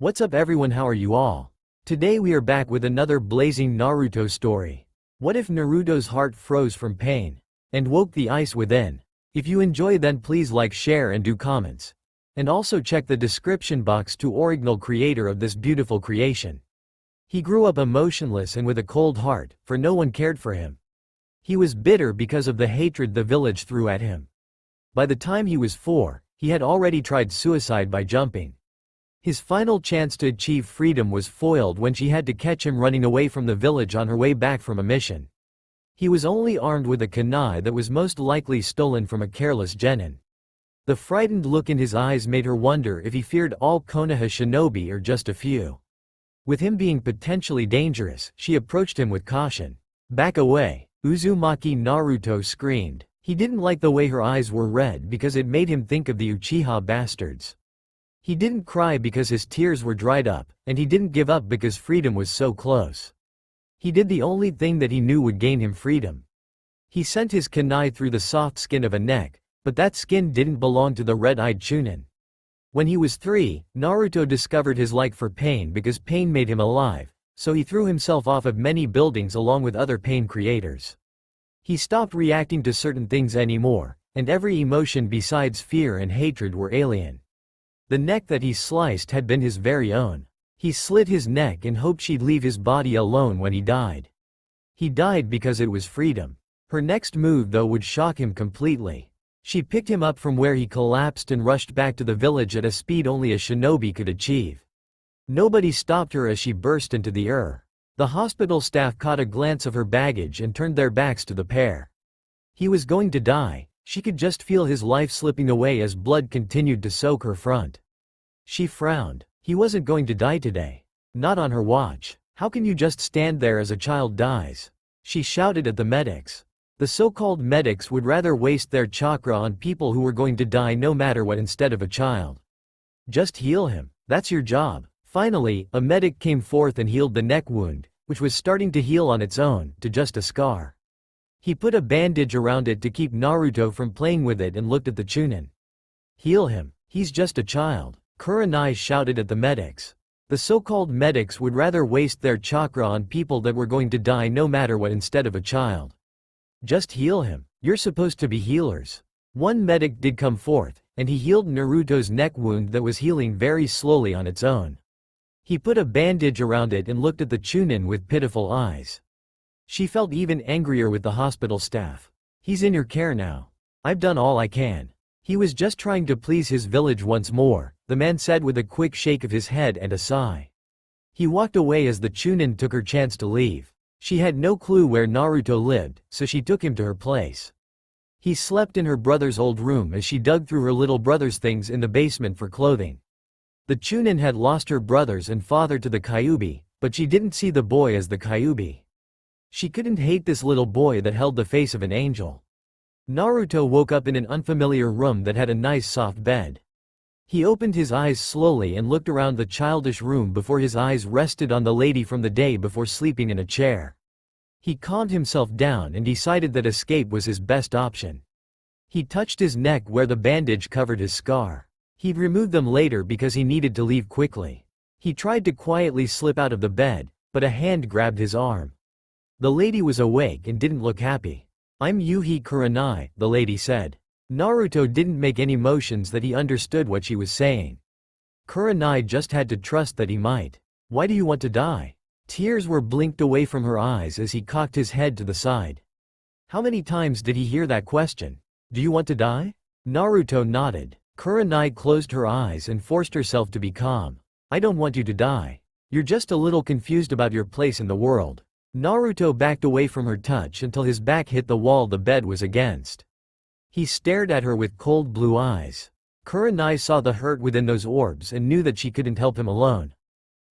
What's up everyone, how are you all? Today we are back with another blazing Naruto story. What if Naruto's heart froze from pain and woke the ice within? If you enjoy, then please like, share and do comments. And also check the description box to Original creator of this beautiful creation. He grew up emotionless and with a cold heart, for no one cared for him. He was bitter because of the hatred the village threw at him. By the time he was 4, he had already tried suicide by jumping. His final chance to achieve freedom was foiled when she had to catch him running away from the village on her way back from a mission. He was only armed with a kunai that was most likely stolen from a careless genin. The frightened look in his eyes made her wonder if he feared all Konoha shinobi or just a few. With him being potentially dangerous, she approached him with caution. "Back away," Uzumaki Naruto screamed. He didn't like the way her eyes were red because it made him think of the Uchiha bastards. He didn't cry because his tears were dried up, and he didn't give up because freedom was so close. He did the only thing that he knew would gain him freedom. He sent his kunai through the soft skin of a neck, but that skin didn't belong to the red-eyed chunin. When he was 3, Naruto discovered his like for pain because pain made him alive, so he threw himself off of many buildings along with other pain creators. He stopped reacting to certain things anymore, and every emotion besides fear and hatred were alien. The neck that he sliced had been his very own. He slit his neck and hoped she'd leave his body alone when he died. He died because it was freedom. Her next move though would shock him completely. She picked him up from where he collapsed and rushed back to the village at a speed only a shinobi could achieve. Nobody stopped her as she burst into the earth. The hospital staff caught a glance of her baggage and turned their backs to the pair. He was going to die. She could just feel his life slipping away as blood continued to soak her front. She frowned. He wasn't going to die today. Not on her watch. How can you just stand there as a child dies? She shouted at the medics. The so-called medics would rather waste their chakra on people who were going to die no matter what instead of a child. Just heal him. That's your job. Finally, a medic came forth and healed the neck wound, which was starting to heal on its own, to just a scar. He put a bandage around it to keep Naruto from playing with it and looked at the chunin. "Heal him. He's just a child," Kurenai shouted at the medics. The so-called medics would rather waste their chakra on people that were going to die no matter what instead of a child. "Just heal him. You're supposed to be healers." One medic did come forth, and he healed Naruto's neck wound that was healing very slowly on its own. He put a bandage around it and looked at the chunin with pitiful eyes. She felt even angrier with the hospital staff. "He's in your care now. I've done all I can." He was just trying to please his village once more, the man said with a quick shake of his head and a sigh. He walked away as the chunin took her chance to leave. She had no clue where Naruto lived, so she took him to her place. He slept in her brother's old room as she dug through her little brother's things in the basement for clothing. The chunin had lost her brothers and father to the Kyuubi, but she didn't see the boy as the Kyuubi. She couldn't hate this little boy that held the face of an angel. Naruto woke up in an unfamiliar room that had a nice soft bed. He opened his eyes slowly and looked around the childish room before his eyes rested on the lady from the day before sleeping in a chair. He calmed himself down and decided that escape was his best option. He touched his neck where the bandage covered his scar. He'd remove them later because he needed to leave quickly. He tried to quietly slip out of the bed, but a hand grabbed his arm. The lady was awake and didn't look happy. "I'm Yuhi Kurenai," the lady said. Naruto didn't make any motions that he understood what she was saying. Kurenai just had to trust that he might. "Why do you want to die?" Tears were blinked away from her eyes as he cocked his head to the side. How many times did he hear that question? "Do you want to die?" Naruto nodded. Kurenai closed her eyes and forced herself to be calm. "I don't want you to die. You're just a little confused about your place in the world." Naruto backed away from her touch until his back hit the wall the bed was against. He stared at her with cold blue eyes. Kurenai saw the hurt within those orbs and knew that she couldn't help him alone.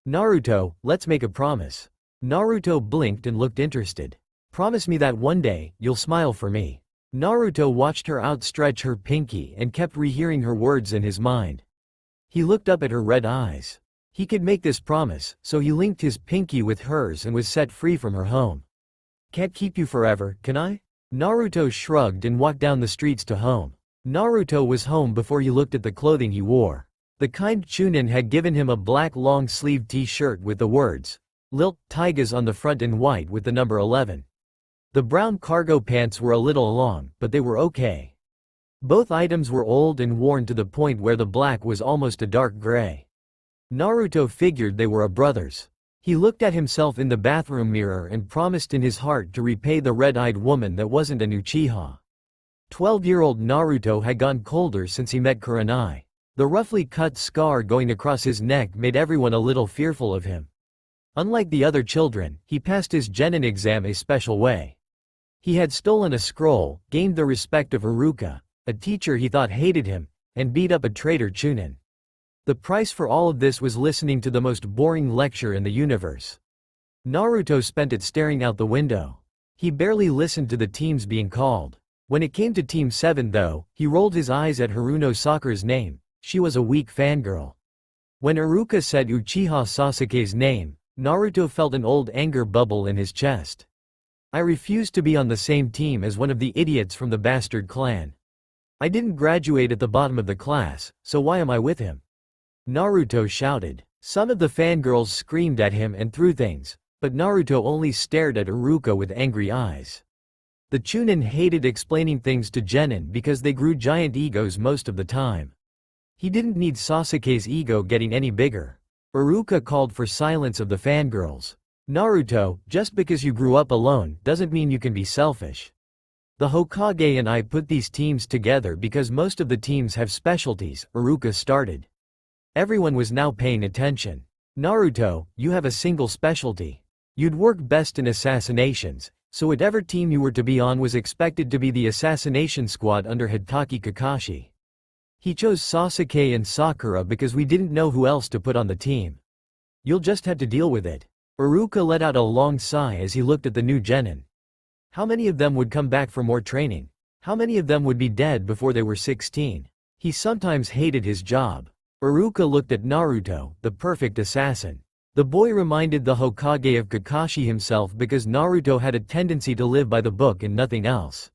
"Naruto, let's make a promise." Naruto blinked and looked interested. "Promise me that one day, you'll smile for me." Naruto watched her outstretch her pinky and kept rehearing her words in his mind. He looked up at her red eyes. He could make this promise, so he linked his pinky with hers and was set free from her home. "Can't keep you forever, can I?" Naruto shrugged and walked down the streets to home. Naruto was home before he looked at the clothing he wore. The kind chunin had given him a black long-sleeved t-shirt with the words, Lilt Taigas on the front in white with the number 11. The brown cargo pants were a little long, but they were okay. Both items were old and worn to the point where the black was almost a dark gray. Naruto figured they were brothers. He looked at himself in the bathroom mirror and promised in his heart to repay the red-eyed woman that wasn't an Uchiha. 12-year-old Naruto had gone colder since he met Kurenai. The roughly cut scar going across his neck made everyone a little fearful of him. Unlike the other children, he passed his genin exam a special way. He had stolen a scroll, gained the respect of Iruka, a teacher he thought hated him, and beat up a traitor chunin. The price for all of this was listening to the most boring lecture in the universe. Naruto spent it staring out the window. He barely listened to the teams being called. When it came to Team 7 though, he rolled his eyes at Haruno Sakura's name. She was a weak fangirl. When Iruka said Uchiha Sasuke's name, Naruto felt an old anger bubble in his chest. I refused to be on the same team as one of the idiots from the bastard clan. I didn't graduate at the bottom of the class, so why am I with him? Naruto shouted. Some of the fangirls screamed at him and threw things, but Naruto only stared at Iruka with angry eyes. The chunin hated explaining things to genin because they grew giant egos most of the time. He didn't need Sasuke's ego getting any bigger. Iruka called for silence of the fangirls. Naruto, just because you grew up alone doesn't mean you can be selfish. The Hokage and I put these teams together because most of the teams have specialties, Iruka started. Everyone was now paying attention. Naruto, you have a single specialty. You'd work best in assassinations, so whatever team you were to be on was expected to be the assassination squad under Hitaki Kakashi. He chose Sasuke and Sakura because we didn't know who else to put on the team. You'll just have to deal with it. Iruka let out a long sigh as he looked at the new genin. How many of them would come back for more training? How many of them would be dead before they were 16? He sometimes hated his job. Iruka looked at Naruto, the perfect assassin. The boy reminded the Hokage of Kakashi himself because Naruto had a tendency to live by the book and nothing else.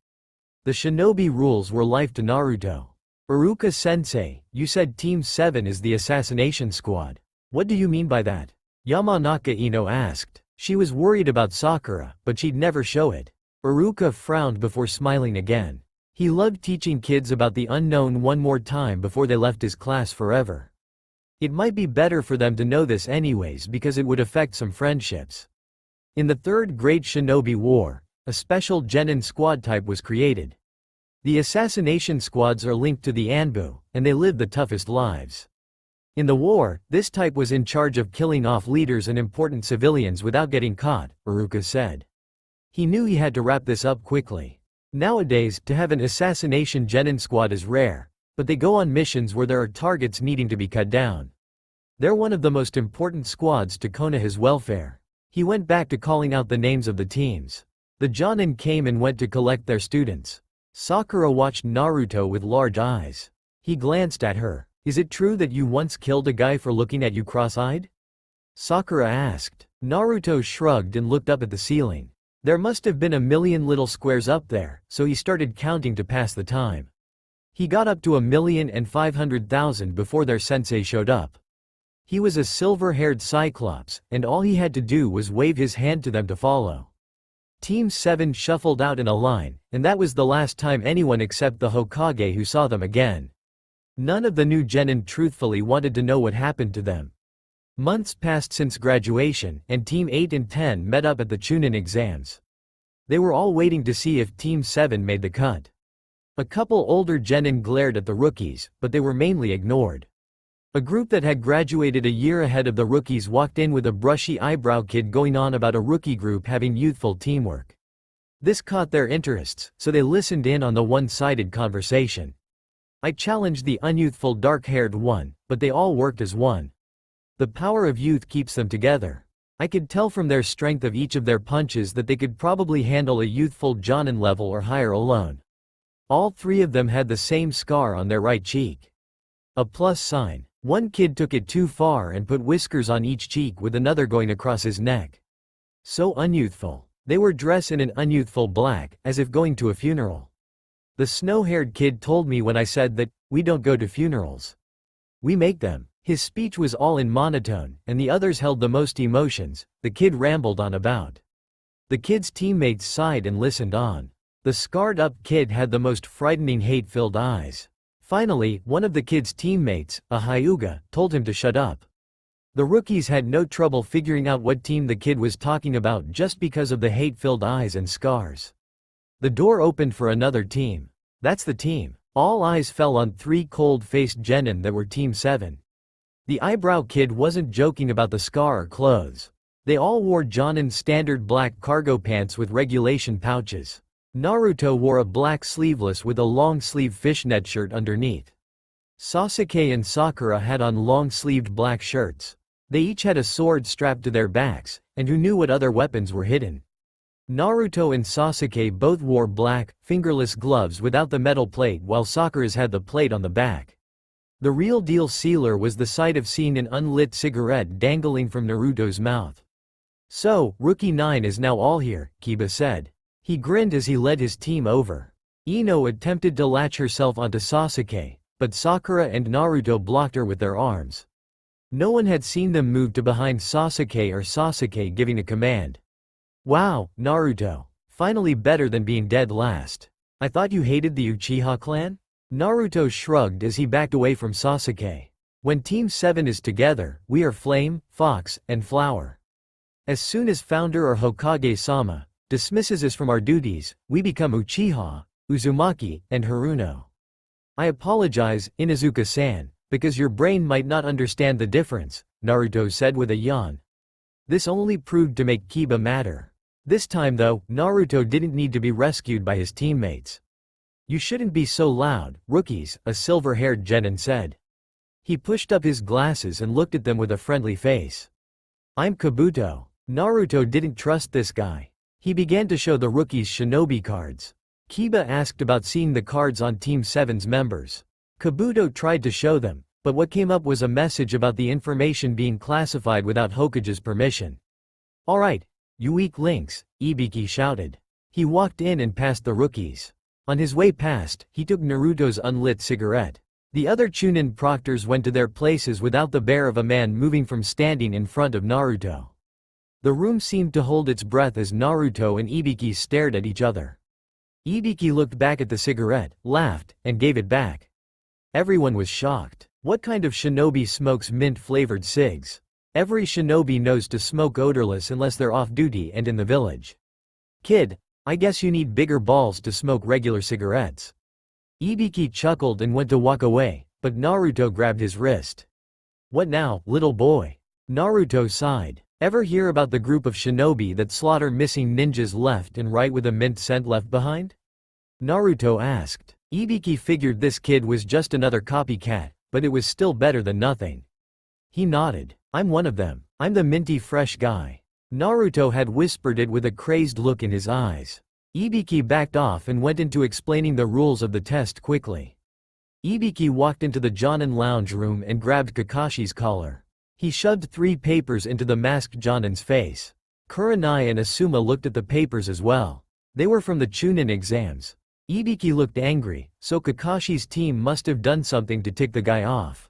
The shinobi rules were life to Naruto. Iruka-sensei, you said Team 7 is the assassination squad. What do you mean by that? Yamanaka Ino asked. She was worried about Sakura, but she'd never show it. Iruka frowned before smiling again. He loved teaching kids about the unknown one more time before they left his class forever. It might be better for them to know this anyways because it would affect some friendships. In the Third Great Shinobi War, a special genin squad type was created. The assassination squads are linked to the Anbu, and they live the toughest lives. In the war, this type was in charge of killing off leaders and important civilians without getting caught, Iruka said. He knew he had to wrap this up quickly. Nowadays, to have an assassination genin squad is rare, but they go on missions where there are targets needing to be cut down. They're one of the most important squads to Konoha's welfare. He went back to calling out the names of the teams. The Jonin came and went to collect their students. Sakura watched Naruto with large eyes. He glanced at her. Is it true that you once killed a guy for looking at you cross-eyed? Sakura asked. Naruto shrugged and looked up at the ceiling. There must have been a million little squares up there, so he started counting to pass the time. He got up to 1,500,000 before their sensei showed up. He was a silver-haired cyclops, and all he had to do was wave his hand to them to follow. Team 7 shuffled out in a line, and that was the last time anyone except the Hokage who saw them again. None of the new genin truthfully wanted to know what happened to them. Months passed since graduation, and Team 8 and 10 met up at the chunin exams. They were all waiting to see if Team 7 made the cut. A couple older genin glared at the rookies, but they were mainly ignored. A group that had graduated a year ahead of the rookies walked in with a brushy eyebrow kid going on about a rookie group having youthful teamwork. This caught their interests, so they listened in on the one-sided conversation. I challenged the unyouthful dark-haired one, but they all worked as one. The power of youth keeps them together. I could tell from their strength of each of their punches that they could probably handle a youthful Jonin level or higher alone. All three of them had the same scar on their right cheek. A plus sign. One kid took it too far and put whiskers on each cheek with another going across his neck. So unyouthful. They were dressed in an unyouthful black, as if going to a funeral. The snow-haired kid told me when I said that, we don't go to funerals. We make them. His speech was all in monotone, and the others held the most emotions. The kid rambled on about. The kid's teammates sighed and listened on. The scarred-up kid had the most frightening hate-filled eyes. Finally, one of the kid's teammates, a Hyuga, told him to shut up. The rookies had no trouble figuring out what team the kid was talking about just because of the hate-filled eyes and scars. The door opened for another team. That's the team. All eyes fell on 3 cold-faced genin that were Team 7. The eyebrow kid wasn't joking about the scar or clothes. They all wore Jonin's standard black cargo pants with regulation pouches. Naruto wore a black sleeveless with a long-sleeve fishnet shirt underneath. Sasuke and Sakura had on long-sleeved black shirts. They each had a sword strapped to their backs, and who knew what other weapons were hidden. Naruto and Sasuke both wore black, fingerless gloves without the metal plate while Sakura's had the plate on the back. The real deal sealer was the sight of seeing an unlit cigarette dangling from Naruto's mouth. "So, Rookie 9 is now all here," Kiba said. He grinned as he led his team over. Ino attempted to latch herself onto Sasuke, but Sakura and Naruto blocked her with their arms. No one had seen them move to behind Sasuke or Sasuke giving a command. "Wow, Naruto. Finally better than being dead last. I thought you hated the Uchiha clan?" Naruto shrugged as he backed away from Sasuke. "When Team 7 is together, we are Flame, Fox, and Flower. As soon as Founder or Hokage-sama dismisses us from our duties, we become Uchiha, Uzumaki, and Haruno. I apologize, Inuzuka-san, because your brain might not understand the difference," Naruto said with a yawn. This only proved to make Kiba madder. This time though, Naruto didn't need to be rescued by his teammates. "You shouldn't be so loud, rookies," a silver-haired genin said. He pushed up his glasses and looked at them with a friendly face. "I'm Kabuto." Naruto didn't trust this guy. He began to show the rookies shinobi cards. Kiba asked about seeing the cards on Team 7's members. Kabuto tried to show them, but what came up was a message about the information being classified without Hokage's permission. "Alright, you weak links," Ibiki shouted. He walked in and passed the rookies. On his way past, he took Naruto's unlit cigarette. The other chunin proctors went to their places without the bear of a man moving from standing in front of Naruto. The room seemed to hold its breath as Naruto and Ibiki stared at each other. Ibiki looked back at the cigarette, laughed, and gave it back. Everyone was shocked. What kind of shinobi smokes mint-flavored cigs? Every shinobi knows to smoke odorless unless they're off-duty and in the village. "Kid, I guess you need bigger balls to smoke regular cigarettes." Ibiki chuckled and went to walk away, but Naruto grabbed his wrist. "What now, little boy?" Naruto sighed. "Ever hear about the group of shinobi that slaughter missing ninjas left and right with a mint scent left behind?" Naruto asked. Ibiki figured this kid was just another copycat, but it was still better than nothing. He nodded. "I'm one of them. I'm the minty fresh guy." Naruto had whispered it with a crazed look in his eyes. Ibiki backed off and went into explaining the rules of the test quickly. Ibiki walked into the Jonin lounge room and grabbed Kakashi's collar. He shoved 3 papers into the masked Jonin's face. Kurenai and Asuma looked at the papers as well. They were from the chunin exams. Ibiki looked angry, so Kakashi's team must have done something to tick the guy off.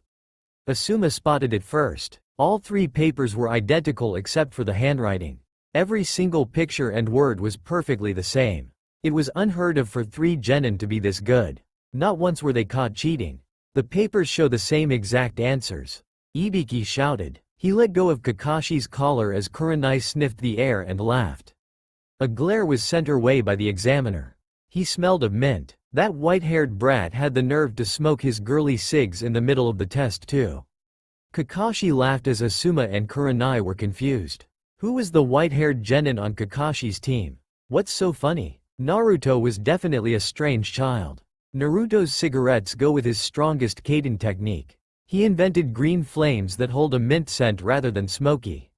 Asuma spotted it first. All 3 papers were identical except for the handwriting. Every single picture and word was perfectly the same. It was unheard of for 3 genin to be this good. Not once were they caught cheating. The papers show the same exact answers. Ibiki shouted. He let go of Kakashi's collar as Kurenai sniffed the air and laughed. A glare was sent her way by the examiner. He smelled of mint. That white-haired brat had the nerve to smoke his girly cigs in the middle of the test too. Kakashi laughed as Asuma and Kurenai were confused. Who was the white-haired genin on Kakashi's team? What's so funny? Naruto was definitely a strange child. Naruto's cigarettes go with his strongest Kaden technique. He invented green flames that hold a mint scent rather than smoky.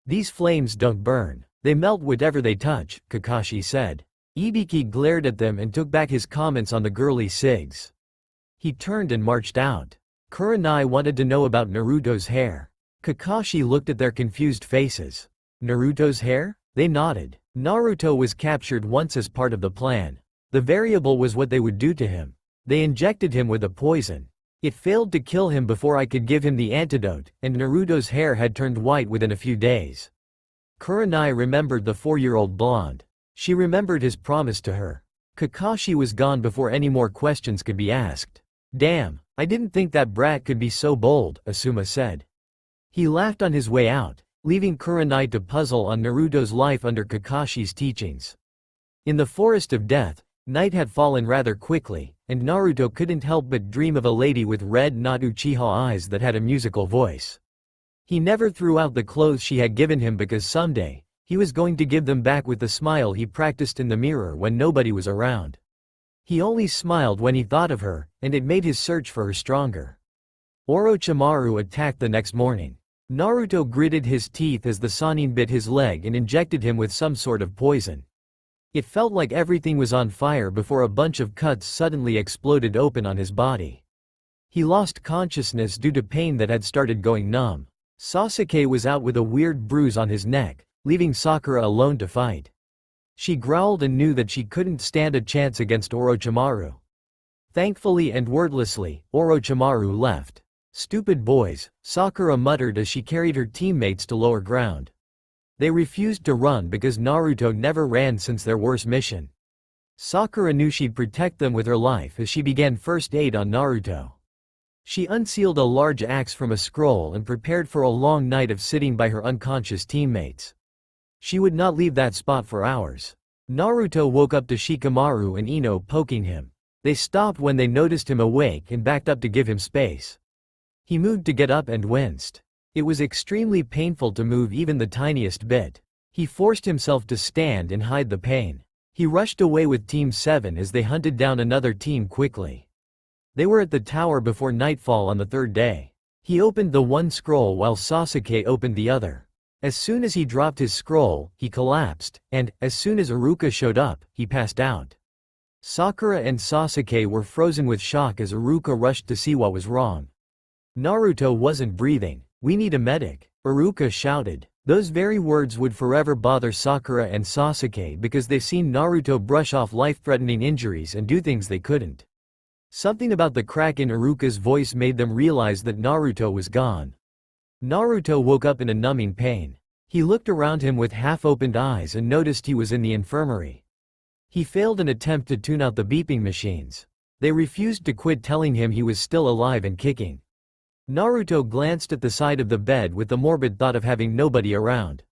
These flames don't burn. They melt whatever they touch, Kakashi said. Ibiki glared at them and took back his comments on the girly cigs. He turned and marched out. Kurenai wanted to know about Naruto's hair. Kakashi looked at their confused faces. Naruto's hair? They nodded. Naruto was captured once as part of the plan. The variable was what they would do to him. They injected him with a poison. It failed to kill him before I could give him the antidote, and Naruto's hair had turned white within a few days. Kurenai remembered the 4-year-old blonde. She remembered his promise to her. Kakashi was gone before any more questions could be asked. Damn, I didn't think that brat could be so bold, Asuma said. He laughed on his way out, leaving Kurenai to puzzle on Naruto's life under Kakashi's teachings. In the Forest of Death, night had fallen rather quickly, and Naruto couldn't help but dream of a lady with red not Uchiha eyes that had a musical voice. He never threw out the clothes she had given him because someday, he was going to give them back with the smile he practiced in the mirror when nobody was around. He only smiled when he thought of her, and it made his search for her stronger. Orochimaru attacked the next morning. Naruto gritted his teeth as the Sannin bit his leg and injected him with some sort of poison. It felt like everything was on fire before a bunch of cuts suddenly exploded open on his body. He lost consciousness due to pain that had started going numb. Sasuke was out with a weird bruise on his neck, leaving Sakura alone to fight. She growled and knew that she couldn't stand a chance against Orochimaru. Thankfully and wordlessly, Orochimaru left. Stupid boys, Sakura muttered as she carried her teammates to lower ground. They refused to run because Naruto never ran since their worst mission. Sakura knew she'd protect them with her life as she began first aid on Naruto. She unsealed a large axe from a scroll and prepared for a long night of sitting by her unconscious teammates. She would not leave that spot for hours. Naruto woke up to Shikamaru and Ino poking him. They stopped when they noticed him awake and backed up to give him space. He moved to get up and winced. It was extremely painful to move even the tiniest bit. He forced himself to stand and hide the pain. He rushed away with Team 7 as they hunted down another team quickly. They were at the tower before nightfall on the third day. He opened the one scroll while Sasuke opened the other. As soon as he dropped his scroll, he collapsed, and, as soon as Iruka showed up, he passed out. Sakura and Sasuke were frozen with shock as Iruka rushed to see what was wrong. Naruto wasn't breathing. "We need a medic," Iruka shouted. Those very words would forever bother Sakura and Sasuke because they've seen Naruto brush off life-threatening injuries and do things they couldn't. Something about the crack in Iruka's voice made them realize that Naruto was gone. Naruto woke up in a numbing pain. He looked around him with half-opened eyes and noticed he was in the infirmary. He failed an attempt to tune out the beeping machines. They refused to quit telling him he was still alive and kicking. Naruto glanced at the side of the bed with the morbid thought of having nobody around.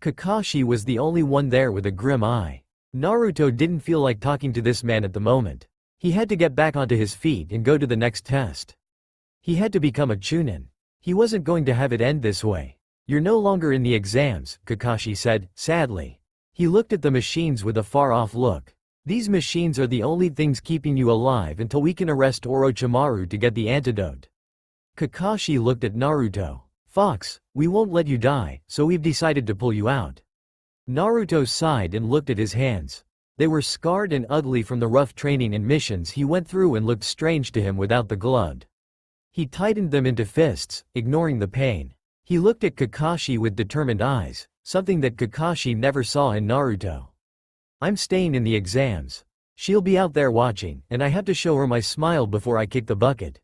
Kakashi was the only one there with a grim eye. Naruto didn't feel like talking to this man at the moment. He had to get back onto his feet and go to the next test. He had to become a chunin. He wasn't going to have it end this way. "You're no longer in the exams," Kakashi said, sadly. He looked at the machines with a far-off look. "These machines are the only things keeping you alive until we can arrest Orochimaru to get the antidote." Kakashi looked at Naruto. "Fox, we won't let you die, so we've decided to pull you out." Naruto sighed and looked at his hands. They were scarred and ugly from the rough training and missions he went through and looked strange to him without the glove. He tightened them into fists, ignoring the pain. He looked at Kakashi with determined eyes, something that Kakashi never saw in Naruto. "I'm staying in the exams. She'll be out there watching, and I have to show her my smile before I kick the bucket,"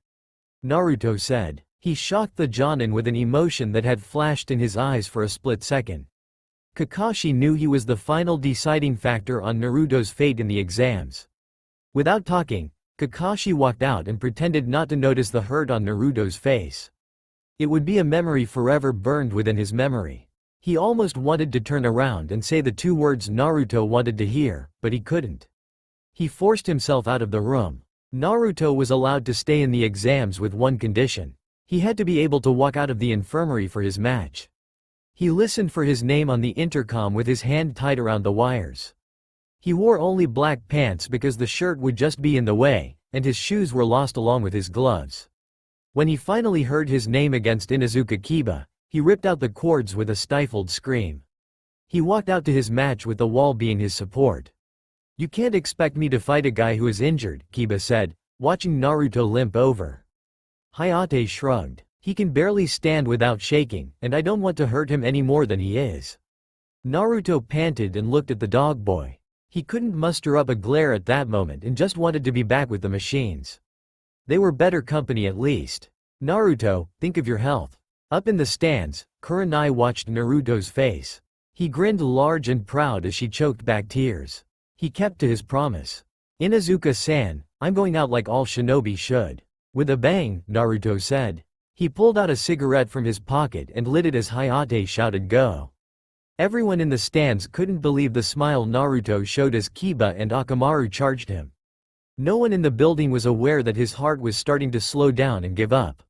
Naruto said. He shocked the Jonin with an emotion that had flashed in his eyes for a split second. Kakashi knew he was the final deciding factor on Naruto's fate in the exams. Without talking, Kakashi walked out and pretended not to notice the hurt on Naruto's face. It would be a memory forever burned within his memory. He almost wanted to turn around and say the two words Naruto wanted to hear, but he couldn't. He forced himself out of the room. Naruto was allowed to stay in the exams with one condition. He had to be able to walk out of the infirmary for his match. He listened for his name on the intercom with his hand tied around the wires. He wore only black pants because the shirt would just be in the way, and his shoes were lost along with his gloves. When he finally heard his name against Inuzuka Kiba, he ripped out the cords with a stifled scream. He walked out to his match with the wall being his support. "You can't expect me to fight a guy who is injured," Kiba said, watching Naruto limp over. Hayate shrugged. "He can barely stand without shaking, and I don't want to hurt him any more than he is." Naruto panted and looked at the dog boy. He couldn't muster up a glare at that moment and just wanted to be back with the machines. They were better company at least. Naruto, think of your health. Up in the stands, Kurenai watched Naruto's face. He grinned large and proud as she choked back tears. He kept to his promise. Inuzuka-san, I'm going out like all shinobi should. With a bang, Naruto said. He pulled out a cigarette from his pocket and lit it as Hayate shouted go. Everyone in the stands couldn't believe the smile Naruto showed as Kiba and Akamaru charged him. No one in the building was aware that his heart was starting to slow down and give up.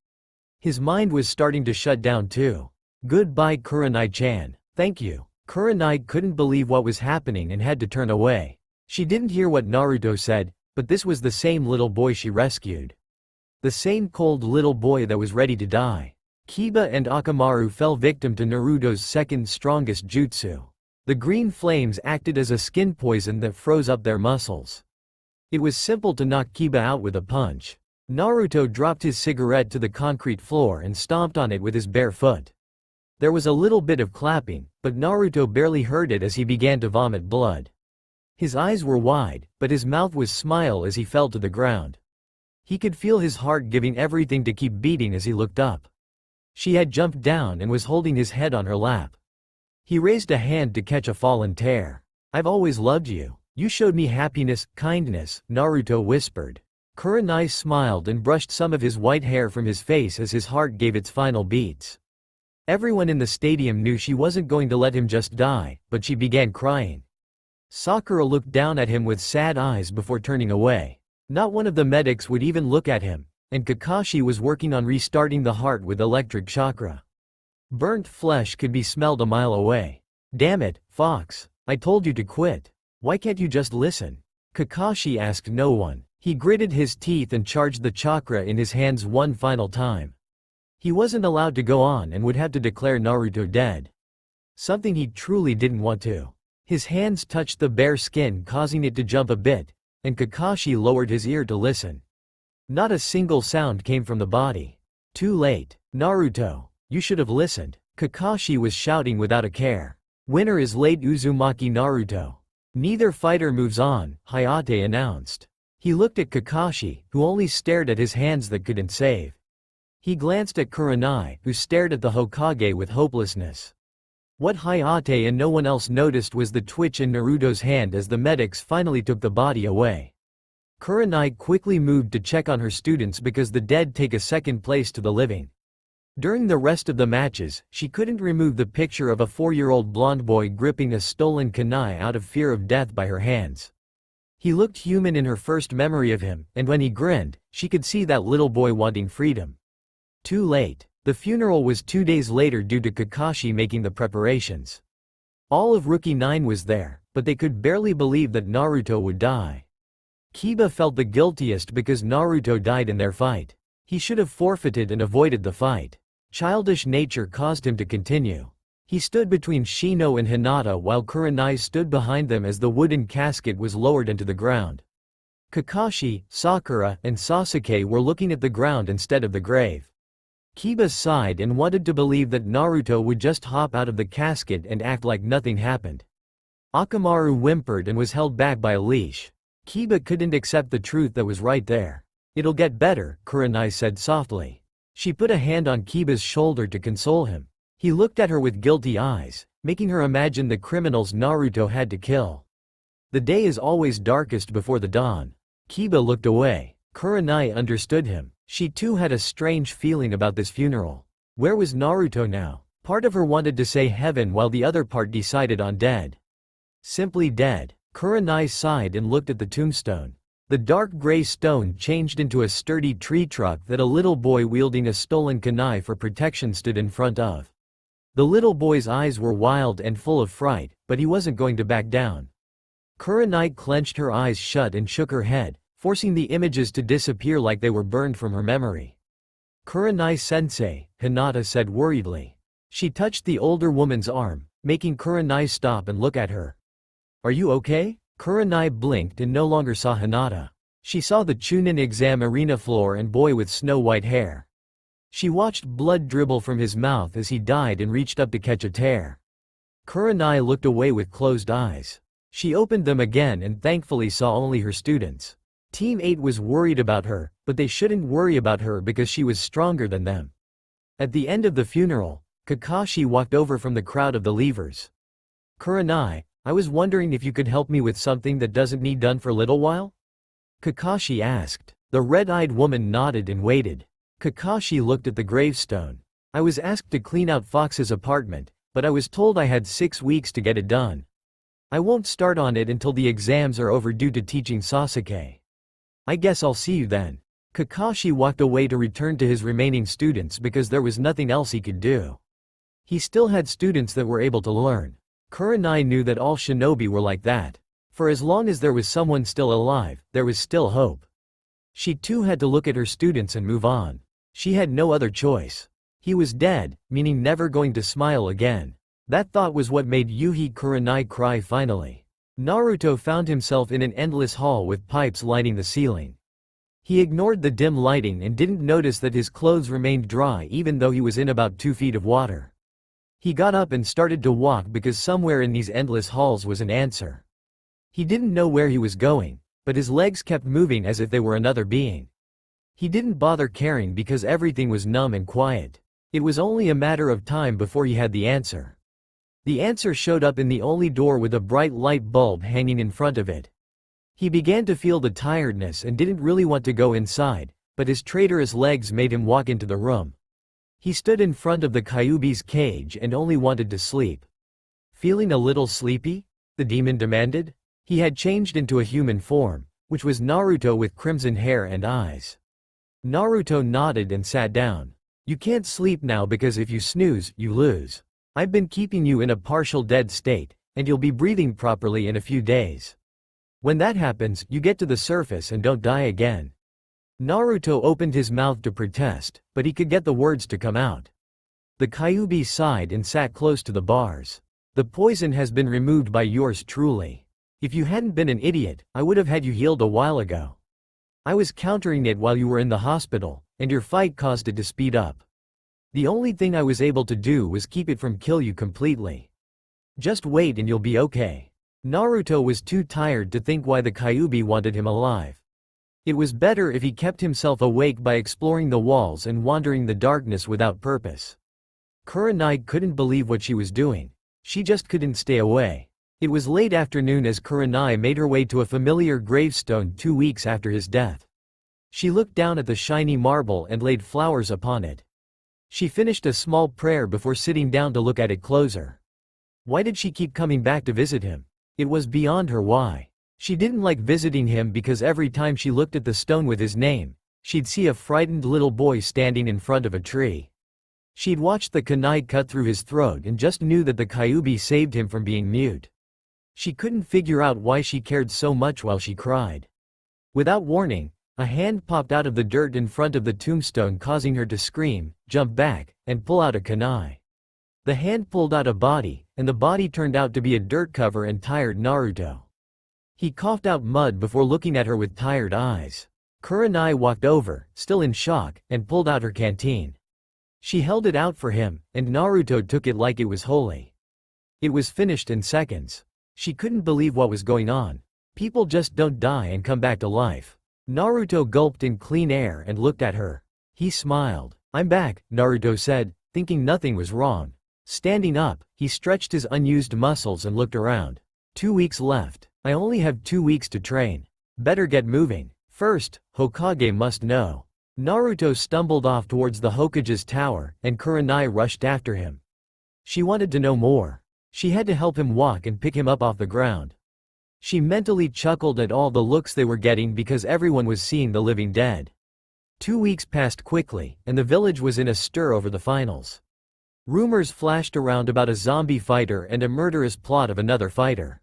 His mind was starting to shut down too. Goodbye Kurenai-chan. Thank you. Kurenai couldn't believe what was happening and had to turn away. She didn't hear what Naruto said, but this was the same little boy she rescued. The same cold little boy that was ready to die. Kiba and Akamaru fell victim to Naruto's second strongest jutsu. The green flames acted as a skin poison that froze up their muscles. It was simple to knock Kiba out with a punch. Naruto dropped his cigarette to the concrete floor and stomped on it with his bare foot. There was a little bit of clapping, but Naruto barely heard it as he began to vomit blood. His eyes were wide, but his mouth was smile as he fell to the ground. He could feel his heart giving everything to keep beating as he looked up. She had jumped down and was holding his head on her lap. He raised a hand to catch a fallen tear. I've always loved you. You showed me happiness, kindness, Naruto whispered. Kurenai smiled and brushed some of his white hair from his face as his heart gave its final beats. Everyone in the stadium knew she wasn't going to let him just die, but she began crying. Sakura looked down at him with sad eyes before turning away. Not one of the medics would even look at him, and Kakashi was working on restarting the heart with electric chakra. Burnt flesh could be smelled a mile away. Damn it, Fox. I told you to quit. Why can't you just listen? Kakashi asked no one. He gritted his teeth and charged the chakra in his hands one final time. He wasn't allowed to go on and would have to declare Naruto dead. Something he truly didn't want to. His hands touched the bare skin, causing it to jump a bit, and Kakashi lowered his ear to listen. Not a single sound came from the body. Too late. Naruto, you should have listened. Kakashi was shouting without a care. Winner is late Uzumaki Naruto. Neither fighter moves on, Hayate announced. He looked at Kakashi, who only stared at his hands that couldn't save. He glanced at Kurenai, who stared at the Hokage with hopelessness. What Hayate and no one else noticed was the twitch in Naruto's hand as the medics finally took the body away. Kurenai quickly moved to check on her students because the dead take a second place to the living. During the rest of the matches, she couldn't remove the picture of a 4-year-old blonde boy gripping a stolen kunai out of fear of death by her hands. He looked human in her first memory of him, and when he grinned, she could see that little boy wanting freedom. Too late. The funeral was 2 days later due to Kakashi making the preparations. All of Rookie 9 was there, but they could barely believe that Naruto would die. Kiba felt the guiltiest because Naruto died in their fight. He should have forfeited and avoided the fight. Childish nature caused him to continue. He stood between Shino and Hinata while Kurenai stood behind them as the wooden casket was lowered into the ground. Kakashi, Sakura, and Sasuke were looking at the ground instead of the grave. Kiba sighed and wanted to believe that Naruto would just hop out of the casket and act like nothing happened. Akamaru whimpered and was held back by a leash. Kiba couldn't accept the truth that was right there. It'll get better, Kurenai said softly. She put a hand on Kiba's shoulder to console him. He looked at her with guilty eyes, making her imagine the criminals Naruto had to kill. The day is always darkest before the dawn. Kiba looked away. Kurenai understood him. She too had a strange feeling about this funeral. Where was Naruto now? Part of her wanted to say heaven while the other part decided on dead. Simply dead. Kurenai sighed and looked at the tombstone. The dark gray stone changed into a sturdy tree trunk that a little boy wielding a stolen kunai for protection stood in front of. The little boy's eyes were wild and full of fright, but he wasn't going to back down. Kurenai clenched her eyes shut and shook her head, forcing the images to disappear like they were burned from her memory. Kurenai-sensei, Hinata said worriedly. She touched the older woman's arm, making Kurenai stop and look at her. Are you okay? Kurenai blinked and no longer saw Hinata. She saw the chunin exam arena floor and boy with snow-white hair. She watched blood dribble from his mouth as he died and reached up to catch a tear. Kurenai looked away with closed eyes. She opened them again and thankfully saw only her students. Team 8 was worried about her, but they shouldn't worry about her because she was stronger than them. At the end of the funeral, Kakashi walked over from the crowd of the leavers. "Kurenai, I was wondering if you could help me with something that doesn't need done for a little while?" Kakashi asked. The red-eyed woman nodded and waited. Kakashi looked at the gravestone. "I was asked to clean out Fox's apartment, but I was told I had 6 weeks to get it done. I won't start on it until the exams are over due to teaching Sasuke. I guess I'll see you then." Kakashi walked away to return to his remaining students because there was nothing else he could do. He still had students that were able to learn. Kurenai knew that all shinobi were like that. For as long as there was someone still alive, there was still hope. She too had to look at her students and move on. She had no other choice. He was dead, meaning never going to smile again. That thought was what made Yuhi Kurenai cry finally. Naruto found himself in an endless hall with pipes lighting the ceiling. He ignored the dim lighting and didn't notice that his clothes remained dry even though he was in about 2 feet of water. He got up and started to walk because somewhere in these endless halls was an answer. He didn't know where he was going, but his legs kept moving as if they were another being. He didn't bother caring because everything was numb and quiet. It was only a matter of time before he had the answer. The answer showed up in the only door with a bright light bulb hanging in front of it. He began to feel the tiredness and didn't really want to go inside, but his traitorous legs made him walk into the room. He stood in front of the Kyuubi's cage and only wanted to sleep. "Feeling a little sleepy?" the demon demanded. He had changed into a human form, which was Naruto with crimson hair and eyes. Naruto nodded and sat down. "You can't sleep now because if you snooze, you lose. I've been keeping you in a partial dead state, and you'll be breathing properly in a few days. When that happens, you get to the surface and don't die again." Naruto opened his mouth to protest, but he could get the words to come out. The Kyuubi sighed and sat close to the bars. "The poison has been removed by yours truly. If you hadn't been an idiot, I would have had you healed a while ago. I was countering it while you were in the hospital, and your fight caused it to speed up. The only thing I was able to do was keep it from kill you completely. Just wait and you'll be okay." Naruto was too tired to think why the Kyuubi wanted him alive. It was better if he kept himself awake by exploring the walls and wandering the darkness without purpose. Kurenai couldn't believe what she was doing. She just couldn't stay away. It was late afternoon as Kurenai made her way to a familiar gravestone 2 weeks after his death. She looked down at the shiny marble and laid flowers upon it. She finished a small prayer before sitting down to look at it closer. Why did she keep coming back to visit him? It was beyond her why. She didn't like visiting him because every time she looked at the stone with his name, she'd see a frightened little boy standing in front of a tree. She'd watched the kunai cut through his throat and just knew that the Kyuubi saved him from being mute. She couldn't figure out why she cared so much while she cried. Without warning, a hand popped out of the dirt in front of the tombstone, causing her to scream, jump back, and pull out a kunai. The hand pulled out a body, and the body turned out to be a dirt cover and tired Naruto. He coughed out mud before looking at her with tired eyes. Kurenai walked over, still in shock, and pulled out her canteen. She held it out for him, and Naruto took it like it was holy. It was finished in seconds. She couldn't believe what was going on. People just don't die and come back to life. Naruto gulped in clean air and looked at her. He smiled. "I'm back," Naruto said, thinking nothing was wrong. Standing up, he stretched his unused muscles and looked around. 2 weeks left. I only have 2 weeks to train. Better get moving. First, Hokage must know. Naruto stumbled off towards the Hokage's tower, and Kurenai rushed after him. She wanted to know more. She had to help him walk and pick him up off the ground. She mentally chuckled at all the looks they were getting because everyone was seeing the living dead. 2 weeks passed quickly, and the village was in a stir over the finals. Rumors flashed around about a zombie fighter and a murderous plot of another fighter.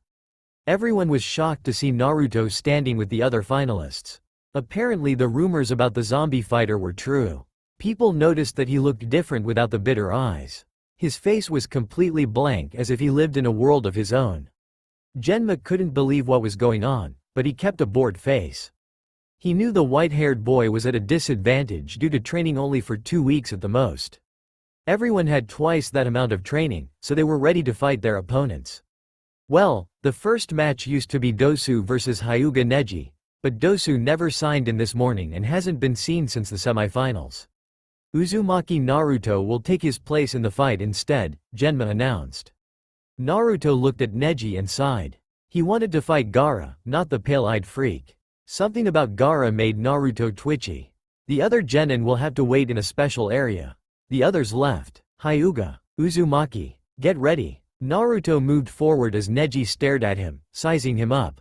Everyone was shocked to see Naruto standing with the other finalists. Apparently the rumors about the zombie fighter were true. People noticed that he looked different without the bitter eyes. His face was completely blank as if he lived in a world of his own. Genma couldn't believe what was going on, but he kept a bored face. He knew the white-haired boy was at a disadvantage due to training only for 2 weeks at the most. Everyone had twice that amount of training, so they were ready to fight their opponents. Well, the first match used to be Dosu versus Hyuga Neji, But Dosu never signed in this morning and hasn't been seen since the semifinals. Uzumaki Naruto will take his place in the fight instead, Genma announced. Naruto looked at Neji and sighed. He wanted to fight Gaara, not the pale-eyed freak. Something about Gaara made Naruto twitchy. The other genin will have to wait in a special area. The others left. Hyuga, Uzumaki, get ready. Naruto moved forward as Neji stared at him, sizing him up.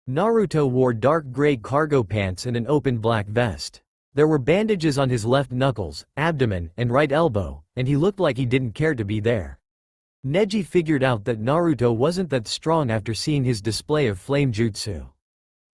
Naruto wore dark gray cargo pants and an open black vest. There were bandages on his left knuckles, abdomen, and right elbow, and he looked like he didn't care to be there. Neji figured out that Naruto wasn't that strong after seeing his display of flame jutsu.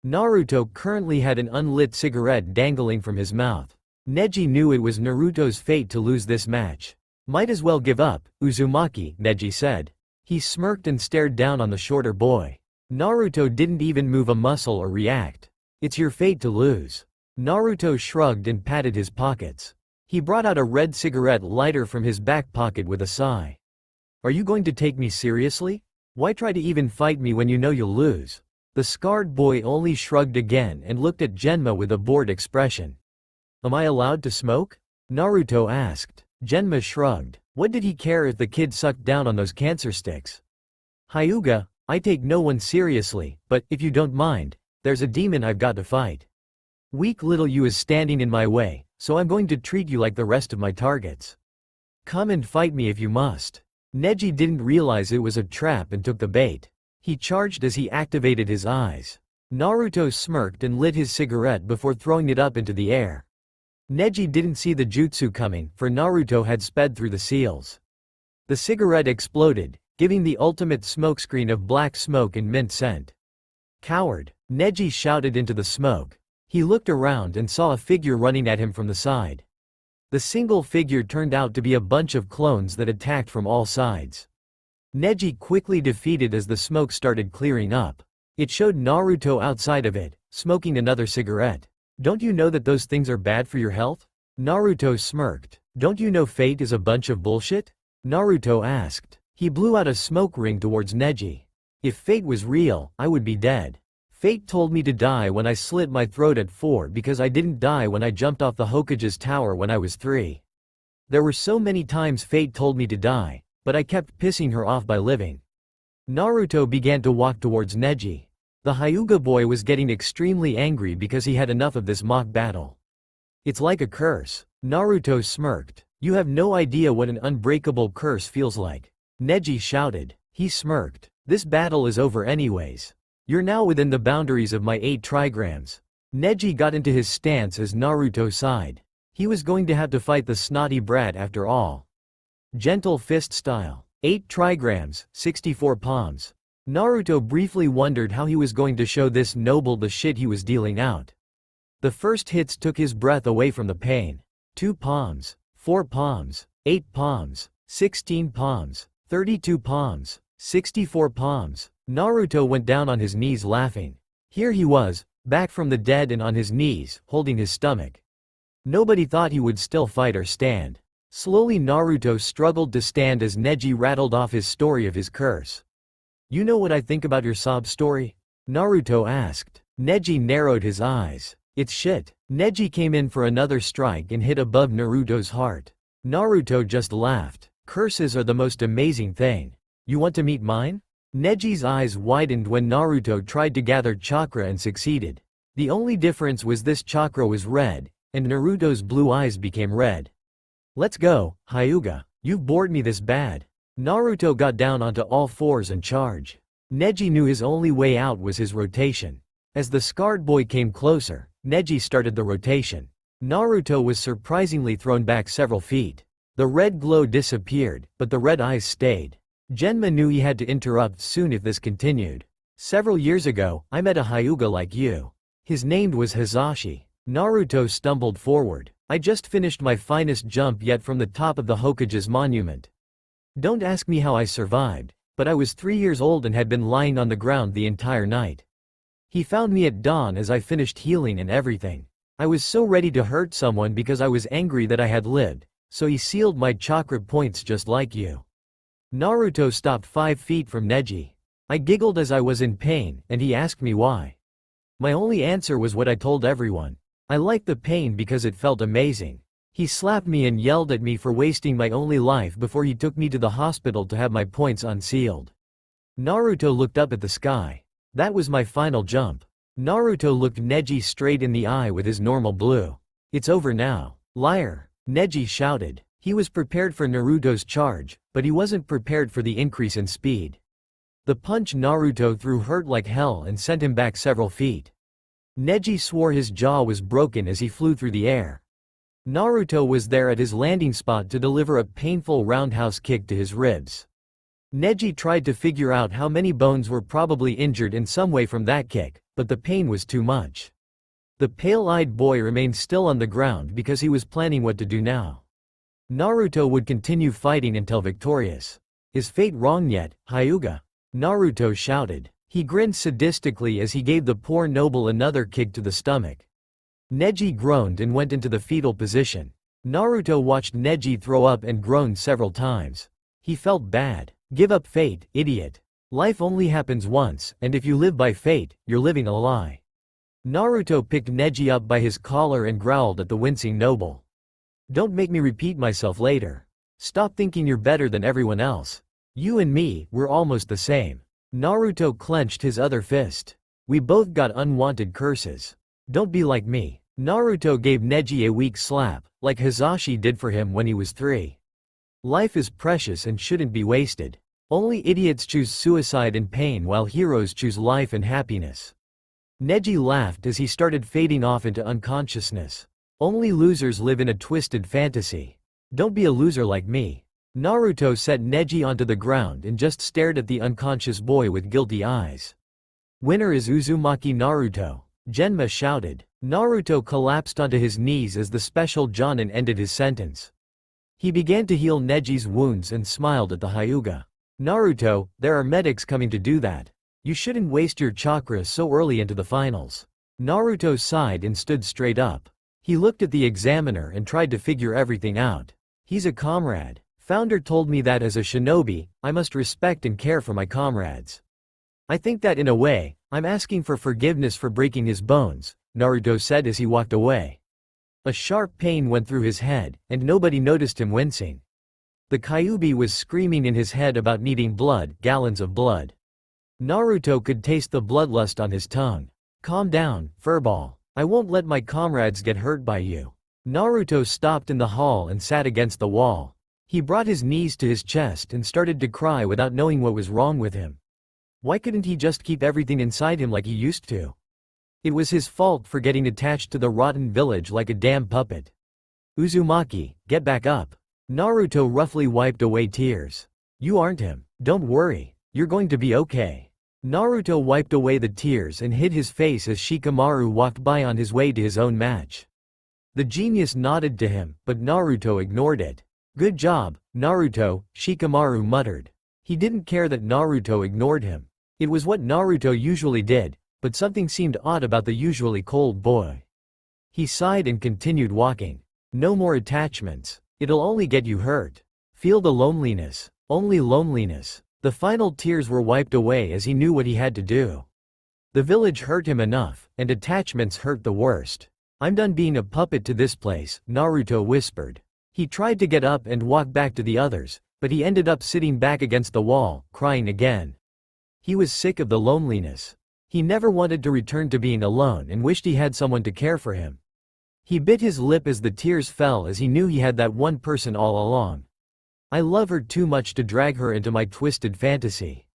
Naruto currently had an unlit cigarette dangling from his mouth. Neji knew it was Naruto's fate to lose this match. Might as well give up, Uzumaki, Neji said. He smirked and stared down on the shorter boy. Naruto didn't even move a muscle or react. It's your fate to lose. Naruto shrugged and patted his pockets. He brought out a red cigarette lighter from his back pocket with a sigh. Are you going to take me seriously? Why try to even fight me when you know you'll lose? The scarred boy only shrugged again and looked at Genma with a bored expression. Am I allowed to smoke? Naruto asked. Genma shrugged. What did he care if the kid sucked down on those cancer sticks? Hyuga, I take no one seriously, but, if you don't mind, there's a demon I've got to fight. Weak little you is standing in my way, so I'm going to treat you like the rest of my targets. Come and fight me if you must. Neji didn't realize it was a trap and took the bait. He charged as he activated his eyes. Naruto smirked and lit his cigarette before throwing it up into the air. Neji didn't see the jutsu coming, for Naruto had sped through the seals. The cigarette exploded, giving the ultimate smokescreen of black smoke and mint scent. Coward! Neji shouted into the smoke. He looked around and saw a figure running at him from the side. The single figure turned out to be a bunch of clones that attacked from all sides. Neji quickly defeated as the smoke started clearing up. It showed Naruto outside of it, smoking another cigarette. Don't you know that those things are bad for your health? Naruto smirked. Don't you know fate is a bunch of bullshit? Naruto asked. He blew out a smoke ring towards Neji. If fate was real, I would be dead. Fate told me to die when I slit my throat at 4 because I didn't die when I jumped off the Hokage's tower when I was 3. There were so many times fate told me to die, but I kept pissing her off by living. Naruto began to walk towards Neji. The Hyuga boy was getting extremely angry because he had enough of this mock battle. It's like a curse. Naruto smirked. You have no idea what an unbreakable curse feels like. Neji shouted. He smirked. This battle is over anyways. You're now within the boundaries of my 8 trigrams. Neji got into his stance as Naruto sighed. He was going to have to fight the snotty brat after all. Gentle fist style. 8 trigrams, 64 palms. Naruto briefly wondered how he was going to show this noble the shit he was dealing out. The first hits took his breath away from the pain. 2 palms, 4 palms, 8 palms, 16 palms, 32 palms, 64 palms. Naruto went down on his knees laughing. Here he was, back from the dead and on his knees, holding his stomach. Nobody thought he would still fight or stand. Slowly Naruto struggled to stand as Neji rattled off his story of his curse. You know what I think about your sob story? Naruto asked. Neji narrowed his eyes. It's shit. Neji came in for another strike and hit above Naruto's heart. Naruto just laughed. Curses are the most amazing thing. You want to meet mine? Neji's eyes widened when Naruto tried to gather chakra and succeeded. The only difference was this chakra was red, and Naruto's blue eyes became red. Let's go, Hyuga. You've bored me this bad. Naruto got down onto all fours and charged. Neji knew his only way out was his rotation. As the scarred boy came closer, Neji started the rotation. Naruto was surprisingly thrown back several feet. The red glow disappeared, but the red eyes stayed. Genma knew he had to interrupt soon if this continued. Several years ago, I met a Hyuga like you. His name was Hizashi. Naruto stumbled forward. I just finished my finest jump yet from the top of the Hokage's monument. Don't ask me how I survived, but I was 3 years old and had been lying on the ground the entire night. He found me at dawn as I finished healing and everything. I was so ready to hurt someone because I was angry that I had lived, so he sealed my chakra points just like you. Naruto stopped 5 feet from Neji. I giggled as I was in pain, and he asked me why. My only answer was what I told everyone. I liked the pain because it felt amazing. He slapped me and yelled at me for wasting my only life before he took me to the hospital to have my points unsealed. Naruto looked up at the sky. That was my final jump. Naruto looked Neji straight in the eye with his normal blue. It's over now. Liar! Neji shouted. He was prepared for Naruto's charge, but he wasn't prepared for the increase in speed. The punch Naruto threw hurt like hell and sent him back several feet. Neji swore his jaw was broken as he flew through the air. Naruto was there at his landing spot to deliver a painful roundhouse kick to his ribs. Neji tried to figure out how many bones were probably injured in some way from that kick, but the pain was too much. The pale-eyed boy remained still on the ground because he was planning what to do now. Naruto would continue fighting until victorious. Is fate wrong yet, Hyuga? Naruto shouted. He grinned sadistically as he gave the poor noble another kick to the stomach. Neji groaned and went into the fetal position. Naruto watched Neji throw up and groan several times. He felt bad. Give up fate, idiot. Life only happens once, and if you live by fate, you're living a lie. Naruto picked Neji up by his collar and growled at the wincing noble. Don't make me repeat myself later. Stop thinking you're better than everyone else. You and me, we're almost the same. Naruto clenched his other fist. We both got unwanted curses. Don't be like me. Naruto gave Neji a weak slap, like Hisashi did for him when he was 3. Life is precious and shouldn't be wasted. Only idiots choose suicide and pain while heroes choose life and happiness. Neji laughed as he started fading off into unconsciousness. Only losers live in a twisted fantasy. Don't be a loser like me. Naruto set Neji onto the ground and just stared at the unconscious boy with guilty eyes. Winner is Uzumaki Naruto, Genma shouted. Naruto collapsed onto his knees as the special Jonin ended his sentence. He began to heal Neji's wounds and smiled at the Hyuga. Naruto, there are medics coming to do that. You shouldn't waste your chakra so early into the finals. Naruto sighed and stood straight up. He looked at the examiner and tried to figure everything out. He's a comrade. Founder told me that as a shinobi, I must respect and care for my comrades. I think that in a way, I'm asking for forgiveness for breaking his bones, Naruto said as he walked away. A sharp pain went through his head, and nobody noticed him wincing. The Kyuubi was screaming in his head about needing blood, gallons of blood. Naruto could taste the bloodlust on his tongue. Calm down, furball. I won't let my comrades get hurt by you. Naruto stopped in the hall and sat against the wall. He brought his knees to his chest and started to cry without knowing what was wrong with him. Why couldn't he just keep everything inside him like he used to? It was his fault for getting attached to the rotten village like a damn puppet. Uzumaki, get back up. Naruto roughly wiped away tears. You aren't him. Don't worry. You're going to be okay. Naruto wiped away the tears and hid his face as Shikamaru walked by on his way to his own match. The genius nodded to him, but Naruto ignored it. Good job, Naruto, Shikamaru muttered. He didn't care that Naruto ignored him. It was what Naruto usually did, but something seemed odd about the usually cold boy. He sighed and continued walking. No more attachments. It'll only get you hurt. Feel the loneliness. Only loneliness. The final tears were wiped away as he knew what he had to do. The village hurt him enough, and attachments hurt the worst. I'm done being a puppet to this place, Naruto whispered. He tried to get up and walk back to the others, but he ended up sitting back against the wall, crying again. He was sick of the loneliness. He never wanted to return to being alone and wished he had someone to care for him. He bit his lip as the tears fell as he knew he had that one person all along. I love her too much to drag her into my twisted fantasy.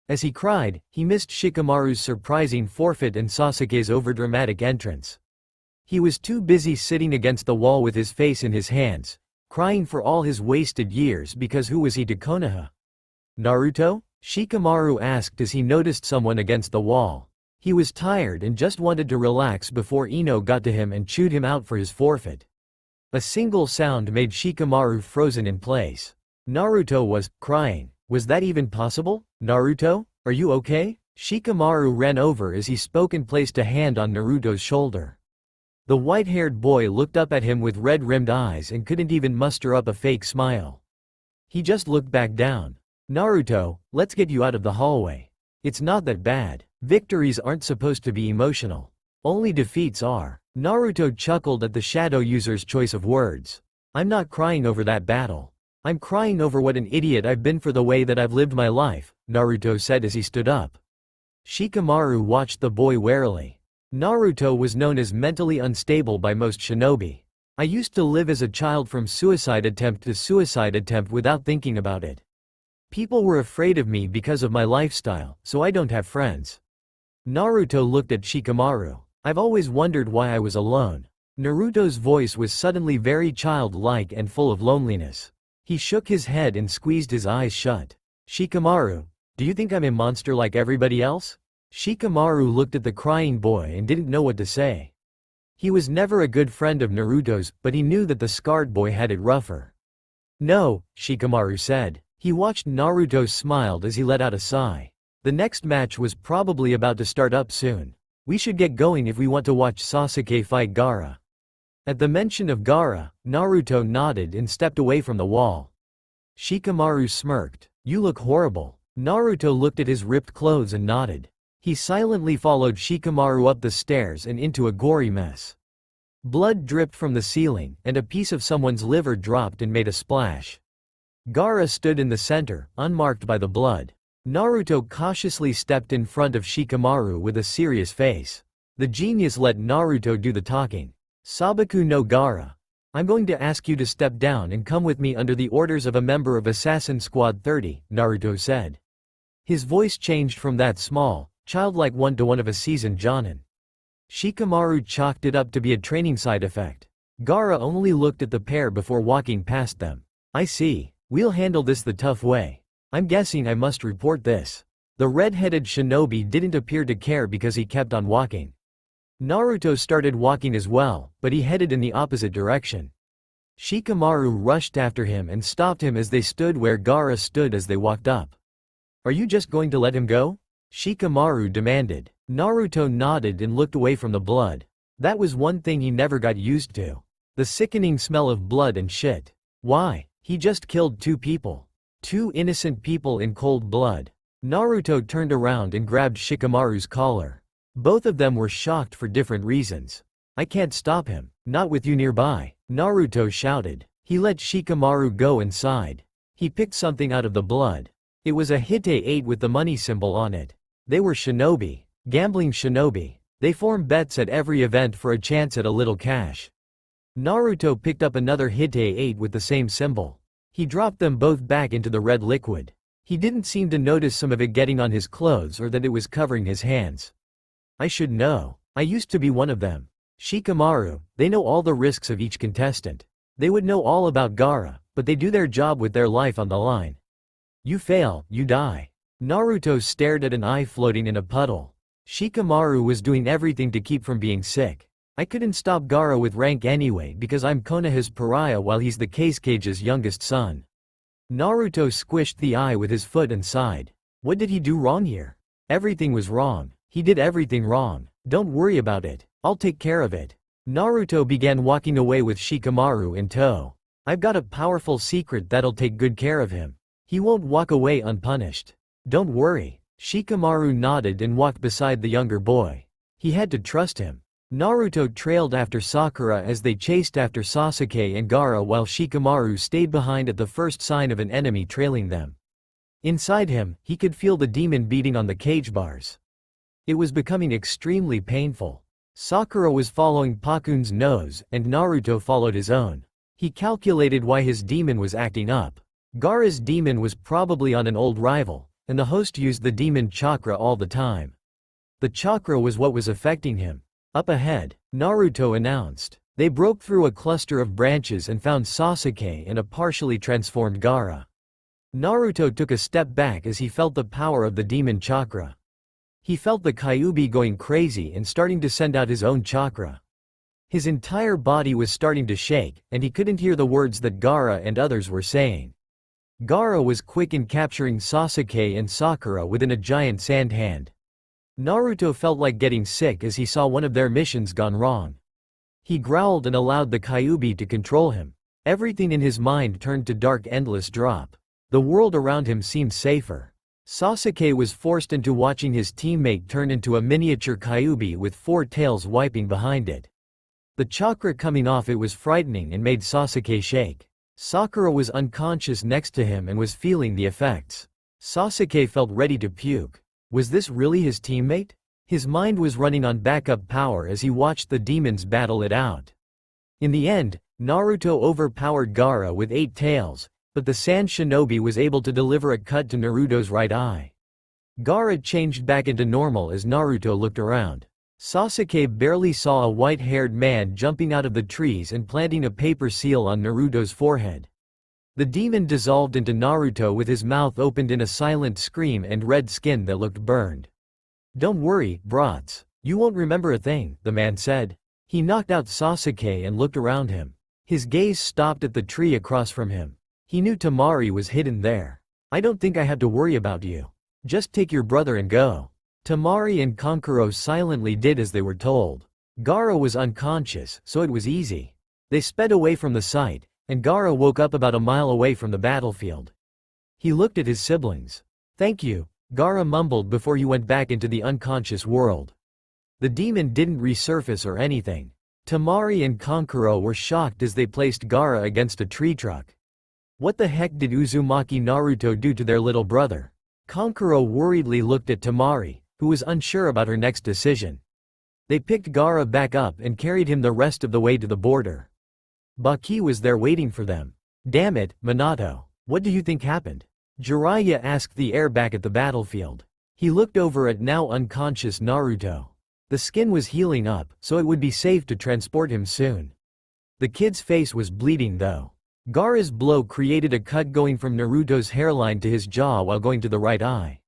As he cried, he missed Shikamaru's surprising forfeit and Sasuke's overdramatic entrance. He was too busy sitting against the wall with his face in his hands, crying for all his wasted years because who was he to Konoha? Naruto? Shikamaru asked as he noticed someone against the wall. He was tired and just wanted to relax before Ino got to him and chewed him out for his forfeit. A single sound made Shikamaru frozen in place. Naruto was crying. Was that even possible? Naruto, are you okay? Shikamaru ran over as he spoke and placed a hand on Naruto's shoulder. The white-haired boy looked up at him with red-rimmed eyes and couldn't even muster up a fake smile. He just looked back down. Naruto, let's get you out of the hallway. It's not that bad. Victories aren't supposed to be emotional. Only defeats are. Naruto chuckled at the shadow user's choice of words. I'm not crying over that battle. I'm crying over what an idiot I've been for the way that I've lived my life, Naruto said as he stood up. Shikamaru watched the boy warily. Naruto was known as mentally unstable by most shinobi. I used to live as a child from suicide attempt to suicide attempt without thinking about it. People were afraid of me because of my lifestyle, so I don't have friends. Naruto looked at Shikamaru. I've always wondered why I was alone. Naruto's voice was suddenly very childlike and full of loneliness. He shook his head and squeezed his eyes shut. Shikamaru, do you think I'm a monster like everybody else? Shikamaru looked at the crying boy and didn't know what to say. He was never a good friend of Naruto's, but he knew that the scarred boy had it rougher. No, Shikamaru said. He watched Naruto smiled as he let out a sigh. The next match was probably about to start up soon. We should get going if we want to watch Sasuke fight Gaara. At the mention of Gaara, Naruto nodded and stepped away from the wall. Shikamaru smirked. You look horrible. Naruto looked at his ripped clothes and nodded. He silently followed Shikamaru up the stairs and into a gory mess. Blood dripped from the ceiling, and a piece of someone's liver dropped and made a splash. Gaara stood in the center, unmarked by the blood. Naruto cautiously stepped in front of Shikamaru with a serious face. The genius let Naruto do the talking. Sabaku no Gaara. I'm going to ask you to step down and come with me under the orders of a member of Assassin Squad 30, Naruto said. His voice changed from that small, childlike one to one of a seasoned jonin. Shikamaru chalked it up to be a training side effect. Gaara only looked at the pair before walking past them. I see. We'll handle this the tough way. I'm guessing I must report this. The red-headed shinobi didn't appear to care because he kept on walking. Naruto started walking as well, but he headed in the opposite direction. Shikamaru rushed after him and stopped him as they stood where Gaara stood as they walked up. Are you just going to let him go? Shikamaru demanded. Naruto nodded and looked away from the blood. That was one thing he never got used to. The sickening smell of blood and shit. Why? He just killed 2 people. 2 innocent people in cold blood. Naruto turned around and grabbed Shikamaru's collar. Both of them were shocked for different reasons. I can't stop him, not with you nearby, Naruto shouted. He let Shikamaru go inside. He picked something out of the blood. It was a Hite 8 with the money symbol on it. They were shinobi. Gambling shinobi. They form bets at every event for a chance at a little cash. Naruto picked up another Hite 8 with the same symbol. He dropped them both back into the red liquid. He didn't seem to notice some of it getting on his clothes or that it was covering his hands. I should know. I used to be one of them. Shikamaru, they know all the risks of each contestant. They would know all about Gaara, but they do their job with their life on the line. You fail, you die. Naruto stared at an eye floating in a puddle. Shikamaru was doing everything to keep from being sick. I couldn't stop Gaara with rank anyway because I'm Konoha's pariah while he's the Kage's youngest son. Naruto squished the eye with his foot and sighed. What did he do wrong here? Everything was wrong. He did everything wrong. Don't worry about it. I'll take care of it. Naruto began walking away with Shikamaru in tow. I've got a powerful secret that'll take good care of him. He won't walk away unpunished. Don't worry. Shikamaru nodded and walked beside the younger boy. He had to trust him. Naruto trailed after Sakura as they chased after Sasuke and Gaara while Shikamaru stayed behind at the first sign of an enemy trailing them. Inside him, he could feel the demon beating on the cage bars. It was becoming extremely painful. Sakura was following Pakun's nose, and Naruto followed his own. He calculated why his demon was acting up. Gaara's demon was probably on an old rival, and the host used the demon chakra all the time. The chakra was what was affecting him. Up ahead, Naruto announced. They broke through a cluster of branches and found Sasuke and a partially transformed Gaara. Naruto took a step back as he felt the power of the demon chakra. He felt the Kyuubi going crazy and starting to send out his own chakra. His entire body was starting to shake, and he couldn't hear the words that Gaara and others were saying. Gaara was quick in capturing Sasuke and Sakura within a giant sand hand. Naruto felt like getting sick as he saw one of their missions gone wrong. He growled and allowed the Kyuubi to control him. Everything in his mind turned to dark endless drop. The world around him seemed safer. Sasuke was forced into watching his teammate turn into a miniature Kyuubi with 4 tails wiping behind it. The chakra coming off it was frightening and made Sasuke shake. Sakura was unconscious next to him and was feeling the effects. Sasuke felt ready to puke. Was this really his teammate? His mind was running on backup power as he watched the demons battle it out. In the end, Naruto overpowered Gaara with 8 tails, but the Sand Shinobi was able to deliver a cut to Naruto's right eye. Gaara changed back into normal as Naruto looked around. Sasuke barely saw a white-haired man jumping out of the trees and planting a paper seal on Naruto's forehead. The demon dissolved into Naruto with his mouth opened in a silent scream and red skin that looked burned. "Don't worry, brats. You won't remember a thing," the man said. He knocked out Sasuke and looked around him. His gaze stopped at the tree across from him. He knew Temari was hidden there. "I don't think I have to worry about you. Just take your brother and go." Temari and Kankuro silently did as they were told. Gaara was unconscious, so it was easy. They sped away from the site, and Gaara woke up about a mile away from the battlefield. He looked at his siblings. "Thank you," Gaara mumbled before he went back into the unconscious world. The demon didn't resurface or anything. Temari and Kankuro were shocked as they placed Gaara against a tree trunk. What the heck did Uzumaki Naruto do to their little brother? Kankuro worriedly looked at Temari, who was unsure about her next decision. They picked Gaara back up and carried him the rest of the way to the border. Baki was there waiting for them. "Damn it, Minato. What do you think happened?" Jiraiya asked the heir back at the battlefield. He looked over at now unconscious Naruto. The skin was healing up, so it would be safe to transport him soon. The kid's face was bleeding though. Gaara's blow created a cut going from Naruto's hairline to his jaw while going to the right eye.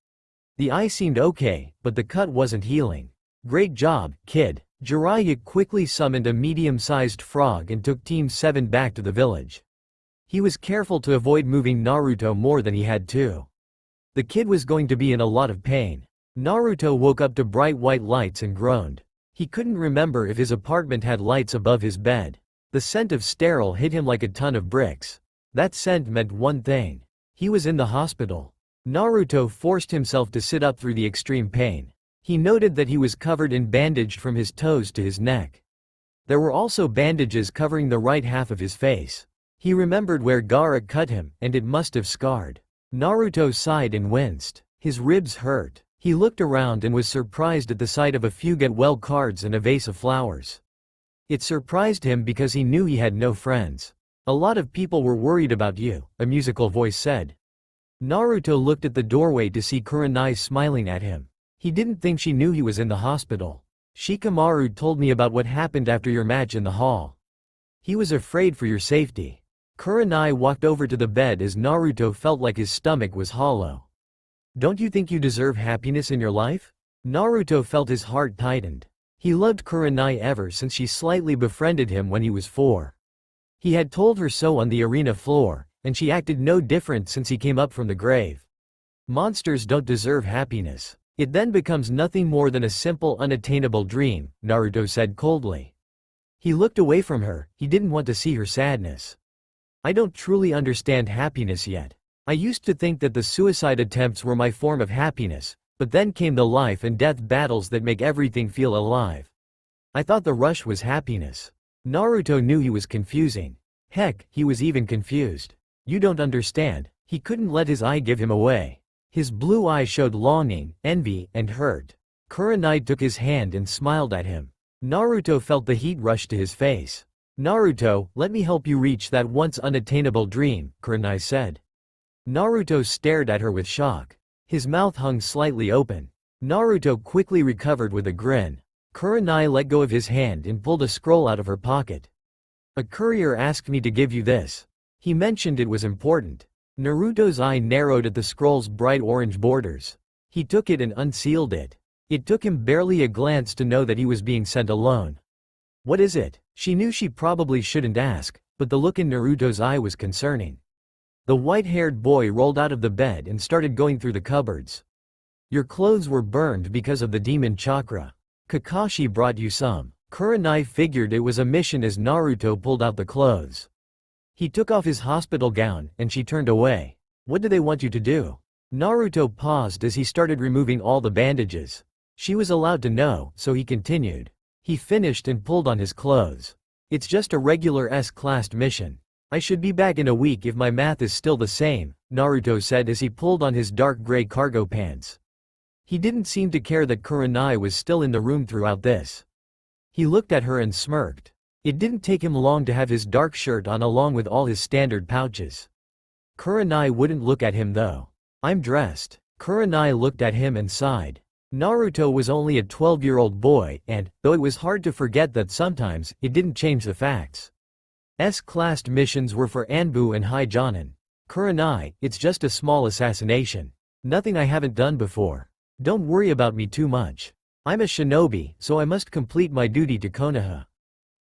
The eye seemed okay, but the cut wasn't healing. "Great job, kid." Jiraiya quickly summoned a medium-sized frog and took Team 7 back to the village. He was careful to avoid moving Naruto more than he had to. The kid was going to be in a lot of pain. Naruto woke up to bright white lights and groaned. He couldn't remember if his apartment had lights above his bed. The scent of sterile hit him like a ton of bricks. That scent meant one thing. He was in the hospital. Naruto forced himself to sit up through the extreme pain. He noted that he was covered in bandage from his toes to his neck. There were also bandages covering the right half of his face. He remembered where Gaara cut him, and it must have scarred. Naruto sighed and winced. His ribs hurt. He looked around and was surprised at the sight of a few get-well cards and a vase of flowers. It surprised him because he knew he had no friends. "A lot of people were worried about you," a musical voice said. Naruto looked at the doorway to see Kurenai smiling at him. He didn't think she knew he was in the hospital. "Shikamaru told me about what happened after your match in the hall. He was afraid for your safety." Kurenai walked over to the bed as Naruto felt like his stomach was hollow. "Don't you think you deserve happiness in your life?" Naruto felt his heart tightened. He loved Kurenai ever since she slightly befriended him when he was 4. He had told her so on the arena floor, and she acted no different since he came up from the grave. "Monsters don't deserve happiness. It then becomes nothing more than a simple unattainable dream," Naruto said coldly. He looked away from her. He didn't want to see her sadness. "I don't truly understand happiness yet. I used to think that the suicide attempts were my form of happiness, but then came the life and death battles that make everything feel alive. I thought the rush was happiness." Naruto knew he was confusing. Heck, he was even confused. "You don't understand." He couldn't let his eye give him away. His blue eye showed longing, envy, and hurt. Kurenai took his hand and smiled at him. Naruto felt the heat rush to his face. "Naruto, let me help you reach that once unattainable dream," Kurenai said. Naruto stared at her with shock. His mouth hung slightly open. Naruto quickly recovered with a grin. Kurenai let go of his hand and pulled a scroll out of her pocket. "A courier asked me to give you this. He mentioned it was important." Naruto's eye narrowed at the scroll's bright orange borders. He took it and unsealed it. It took him barely a glance to know that he was being sent alone. "What is it?" She knew she probably shouldn't ask, but the look in Naruto's eye was concerning. The white-haired boy rolled out of the bed and started going through the cupboards. "Your clothes were burned because of the demon chakra. Kakashi brought you some." Kurenai figured it was a mission as Naruto pulled out the clothes. He took off his hospital gown, and she turned away. "What do they want you to do?" Naruto paused as he started removing all the bandages. She was allowed to know, so he continued. He finished and pulled on his clothes. It's just a regular S-classed mission. I should be back in a week if my math is still the same, Naruto said as he pulled on his dark gray cargo pants. He didn't seem to care that Kurenai was still in the room throughout this. He looked at her and smirked. It didn't take him long to have his dark shirt on along with all his standard pouches. Kurenai wouldn't look at him though. I'm dressed. Kurenai looked at him and sighed. Naruto was only a 12-year-old boy and, though it was hard to forget that sometimes, it didn't change the facts. S-classed missions were for Anbu and High Jonin. Kurenai, it's just a small assassination. Nothing I haven't done before. Don't worry about me too much. I'm a shinobi, so I must complete my duty to Konoha.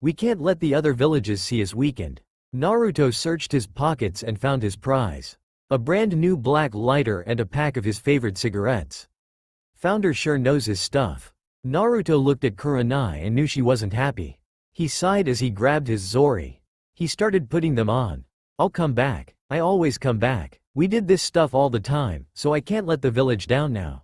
We can't let the other villages see us weakened. Naruto searched his pockets and found his prize. A brand new black lighter and a pack of his favorite cigarettes. Founder sure knows his stuff. Naruto looked at Kurenai and knew she wasn't happy. He sighed as he grabbed his Zori. He started putting them on. I'll come back. I always come back. We did this stuff all the time, so I can't let the village down now.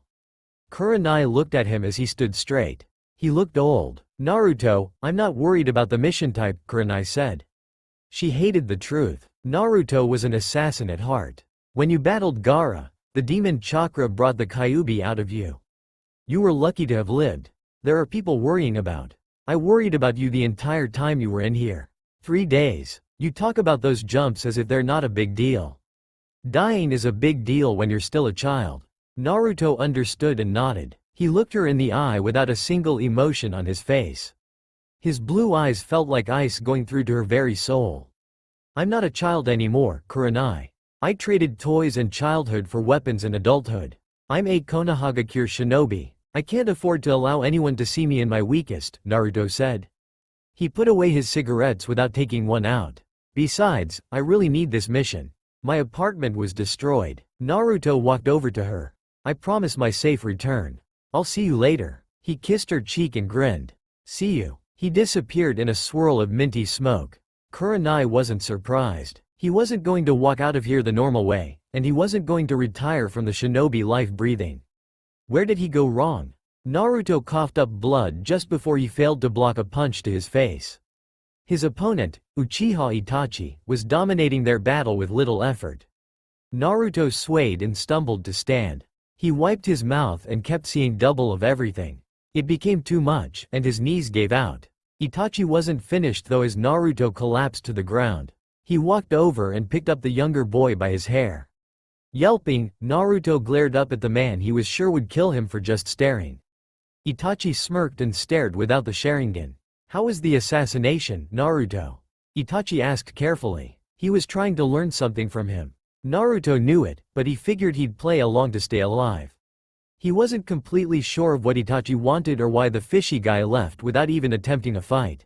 Kurenai looked at him as he stood straight. He looked old. Naruto, I'm not worried about the mission type, Kurenai said. She hated the truth. Naruto was an assassin at heart. When you battled Gaara, the demon chakra brought the Kyuubi out of you. You were lucky to have lived. There are people worrying about. I worried about you the entire time you were in here. 3 days. You talk about those jumps as if they're not a big deal. Dying is a big deal when you're still a child. Naruto understood and nodded. He looked her in the eye without a single emotion on his face. His blue eyes felt like ice going through to her very soul. I'm not a child anymore, Kurenai. I traded toys and childhood for weapons and adulthood. I'm a Konohagakure shinobi. I can't afford to allow anyone to see me in my weakest, Naruto said. He put away his cigarettes without taking one out. Besides, I really need this mission. My apartment was destroyed. Naruto walked over to her. I promise my safe return. I'll see you later. He kissed her cheek and grinned. See you. He disappeared in a swirl of minty smoke. Kurenai wasn't surprised. He wasn't going to walk out of here the normal way, and he wasn't going to retire from the shinobi life breathing. Where did he go wrong? Naruto coughed up blood just before he failed to block a punch to his face. His opponent, Uchiha Itachi, was dominating their battle with little effort. Naruto swayed and stumbled to stand. He wiped his mouth and kept seeing double of everything. It became too much, and his knees gave out. Itachi wasn't finished though as Naruto collapsed to the ground. He walked over and picked up the younger boy by his hair. Yelping, Naruto glared up at the man he was sure would kill him for just staring. Itachi smirked and stared without the Sharingan. How was the assassination, Naruto? Itachi asked carefully. He was trying to learn something from him. Naruto knew it, but he figured he'd play along to stay alive. He wasn't completely sure of what Itachi wanted or why the fishy guy left without even attempting a fight.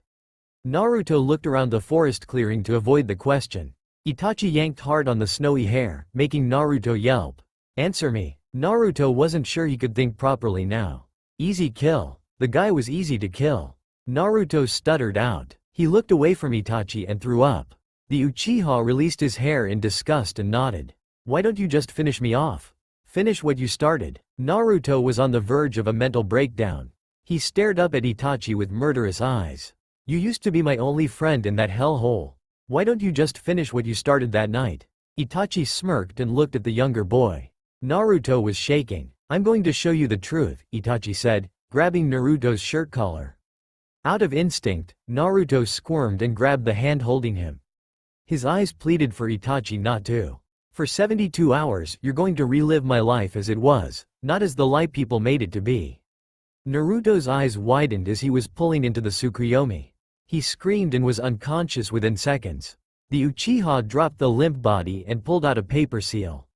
Naruto looked around the forest clearing to avoid the question. Itachi yanked hard on the snowy hair, making Naruto yelp. Answer me. Naruto wasn't sure he could think properly now. Easy kill. The guy was easy to kill. Naruto stuttered out. He looked away from Itachi and threw up. The Uchiha released his hair in disgust and nodded. Why don't you just finish me off? Finish what you started. Naruto was on the verge of a mental breakdown. He stared up at Itachi with murderous eyes. You used to be my only friend in that hellhole. Why don't you just finish what you started that night? Itachi smirked and looked at the younger boy. Naruto was shaking. I'm going to show you the truth, Itachi said, grabbing Naruto's shirt collar. Out of instinct, Naruto squirmed and grabbed the hand holding him. His eyes pleaded for Itachi not to. For 72 hours, you're going to relive my life as it was, not as the lie people made it to be. Naruto's eyes widened as he was pulling into the Tsukuyomi. He screamed and was unconscious within seconds. The Uchiha dropped the limp body and pulled out a paper seal.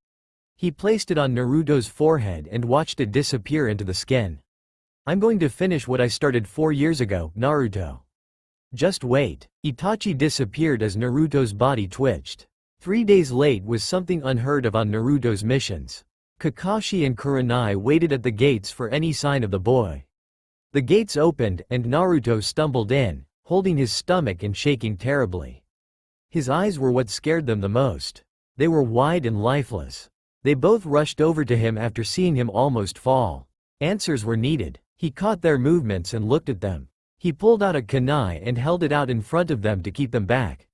He placed it on Naruto's forehead and watched it disappear into the skin. I'm going to finish what I started 4 years ago, Naruto. Just wait. Itachi disappeared as Naruto's body twitched. 3 days late was something unheard of on Naruto's missions. Kakashi and Kurenai waited at the gates for any sign of the boy. The gates opened and Naruto stumbled in, holding his stomach and shaking terribly. His eyes were what scared them the most. They were wide and lifeless. They both rushed over to him after seeing him almost fall. Answers were needed. He caught their movements and looked at them. He pulled out a kunai and held it out in front of them to keep them back.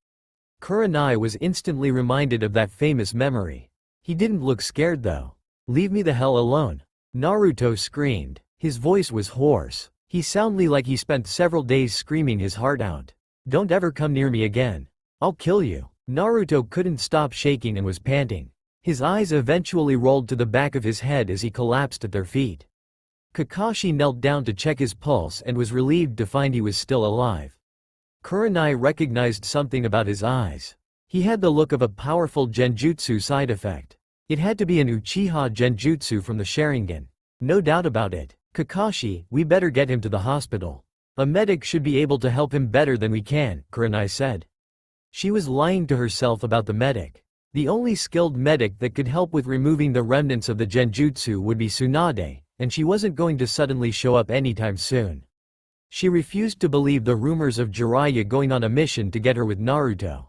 Kurenai was instantly reminded of that famous memory. He didn't look scared though. "Leave me the hell alone," Naruto screamed. His voice was hoarse. He sounded like he spent several days screaming his heart out. "Don't ever come near me again. I'll kill you." Naruto couldn't stop shaking and was panting. His eyes eventually rolled to the back of his head as he collapsed at their feet. Kakashi knelt down to check his pulse and was relieved to find he was still alive. Kurenai recognized something about his eyes. He had the look of a powerful genjutsu side effect. It had to be an Uchiha genjutsu from the Sharingan. No doubt about it. "Kakashi, we better get him to the hospital. A medic should be able to help him better than we can," Kurenai said. She was lying to herself about the medic. The only skilled medic that could help with removing the remnants of the genjutsu would be Tsunade, and she wasn't going to suddenly show up anytime soon. She refused to believe the rumors of Jiraiya going on a mission to get her with Naruto.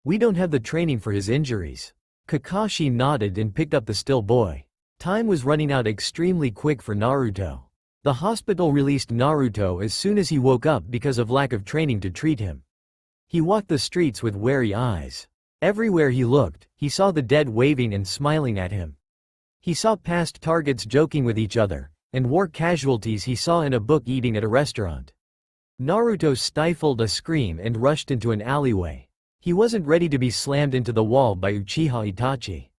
"We don't have the training for his injuries." Kakashi nodded and picked up the still boy. Time was running out extremely quick for Naruto. The hospital released Naruto as soon as he woke up because of lack of training to treat him. He walked the streets with wary eyes. Everywhere he looked, he saw the dead waving and smiling at him. He saw past targets joking with each other, and war casualties he saw in a book eating at a restaurant. Naruto stifled a scream and rushed into an alleyway. He wasn't ready to be slammed into the wall by Uchiha Itachi.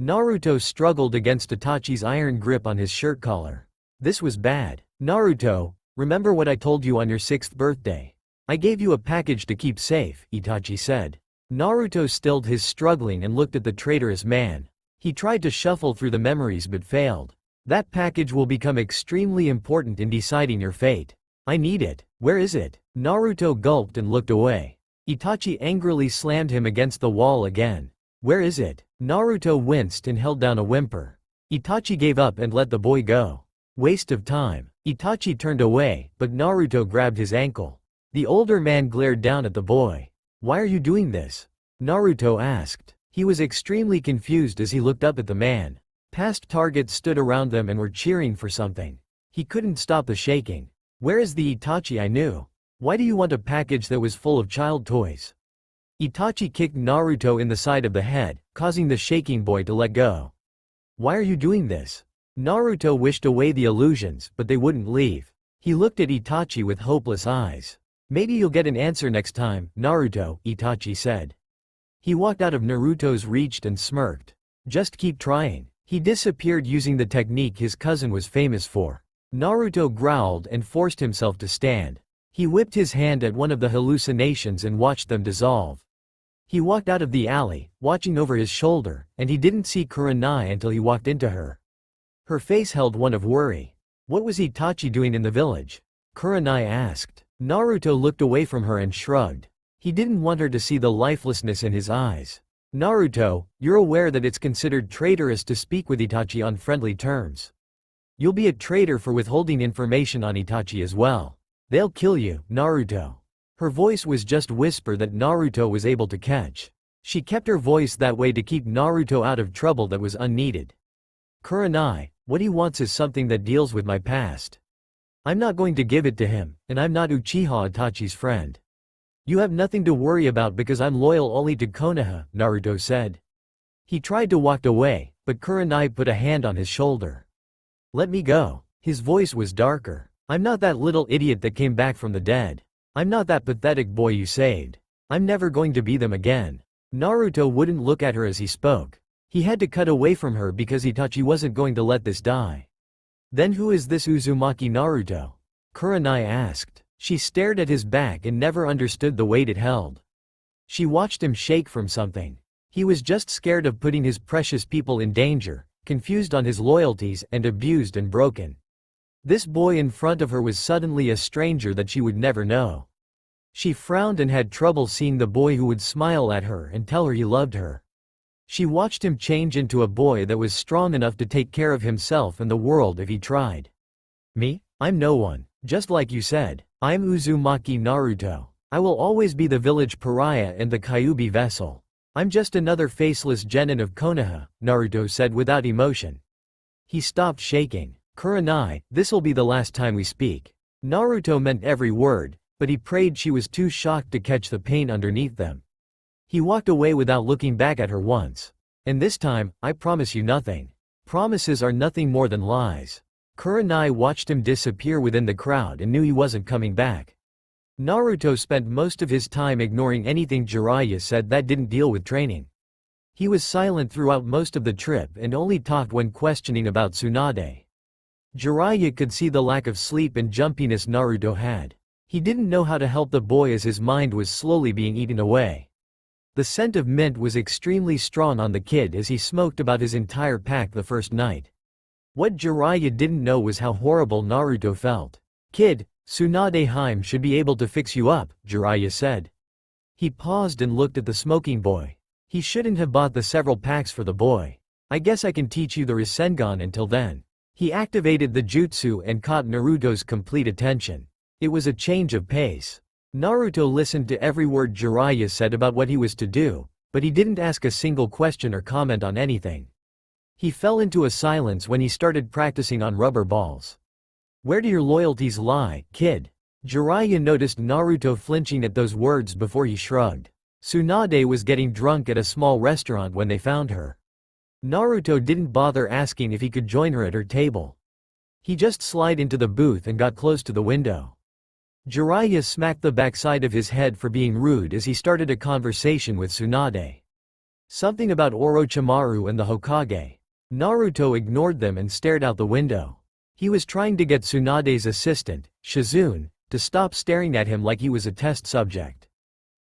Naruto struggled against Itachi's iron grip on his shirt collar. This was bad. "Naruto, remember what I told you on your 6th birthday? I gave you a package to keep safe," Itachi said. Naruto stilled his struggling and looked at the traitorous man. He tried to shuffle through the memories but failed. "That package will become extremely important in deciding your fate. I need it. Where is it?" Naruto gulped and looked away. Itachi angrily slammed him against the wall again. "Where is it?" Naruto winced and held down a whimper. Itachi gave up and let the boy go. Waste of time. Itachi turned away, but Naruto grabbed his ankle. The older man glared down at the boy. "Why are you doing this?" Naruto asked. He was extremely confused as he looked up at the man. Past targets stood around them and were cheering for something. He couldn't stop the shaking. "Where is the Itachi I knew? Why do you want a package that was full of child toys?" Itachi kicked Naruto in the side of the head, causing the shaking boy to let go. "Why are you doing this?" Naruto wished away the illusions, but they wouldn't leave. He looked at Itachi with hopeless eyes. "Maybe you'll get an answer next time, Naruto," Itachi said. He walked out of Naruto's reach and smirked. "Just keep trying." He disappeared using the technique his cousin was famous for. Naruto growled and forced himself to stand. He whipped his hand at one of the hallucinations and watched them dissolve. He walked out of the alley, watching over his shoulder, and he didn't see Kurenai until he walked into her. Her face held one of worry. What was Itachi doing in the village? Kurenai asked. Naruto looked away from her and shrugged. He didn't want her to see the lifelessness in his eyes. "Naruto, you're aware that it's considered traitorous to speak with Itachi on friendly terms. You'll be a traitor for withholding information on Itachi as well. They'll kill you, Naruto." Her voice was just whisper that Naruto was able to catch. She kept her voice that way to keep Naruto out of trouble that was unneeded. "Kurenai, what he wants is something that deals with my past. I'm not going to give it to him, and I'm not Uchiha Itachi's friend. You have nothing to worry about because I'm loyal only to Konoha," Naruto said. He tried to walk away, but Kurenai put a hand on his shoulder. "Let me go." His voice was darker. "I'm not that little idiot that came back from the dead. I'm not that pathetic boy you saved. I'm never going to be them again." Naruto wouldn't look at her as he spoke. He had to cut away from her because Itachi wasn't going to let this die. "Then who is this Uzumaki Naruto?" Kurenai asked. She stared at his back and never understood the weight it held. She watched him shake from something. He was just scared of putting his precious people in danger, confused on his loyalties, and abused and broken. This boy in front of her was suddenly a stranger that she would never know. She frowned and had trouble seeing the boy who would smile at her and tell her he loved her. She watched him change into a boy that was strong enough to take care of himself and the world if he tried. "Me? I'm no one. Just like you said, I'm Uzumaki Naruto. I will always be the village pariah and the Kyuubi vessel. I'm just another faceless genin of Konoha, Naruto said without emotion. He stopped shaking. Kurenai, this'll be the last time we speak. Naruto meant every word, but he prayed she was too shocked to catch the pain underneath them. He walked away without looking back at her once. And this time, I promise you nothing. Promises are nothing more than lies. Kurenai watched him disappear within the crowd and knew he wasn't coming back. Naruto spent most of his time ignoring anything Jiraiya said that didn't deal with training. He was silent throughout most of the trip and only talked when questioning about Tsunade. Jiraiya could see the lack of sleep and jumpiness Naruto had. He didn't know how to help the boy as his mind was slowly being eaten away. The scent of mint was extremely strong on the kid as he smoked about his entire pack the first night. What Jiraiya didn't know was how horrible Naruto felt. Kid, Tsunade Heim should be able to fix you up, Jiraiya said. He paused and looked at the smoking boy. He shouldn't have bought the several packs for the boy. I guess I can teach you the Rasengan until then. He activated the jutsu and caught Naruto's complete attention. It was a change of pace. Naruto listened to every word Jiraiya said about what he was to do, but he didn't ask a single question or comment on anything. He fell into a silence when he started practicing on rubber balls. Where do your loyalties lie, kid? Jiraiya noticed Naruto flinching at those words before he shrugged. Tsunade was getting drunk at a small restaurant when they found her. Naruto didn't bother asking if he could join her at her table. He just slid into the booth and got close to the window. Jiraiya smacked the backside of his head for being rude as he started a conversation with Tsunade. Something about Orochimaru and the Hokage. Naruto ignored them and stared out the window. He was trying to get Tsunade's assistant, Shizune, to stop staring at him like he was a test subject.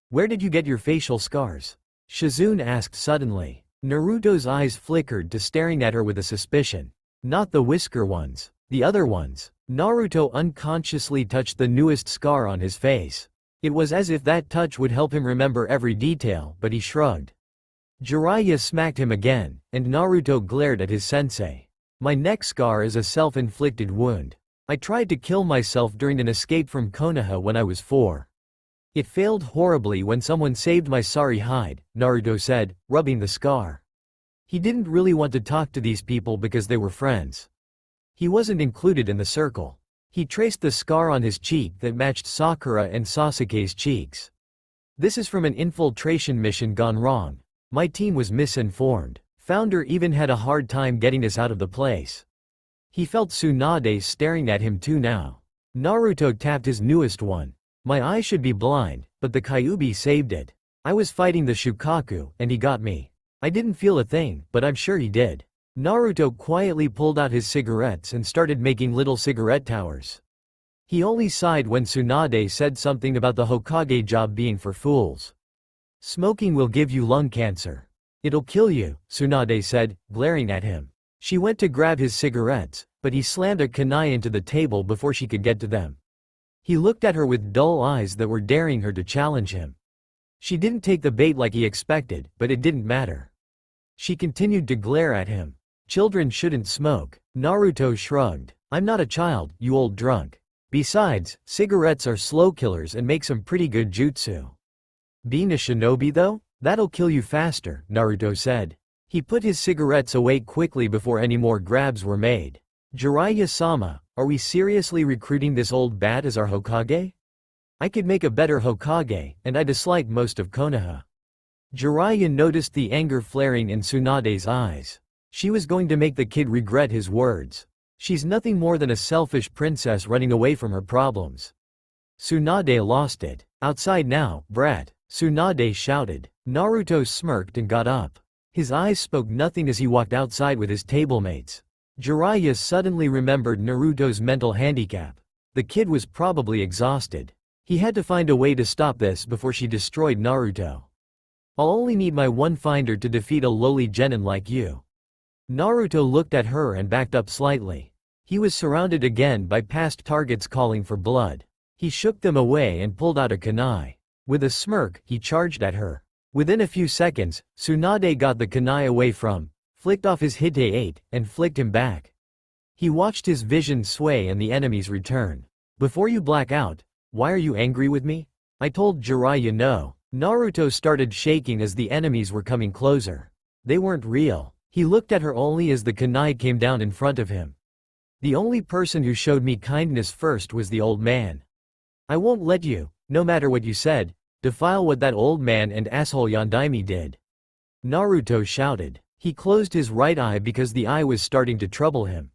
Where did you get your facial scars? Shizune asked suddenly. Naruto's eyes flickered to staring at her with a suspicion. Not the whisker ones. The other ones. Naruto unconsciously touched the newest scar on his face. It was as if that touch would help him remember every detail, but he shrugged. Jiraiya smacked him again, and Naruto glared at his sensei. My neck scar is a self-inflicted wound. I tried to kill myself during an escape from Konoha when I was 4. It failed horribly when someone saved my sorry hide, Naruto said, rubbing the scar. He didn't really want to talk to these people because they were friends. He wasn't included in the circle. He traced the scar on his cheek that matched Sakura and Sasuke's cheeks. This is from an infiltration mission gone wrong. My team was misinformed. Founder even had a hard time getting us out of the place. He felt Tsunade staring at him too now. Naruto tapped his newest one. My eye should be blind, but the Kyuubi saved it. I was fighting the Shukaku, and he got me. I didn't feel a thing, but I'm sure he did. Naruto quietly pulled out his cigarettes and started making little cigarette towers. He only sighed when Tsunade said something about the Hokage job being for fools. Smoking will give you lung cancer. It'll kill you, Tsunade said, glaring at him. She went to grab his cigarettes, but he slammed a kunai into the table before she could get to them. He looked at her with dull eyes that were daring her to challenge him. She didn't take the bait like he expected, but it didn't matter. She continued to glare at him. Children shouldn't smoke. Naruto shrugged. I'm not a child, you old drunk. Besides, cigarettes are slow killers and make some pretty good jutsu. Being a shinobi though? That'll kill you faster, Naruto said. He put his cigarettes away quickly before any more grabs were made. Jiraiya-sama, are we seriously recruiting this old bat as our Hokage? I could make a better Hokage, and I dislike most of Konoha. Jiraiya noticed the anger flaring in Tsunade's eyes. She was going to make the kid regret his words. She's nothing more than a selfish princess running away from her problems. Tsunade lost it. Outside now, brat, Tsunade shouted. Naruto smirked and got up. His eyes spoke nothing as he walked outside with his tablemates. Jiraiya suddenly remembered Naruto's mental handicap. The kid was probably exhausted. He had to find a way to stop this before she destroyed Naruto. I'll only need my one finder to defeat a lowly genin like you. Naruto looked at her and backed up slightly. He was surrounded again by past targets calling for blood. He shook them away and pulled out a kunai. With a smirk, he charged at her. Within a few seconds, Tsunade got the kunai away from, flicked off his hite-8, and flicked him back. He watched his vision sway and the enemy's return. Before you black out, why are you angry with me? I told Jiraiya no. Naruto started shaking as the enemies were coming closer. They weren't real. He looked at her only as the kunai came down in front of him. The only person who showed me kindness first was the old man. I won't let you, no matter what you said, defile what that old man and asshole Yondaime did. Naruto shouted. He closed his right eye because the eye was starting to trouble him.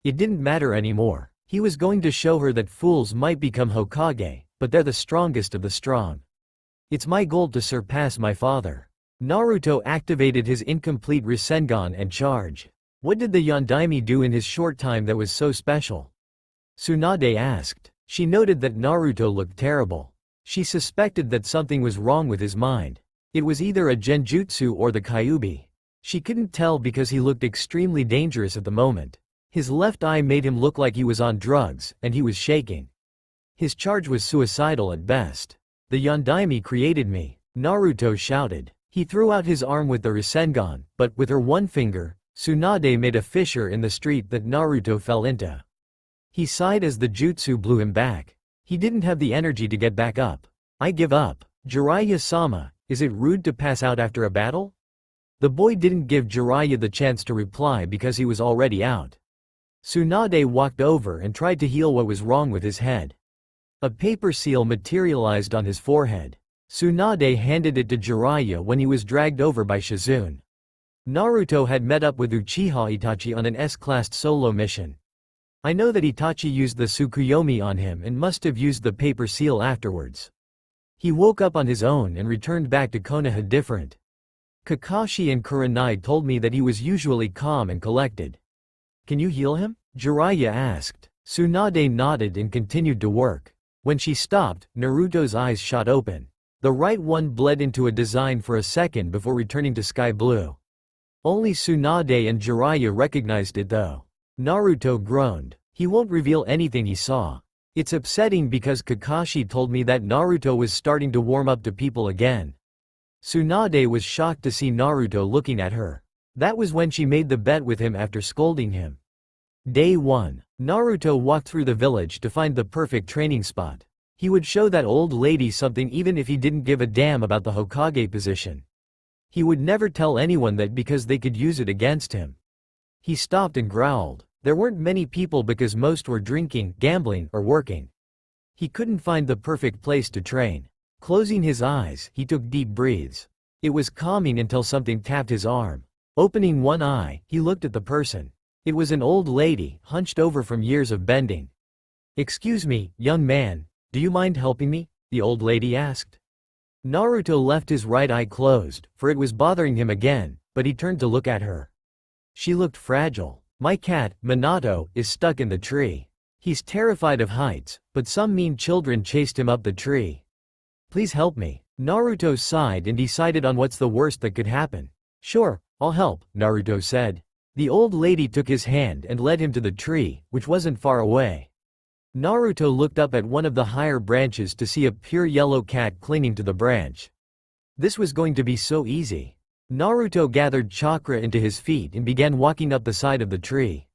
It didn't matter anymore. He was going to show her that fools might become Hokage, but they're the strongest of the strong. It's my goal to surpass my father. Naruto activated his incomplete Rasengan and charge. What did the Yondaime do in his short time that was so special? Tsunade asked. She noted that Naruto looked terrible. She suspected that something was wrong with his mind. It was either a genjutsu or the Kyuubi. She couldn't tell because he looked extremely dangerous at the moment. His left eye made him look like he was on drugs, and he was shaking. His charge was suicidal at best. The Yondaime created me, Naruto shouted. He threw out his arm with the Rasengan, but with her one finger, Tsunade made a fissure in the street that Naruto fell into. He sighed as the jutsu blew him back. He didn't have the energy to get back up. I give up. Jiraiya-sama, is it rude to pass out after a battle? The boy didn't give Jiraiya the chance to reply because he was already out. Tsunade walked over and tried to heal what was wrong with his head. A paper seal materialized on his forehead. Tsunade handed it to Jiraiya when he was dragged over by Shizune. Naruto had met up with Uchiha Itachi on an S-class solo mission. I know that Itachi used the Tsukuyomi on him and must have used the paper seal afterwards. He woke up on his own and returned back to Konoha different. Kakashi and Kurenai told me that he was usually calm and collected. Can you heal him? Jiraiya asked. Tsunade nodded and continued to work. When she stopped, Naruto's eyes shot open. The right one bled into a design for a second before returning to sky blue. Only Tsunade and Jiraiya recognized it though. Naruto groaned. He won't reveal anything he saw. It's upsetting because Kakashi told me that Naruto was starting to warm up to people again. Tsunade was shocked to see Naruto looking at her. That was when she made the bet with him after scolding him. Day 1. Naruto walked through the village to find the perfect training spot. He would show that old lady something even if he didn't give a damn about the Hokage position. He would never tell anyone that because they could use it against him. He stopped and growled. There weren't many people because most were drinking, gambling, or working. He couldn't find the perfect place to train. Closing his eyes, he took deep breaths. It was calming until something tapped his arm. Opening one eye, he looked at the person. It was an old lady, hunched over from years of bending. "Excuse me, young man, do you mind helping me?" the old lady asked. Naruto left his right eye closed, for it was bothering him again, but he turned to look at her. She looked fragile. "My cat, Minato, is stuck in the tree. He's terrified of heights, but some mean children chased him up the tree. Please help me." Naruto sighed and decided on what's the worst that could happen. "Sure, I'll help," Naruto said. The old lady took his hand and led him to the tree, which wasn't far away. Naruto looked up at one of the higher branches to see a pure yellow cat clinging to the branch. This was going to be so easy. Naruto gathered chakra into his feet and began walking up the side of the tree.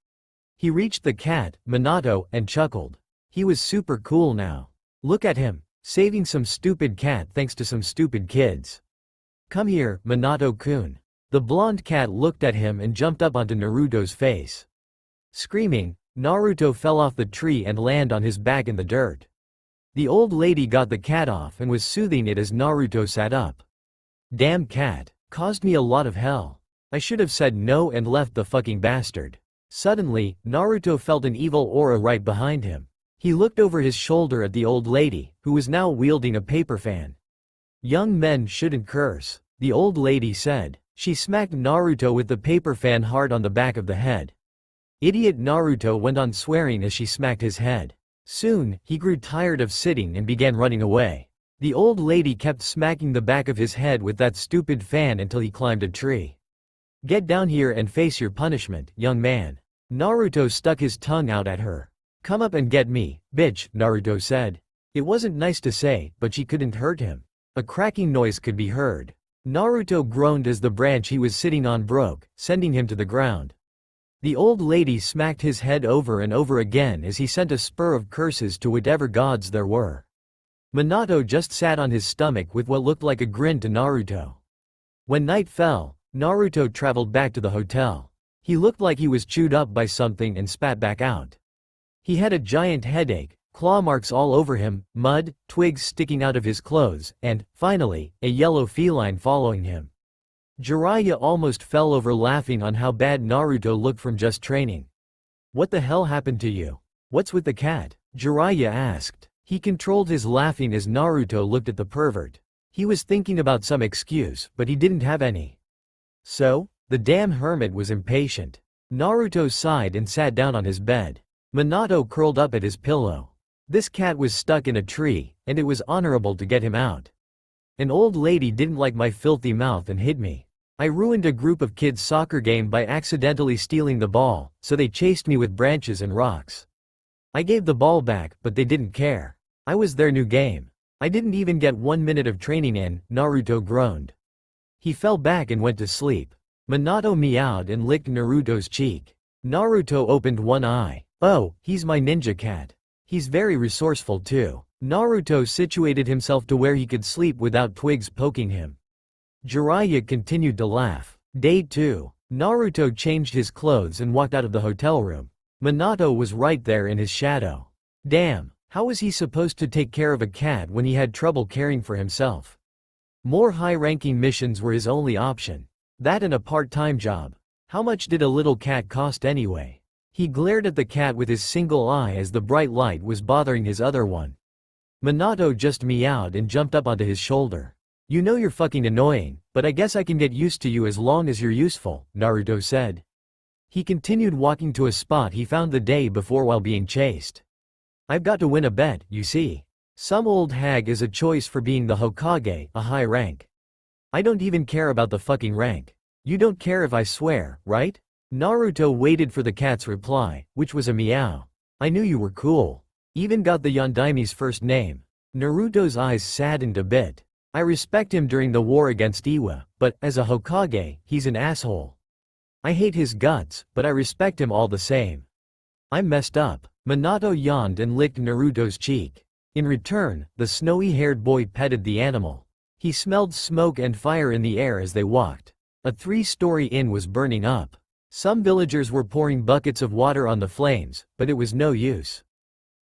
He reached the cat, Minato, and chuckled. He was super cool now. Look at him, saving some stupid cat thanks to some stupid kids. "Come here, Minato-kun." The blonde cat looked at him and jumped up onto Naruto's face. Screaming, Naruto fell off the tree and landed on his back in the dirt. The old lady got the cat off and was soothing it as Naruto sat up. "Damn cat. Caused me a lot of hell. I should have said no and left the fucking bastard." Suddenly, Naruto felt an evil aura right behind him. He looked over his shoulder at the old lady, who was now wielding a paper fan. "Young men shouldn't curse," the old lady said. She smacked Naruto with the paper fan hard on the back of the head. Idiot Naruto went on swearing as she smacked his head. Soon, he grew tired of sitting and began running away. The old lady kept smacking the back of his head with that stupid fan until he climbed a tree. "Get down here and face your punishment, young man." Naruto stuck his tongue out at her. "Come up and get me, bitch," Naruto said. It wasn't nice to say, but she couldn't hurt him. A cracking noise could be heard. Naruto groaned as the branch he was sitting on broke, sending him to the ground. The old lady smacked his head over and over again as he sent a spur of curses to whatever gods there were. Minato just sat on his stomach with what looked like a grin to Naruto. When night fell, Naruto traveled back to the hotel. He looked like he was chewed up by something and spat back out. He had a giant headache, claw marks all over him, mud, twigs sticking out of his clothes, and, finally, a yellow feline following him. Jiraiya almost fell over laughing on how bad Naruto looked from just training. "What the hell happened to you? What's with the cat?" Jiraiya asked. He controlled his laughing as Naruto looked at the pervert. He was thinking about some excuse, but he didn't have any. So? The damn hermit was impatient. Naruto sighed and sat down on his bed. Minato curled up at his pillow. This cat was stuck in a tree, and it was honorable to get him out. An old lady didn't like my filthy mouth and hit me. I ruined a group of kids' soccer game by accidentally stealing the ball, so they chased me with branches and rocks. I gave the ball back, but they didn't care. I was their new game. I didn't even get 1 minute of training in, Naruto groaned. He fell back and went to sleep. Minato meowed and licked Naruto's cheek. Naruto opened one eye. "Oh, he's my ninja cat. He's very resourceful too." Naruto situated himself to where he could sleep without twigs poking him. Jiraiya continued to laugh. Day 2. Naruto changed his clothes and walked out of the hotel room. Minato was right there in his shadow. Damn, how was he supposed to take care of a cat when he had trouble caring for himself? More high-ranking missions were his only option. That and a part-time job. How much did a little cat cost anyway? He glared at the cat with his single eye as the bright light was bothering his other one. Minato just meowed and jumped up onto his shoulder. "You know you're fucking annoying, but I guess I can get used to you as long as you're useful," Naruto said. He continued walking to a spot he found the day before while being chased. "I've got to win a bet, you see. Some old hag is a choice for being the Hokage, a high rank. I don't even care about the fucking rank. You don't care if I swear, right?" Naruto waited for the cat's reply, which was a meow. "I knew you were cool. Even got the Yondaime's first name." Naruto's eyes saddened a bit. "I respect him during the war against Iwa, but, as a Hokage, he's an asshole. I hate his guts, but I respect him all the same. I'm messed up." Minato yawned and licked Naruto's cheek. In return, the snowy-haired boy petted the animal. He smelled smoke and fire in the air as they walked. A 3-story inn was burning up. Some villagers were pouring buckets of water on the flames, but it was no use.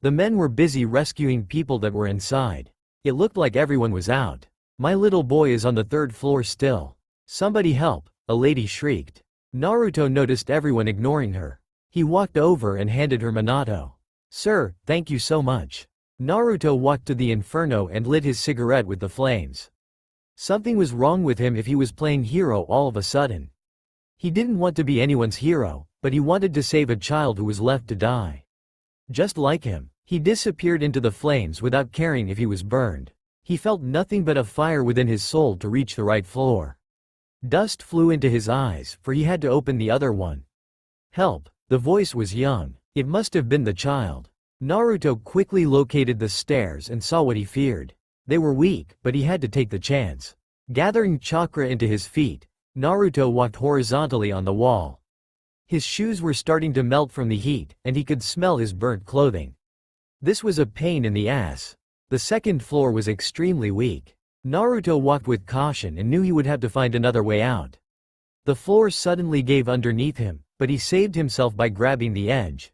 The men were busy rescuing people that were inside. It looked like everyone was out. "My little boy is on the 3rd floor still. Somebody help," a lady shrieked. Naruto noticed everyone ignoring her. He walked over and handed her Minato. "Sir, thank you so much." Naruto walked to the inferno and lit his cigarette with the flames. Something was wrong with him if he was playing hero all of a sudden. He didn't want to be anyone's hero, but he wanted to save a child who was left to die. Just like him, he disappeared into the flames without caring if he was burned. He felt nothing but a fire within his soul to reach the right floor. Dust flew into his eyes, for he had to open the other one. "Help!" The voice was young. It must have been the child. Naruto quickly located the stairs and saw what he feared. They were weak, but he had to take the chance. Gathering chakra into his feet, Naruto walked horizontally on the wall. His shoes were starting to melt from the heat, and he could smell his burnt clothing. This was a pain in the ass. The 2nd floor was extremely weak. Naruto walked with caution and knew he would have to find another way out. The floor suddenly gave underneath him, but he saved himself by grabbing the edge.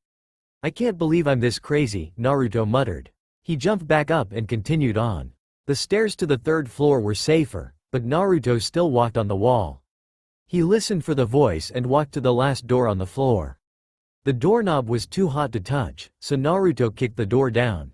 "I can't believe I'm this crazy," Naruto muttered. He jumped back up and continued on. The stairs to the 3rd floor were safer, but Naruto still walked on the wall. He listened for the voice and walked to the last door on the floor. The doorknob was too hot to touch, so Naruto kicked the door down.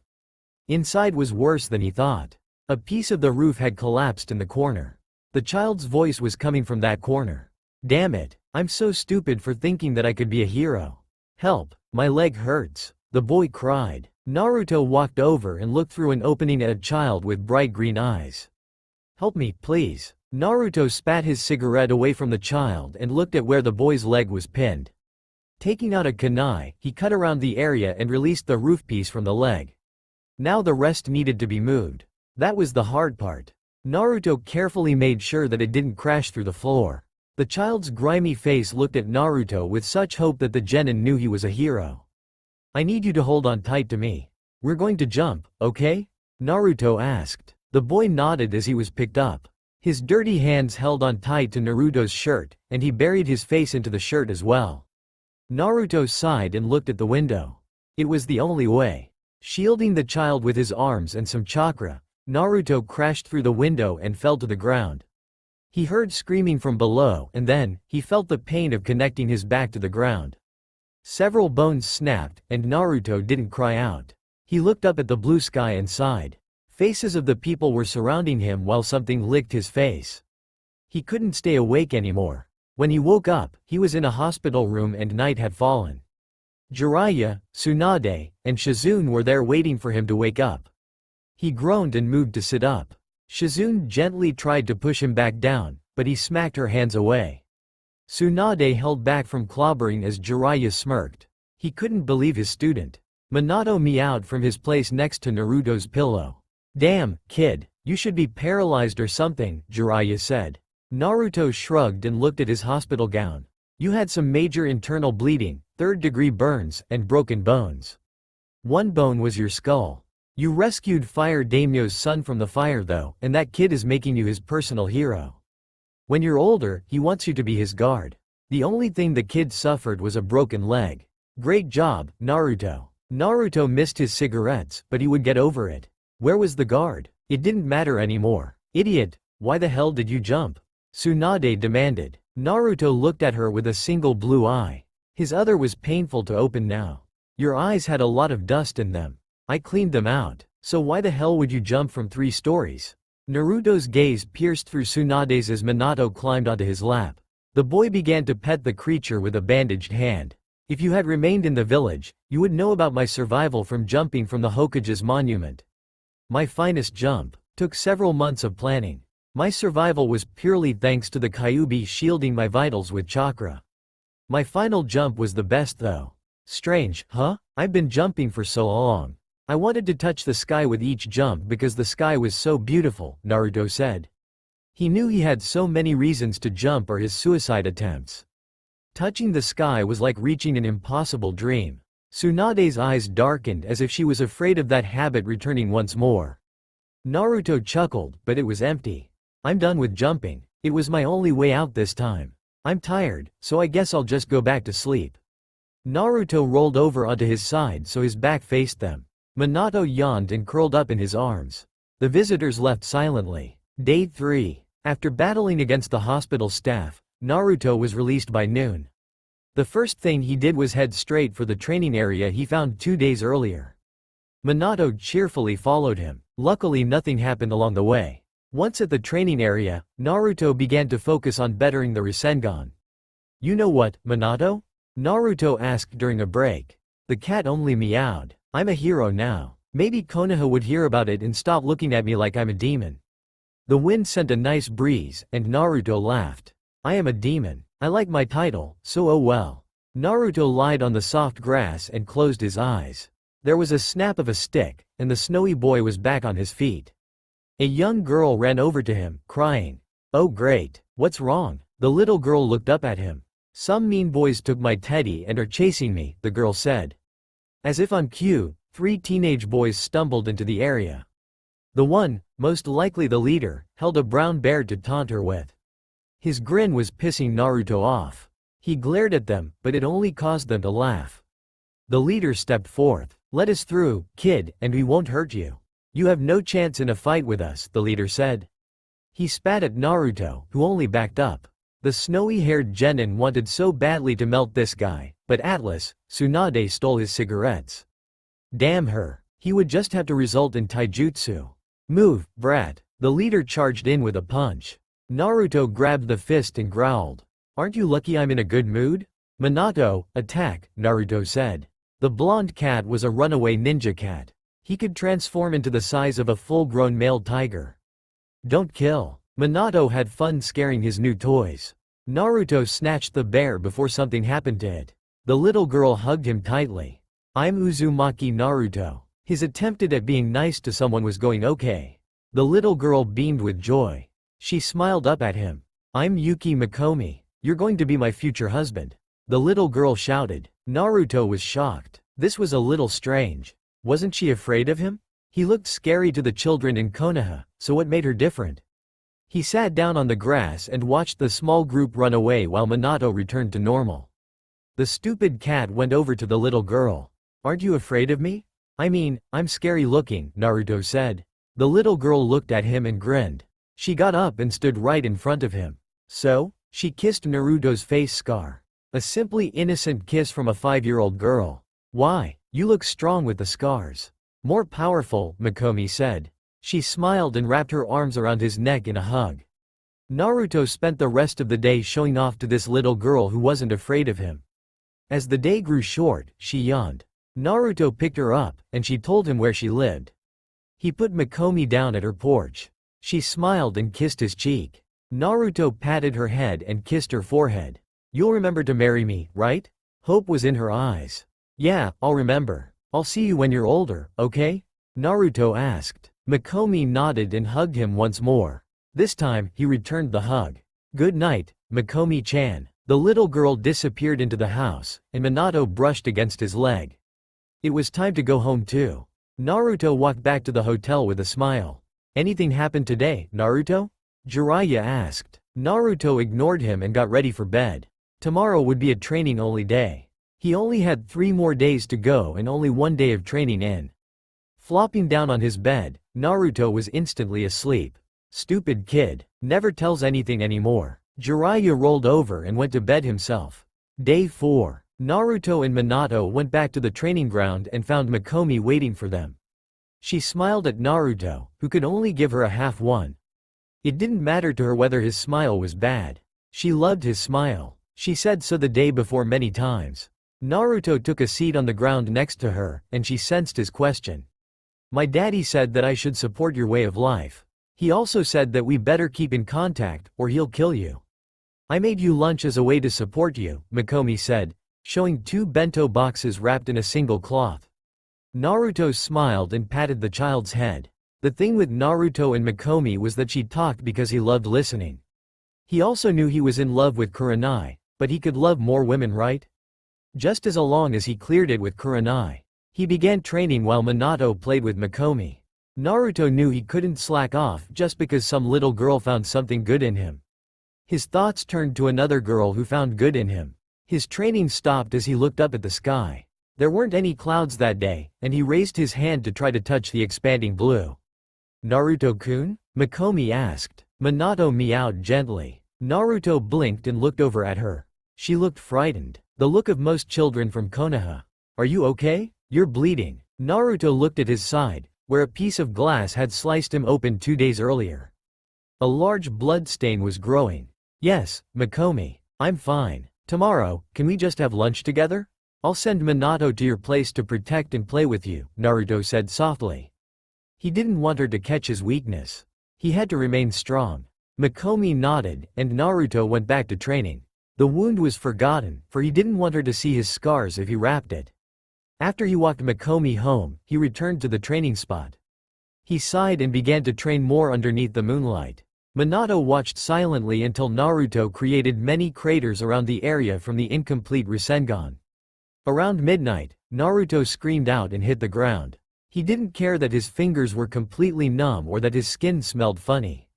Inside was worse than he thought. A piece of the roof had collapsed in the corner. The child's voice was coming from that corner. "Damn it, I'm so stupid for thinking that I could be a hero. Help, my leg hurts," the boy cried. Naruto walked over and looked through an opening at a child with bright green eyes. "Help me, please." Naruto spat his cigarette away from the child and looked at where the boy's leg was pinned. Taking out a kunai, he cut around the area and released the roof piece from the leg. Now the rest needed to be moved. That was the hard part. Naruto carefully made sure that it didn't crash through the floor. The child's grimy face looked at Naruto with such hope that the genin knew he was a hero. "I need you to hold on tight to me. We're going to jump, okay?" Naruto asked. The boy nodded as he was picked up. His dirty hands held on tight to Naruto's shirt, and he buried his face into the shirt as well. Naruto sighed and looked at the window. It was the only way. Shielding the child with his arms and some chakra, Naruto crashed through the window and fell to the ground. He heard screaming from below and then, he felt the pain of connecting his back to the ground. Several bones snapped, and Naruto didn't cry out. He looked up at the blue sky and sighed. Faces of the people were surrounding him while something licked his face. He couldn't stay awake anymore. When he woke up, he was in a hospital room and night had fallen. Jiraiya, Tsunade, and Shizune were there waiting for him to wake up. He groaned and moved to sit up. Shizune gently tried to push him back down, but he smacked her hands away. Tsunade held back from clobbering as Jiraiya smirked. He couldn't believe his student. Minato meowed from his place next to Naruto's pillow. "Damn, kid, you should be paralyzed or something," Jiraiya said. Naruto shrugged and looked at his hospital gown. "You had some major internal bleeding, third-degree burns, and broken bones. One bone was your skull. You rescued Fire Daimyo's son from the fire though, and that kid is making you his personal hero. When you're older, he wants you to be his guard. The only thing the kid suffered was a broken leg. Great job, Naruto." Naruto missed his cigarettes, but he would get over it. Where was the guard? It didn't matter anymore. "Idiot, why the hell did you jump?" Tsunade demanded. Naruto looked at her with a single blue eye. His other was painful to open now. "Your eyes had a lot of dust in them. I cleaned them out. So why the hell would you jump from 3 stories? Naruto's gaze pierced through Tsunade's as Minato climbed onto his lap. The boy began to pet the creature with a bandaged hand. "If you had remained in the village, you would know about my survival from jumping from the Hokage's monument. My finest jump. Took several months of planning. My survival was purely thanks to the Kyuubi shielding my vitals with chakra. My final jump was the best though. Strange, huh? I've been jumping for so long. I wanted to touch the sky with each jump because the sky was so beautiful," Naruto said. He knew he had so many reasons to jump or his suicide attempts. Touching the sky was like reaching an impossible dream. Tsunade's eyes darkened as if she was afraid of that habit returning once more. Naruto chuckled, but it was empty. "I'm done with jumping. It was my only way out this time. I'm tired, so I guess I'll just go back to sleep." Naruto rolled over onto his side so his back faced them. Minato yawned and curled up in his arms. The visitors left silently. Day 3. After battling against the hospital staff, Naruto was released by noon. The first thing he did was head straight for the training area he found 2 days earlier. Minato cheerfully followed him. Luckily nothing happened along the way. Once at the training area, Naruto began to focus on bettering the Rasengan. "You know what, Minato?" Naruto asked during a break. The cat only meowed. "I'm a hero now. Maybe Konoha would hear about it and stop looking at me like I'm a demon." The wind sent a nice breeze, and Naruto laughed. "I am a demon. I like my title, so oh well." Naruto lied on the soft grass and closed his eyes. There was a snap of a stick, and the snowy boy was back on his feet. A young girl ran over to him, crying. "Oh great, what's wrong?" The little girl looked up at him. "Some mean boys took my teddy and are chasing me," the girl said. As if on cue, 3 teenage boys stumbled into the area. The one, most likely the leader, held a brown bear to taunt her with. His grin was pissing Naruto off. He glared at them, but it only caused them to laugh. The leader stepped forth. "Let us through, kid, and we won't hurt you. You have no chance in a fight with us," the leader said. He spat at Naruto, who only backed up. The snowy-haired genin wanted so badly to melt this guy, but Atlas, Tsunade stole his cigarettes. Damn her. He would just have to result in taijutsu. "Move, brat." The leader charged in with a punch. Naruto grabbed the fist and growled. "Aren't you lucky I'm in a good mood?" "Minato, attack," Naruto said. The blonde cat was a runaway ninja cat. He could transform into the size of a full-grown male tiger. "Don't kill." Minato had fun scaring his new toys. Naruto snatched the bear before something happened to it. The little girl hugged him tightly. "I'm Uzumaki Naruto." His attempt at being nice to someone was going okay. The little girl beamed with joy. She smiled up at him. "I'm Yuki Mikomi. You're going to be my future husband." The little girl shouted. Naruto was shocked. This was a little strange. Wasn't she afraid of him? He looked scary to the children in Konoha, so what made her different? He sat down on the grass and watched the small group run away while Minato returned to normal. The stupid cat went over to the little girl. "Aren't you afraid of me?" "I mean, I'm scary looking," Naruto said. The little girl looked at him and grinned. She got up and stood right in front of him. "So?" She kissed Naruto's face scar. A simply innocent kiss from a 5-year-old girl. "Why? You look strong with the scars." "More powerful," Mikomi said. She smiled and wrapped her arms around his neck in a hug. Naruto spent the rest of the day showing off to this little girl who wasn't afraid of him. As the day grew short, she yawned. Naruto picked her up, and she told him where she lived. He put Mikomi down at her porch. She smiled and kissed his cheek. Naruto patted her head and kissed her forehead. "You'll remember to marry me, right?" Hope was in her eyes. "Yeah, I'll remember. I'll see you when you're older, okay?" Naruto asked. Mikomi nodded and hugged him once more. This time, he returned the hug. "Good night, Mikomi-chan." The little girl disappeared into the house, and Minato brushed against his leg. It was time to go home too. Naruto walked back to the hotel with a smile. "Anything happened today, Naruto?" Jiraiya asked. Naruto ignored him and got ready for bed. Tomorrow would be a training-only day. He only had 3 more days to go and only 1 day of training in. Flopping down on his bed, Naruto was instantly asleep. Stupid kid, never tells anything anymore. Jiraiya rolled over and went to bed himself. Day 4. Naruto and Minato went back to the training ground and found Mikomi waiting for them. She smiled at Naruto, who could only give her a half one. It didn't matter to her whether his smile was bad. She loved his smile. She said so the day before many times. Naruto took a seat on the ground next to her, and she sensed his question. "My daddy said that I should support your way of life. He also said that we better keep in contact, or he'll kill you. I made you lunch as a way to support you," Mikomi said, showing 2 bento boxes wrapped in a single cloth. Naruto smiled and patted the child's head. The thing with Naruto and Mikomi was that she talked because he loved listening. He also knew he was in love with Kurenai, but he could love more women, right? Just as long as he cleared it with Kurenai. He began training while Minato played with Mikomi. Naruto knew he couldn't slack off just because some little girl found something good in him. His thoughts turned to another girl who found good in him. His training stopped as he looked up at the sky. There weren't any clouds that day, and he raised his hand to try to touch the expanding blue. "Naruto-kun?" Mikomi asked. Minato meowed gently. Naruto blinked and looked over at her. She looked frightened, the look of most children from Konoha. "Are you okay? You're bleeding." Naruto looked at his side, where a piece of glass had sliced him open 2 days earlier. A large blood stain was growing. "Yes, Mikomi, I'm fine. Tomorrow, can we just have lunch together? I'll send Minato to your place to protect and play with you," Naruto said softly. He didn't want her to catch his weakness. He had to remain strong. Mikomi nodded, and Naruto went back to training. The wound was forgotten, for he didn't want her to see his scars if he wrapped it. After he walked Mikomi home, he returned to the training spot. He sighed and began to train more underneath the moonlight. Minato watched silently until Naruto created many craters around the area from the incomplete Rasengan. Around midnight, Naruto screamed out and hit the ground. He didn't care that his fingers were completely numb or that his skin smelled funny.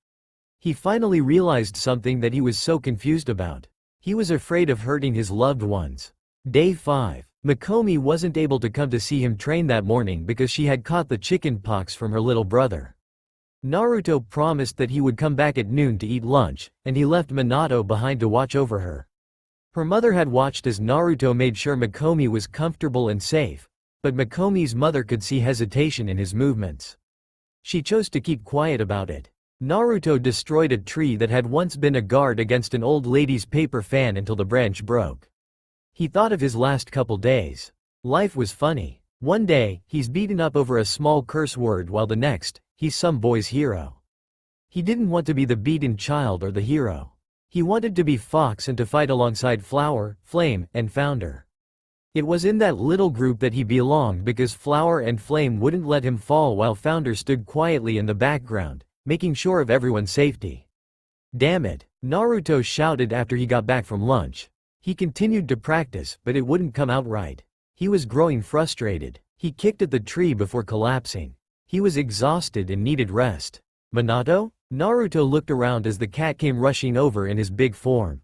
He finally realized something that he was so confused about. He was afraid of hurting his loved ones. Day 5. Mikomi wasn't able to come to see him train that morning because she had caught the chicken pox from her little brother. Naruto promised that he would come back at noon to eat lunch, and he left Minato behind to watch over her. Her mother had watched as Naruto made sure Mikomi was comfortable and safe, but Mikomi's mother could see hesitation in his movements. She chose to keep quiet about it. Naruto destroyed a tree that had once been a guard against an old lady's paper fan until the branch broke. He thought of his last couple days. Life was funny. One day, he's beaten up over a small curse word while the next, he's some boy's hero. He didn't want to be the beaten child or the hero. He wanted to be Fox and to fight alongside Flower, Flame, and Founder. It was in that little group that he belonged because Flower and Flame wouldn't let him fall while Founder stood quietly in the background, making sure of everyone's safety. "Damn it," Naruto shouted after he got back from lunch. He continued to practice, but it wouldn't come out right. He was growing frustrated. He kicked at the tree before collapsing. He was exhausted and needed rest. Minato? Naruto looked around as the cat came rushing over in his big form.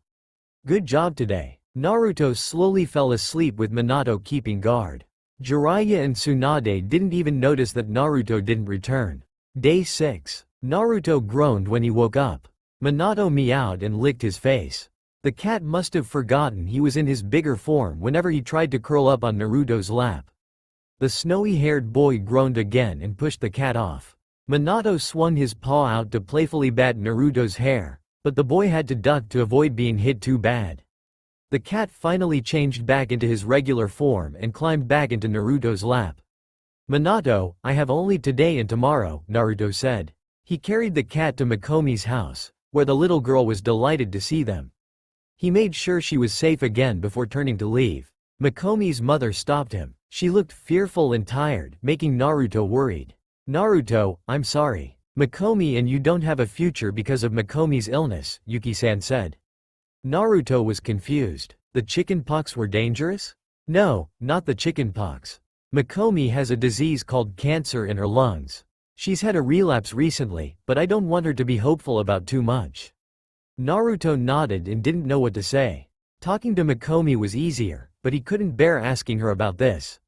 Good job today. Naruto slowly fell asleep with Minato keeping guard. Jiraiya and Tsunade didn't even notice that Naruto didn't return. Day 6. Naruto groaned when he woke up. Minato meowed and licked his face. The cat must have forgotten he was in his bigger form whenever he tried to curl up on Naruto's lap. The snowy-haired boy groaned again and pushed the cat off. Minato swung his paw out to playfully bat Naruto's hair, but the boy had to duck to avoid being hit too bad. The cat finally changed back into his regular form and climbed back into Naruto's lap. Minato, I have only today and tomorrow, Naruto said. He carried the cat to Mikomi's house, where the little girl was delighted to see them. He made sure she was safe again before turning to leave. Mikomi's mother stopped him. She looked fearful and tired, making Naruto worried. Naruto, I'm sorry. Mikomi and you don't have a future because of Mikomi's illness, Yuki-san said. Naruto was confused. The chicken pox were dangerous? No, not the chicken pox. Mikomi has a disease called cancer in her lungs. She's had a relapse recently, but I don't want her to be hopeful about too much. Naruto nodded and didn't know what to say. Talking to Mikomi was easier, but he couldn't bear asking her about this.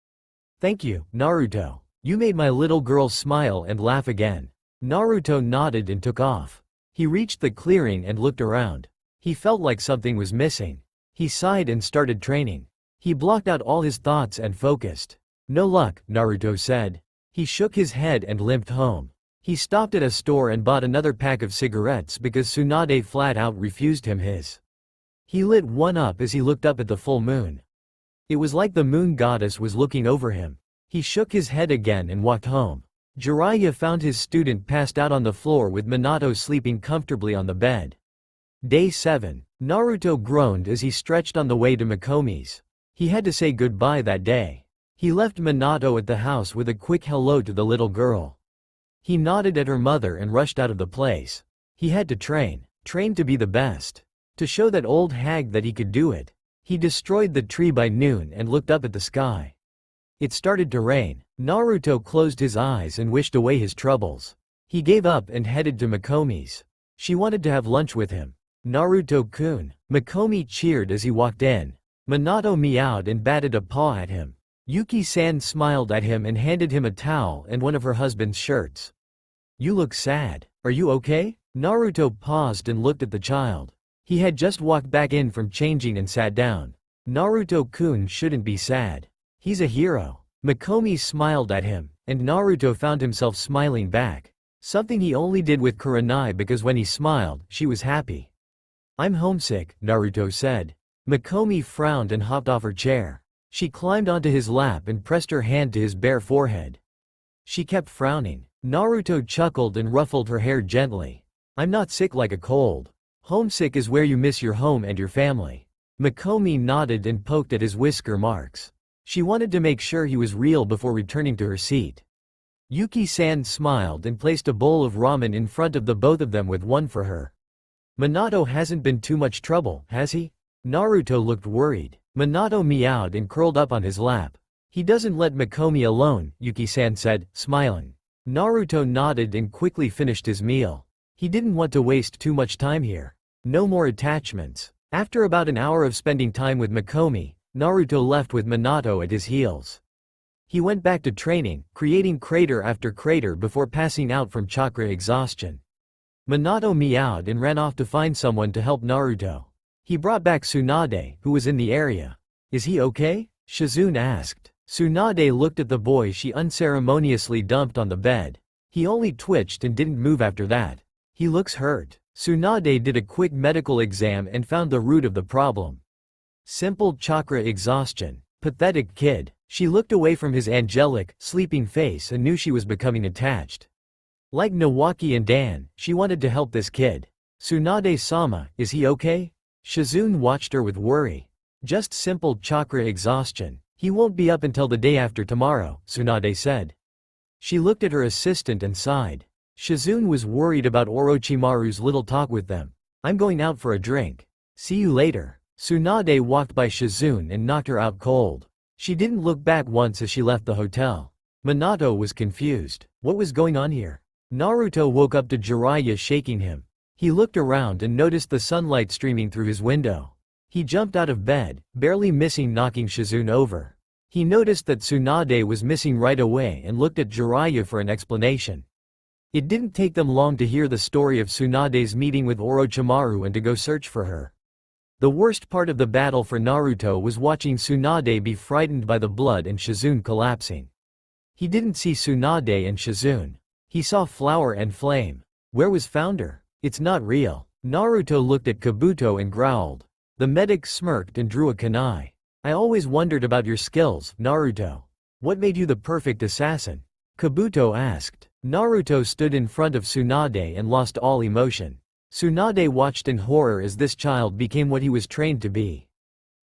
Thank you, Naruto. You made my little girl smile and laugh again. Naruto nodded and took off. He reached the clearing and looked around. He felt like something was missing. He sighed and started training. He blocked out all his thoughts and focused. No luck, Naruto said. He shook his head and limped home. He stopped at a store and bought another pack of cigarettes because Tsunade flat out refused him his. He lit one up as he looked up at the full moon. It was like the moon goddess was looking over him. He shook his head again and walked home. Jiraiya found his student passed out on the floor with Minato sleeping comfortably on the bed. Day 7. Naruto groaned as he stretched on the way to Mikomi's. He had to say goodbye that day. He left Minato at the house with a quick hello to the little girl. He nodded at her mother and rushed out of the place. He had to train to be the best. To show that old hag that he could do it. He destroyed the tree by noon and looked up at the sky. It started to rain. Naruto closed his eyes and wished away his troubles. He gave up and headed to Mikomi's. She wanted to have lunch with him. Naruto-kun. Mikomi cheered as he walked in. Minato meowed and batted a paw at him. Yuki-san smiled at him and handed him a towel and one of her husband's shirts. You look sad. Are you okay? Naruto paused and looked at the child. He had just walked back in from changing and sat down. Naruto-kun shouldn't be sad. He's a hero. Mikomi smiled at him, and Naruto found himself smiling back. Something he only did with Kurenai because when he smiled, she was happy. I'm homesick, Naruto said. Mikomi frowned and hopped off her chair. She climbed onto his lap and pressed her hand to his bare forehead. She kept frowning. Naruto chuckled and ruffled her hair gently. I'm not sick like a cold. Homesick is where you miss your home and your family. Mikomi nodded and poked at his whisker marks. She wanted to make sure he was real before returning to her seat. Yuki-san smiled and placed a bowl of ramen in front of the both of them with one for her. Minato hasn't been too much trouble, has he? Naruto looked worried. Minato meowed and curled up on his lap. He doesn't let Mikomi alone, Yuki-san said, smiling. Naruto nodded and quickly finished his meal. He didn't want to waste too much time here. No more attachments. After about an hour of spending time with Mikomi, Naruto left with Minato at his heels. He went back to training, creating crater after crater before passing out from chakra exhaustion. Minato meowed and ran off to find someone to help Naruto. He brought back Tsunade, who was in the area. Is he okay? Shizune asked. Tsunade looked at the boy she unceremoniously dumped on the bed. He only twitched and didn't move after that. He looks hurt. Tsunade did a quick medical exam and found the root of the problem. Simple chakra exhaustion. Pathetic kid. She looked away from his angelic, sleeping face and knew she was becoming attached. Like Nawaki and Dan, she wanted to help this kid. Tsunade-sama, is he okay? Shizune watched her with worry. Just simple chakra exhaustion. He won't be up until the day after tomorrow, Tsunade said. She looked at her assistant and sighed. Shizune was worried about Orochimaru's little talk with them. I'm going out for a drink. See you later. Tsunade walked by Shizune and knocked her out cold. She didn't look back once as she left the hotel. Minato was confused. What was going on here? Naruto woke up to Jiraiya shaking him. He looked around and noticed the sunlight streaming through his window. He jumped out of bed, barely missing knocking Shizune over. He noticed that Tsunade was missing right away and looked at Jiraiya for an explanation. It didn't take them long to hear the story of Tsunade's meeting with Orochimaru and to go search for her. The worst part of the battle for Naruto was watching Tsunade be frightened by the blood and Shizune collapsing. He didn't see Tsunade and Shizune. He saw flower and flame. Where was Founder? It's not real. Naruto looked at Kabuto and growled. The medic smirked and drew a kunai. I always wondered about your skills, Naruto. What made you the perfect assassin? Kabuto asked. Naruto stood in front of Tsunade and lost all emotion. Tsunade watched in horror as this child became what he was trained to be.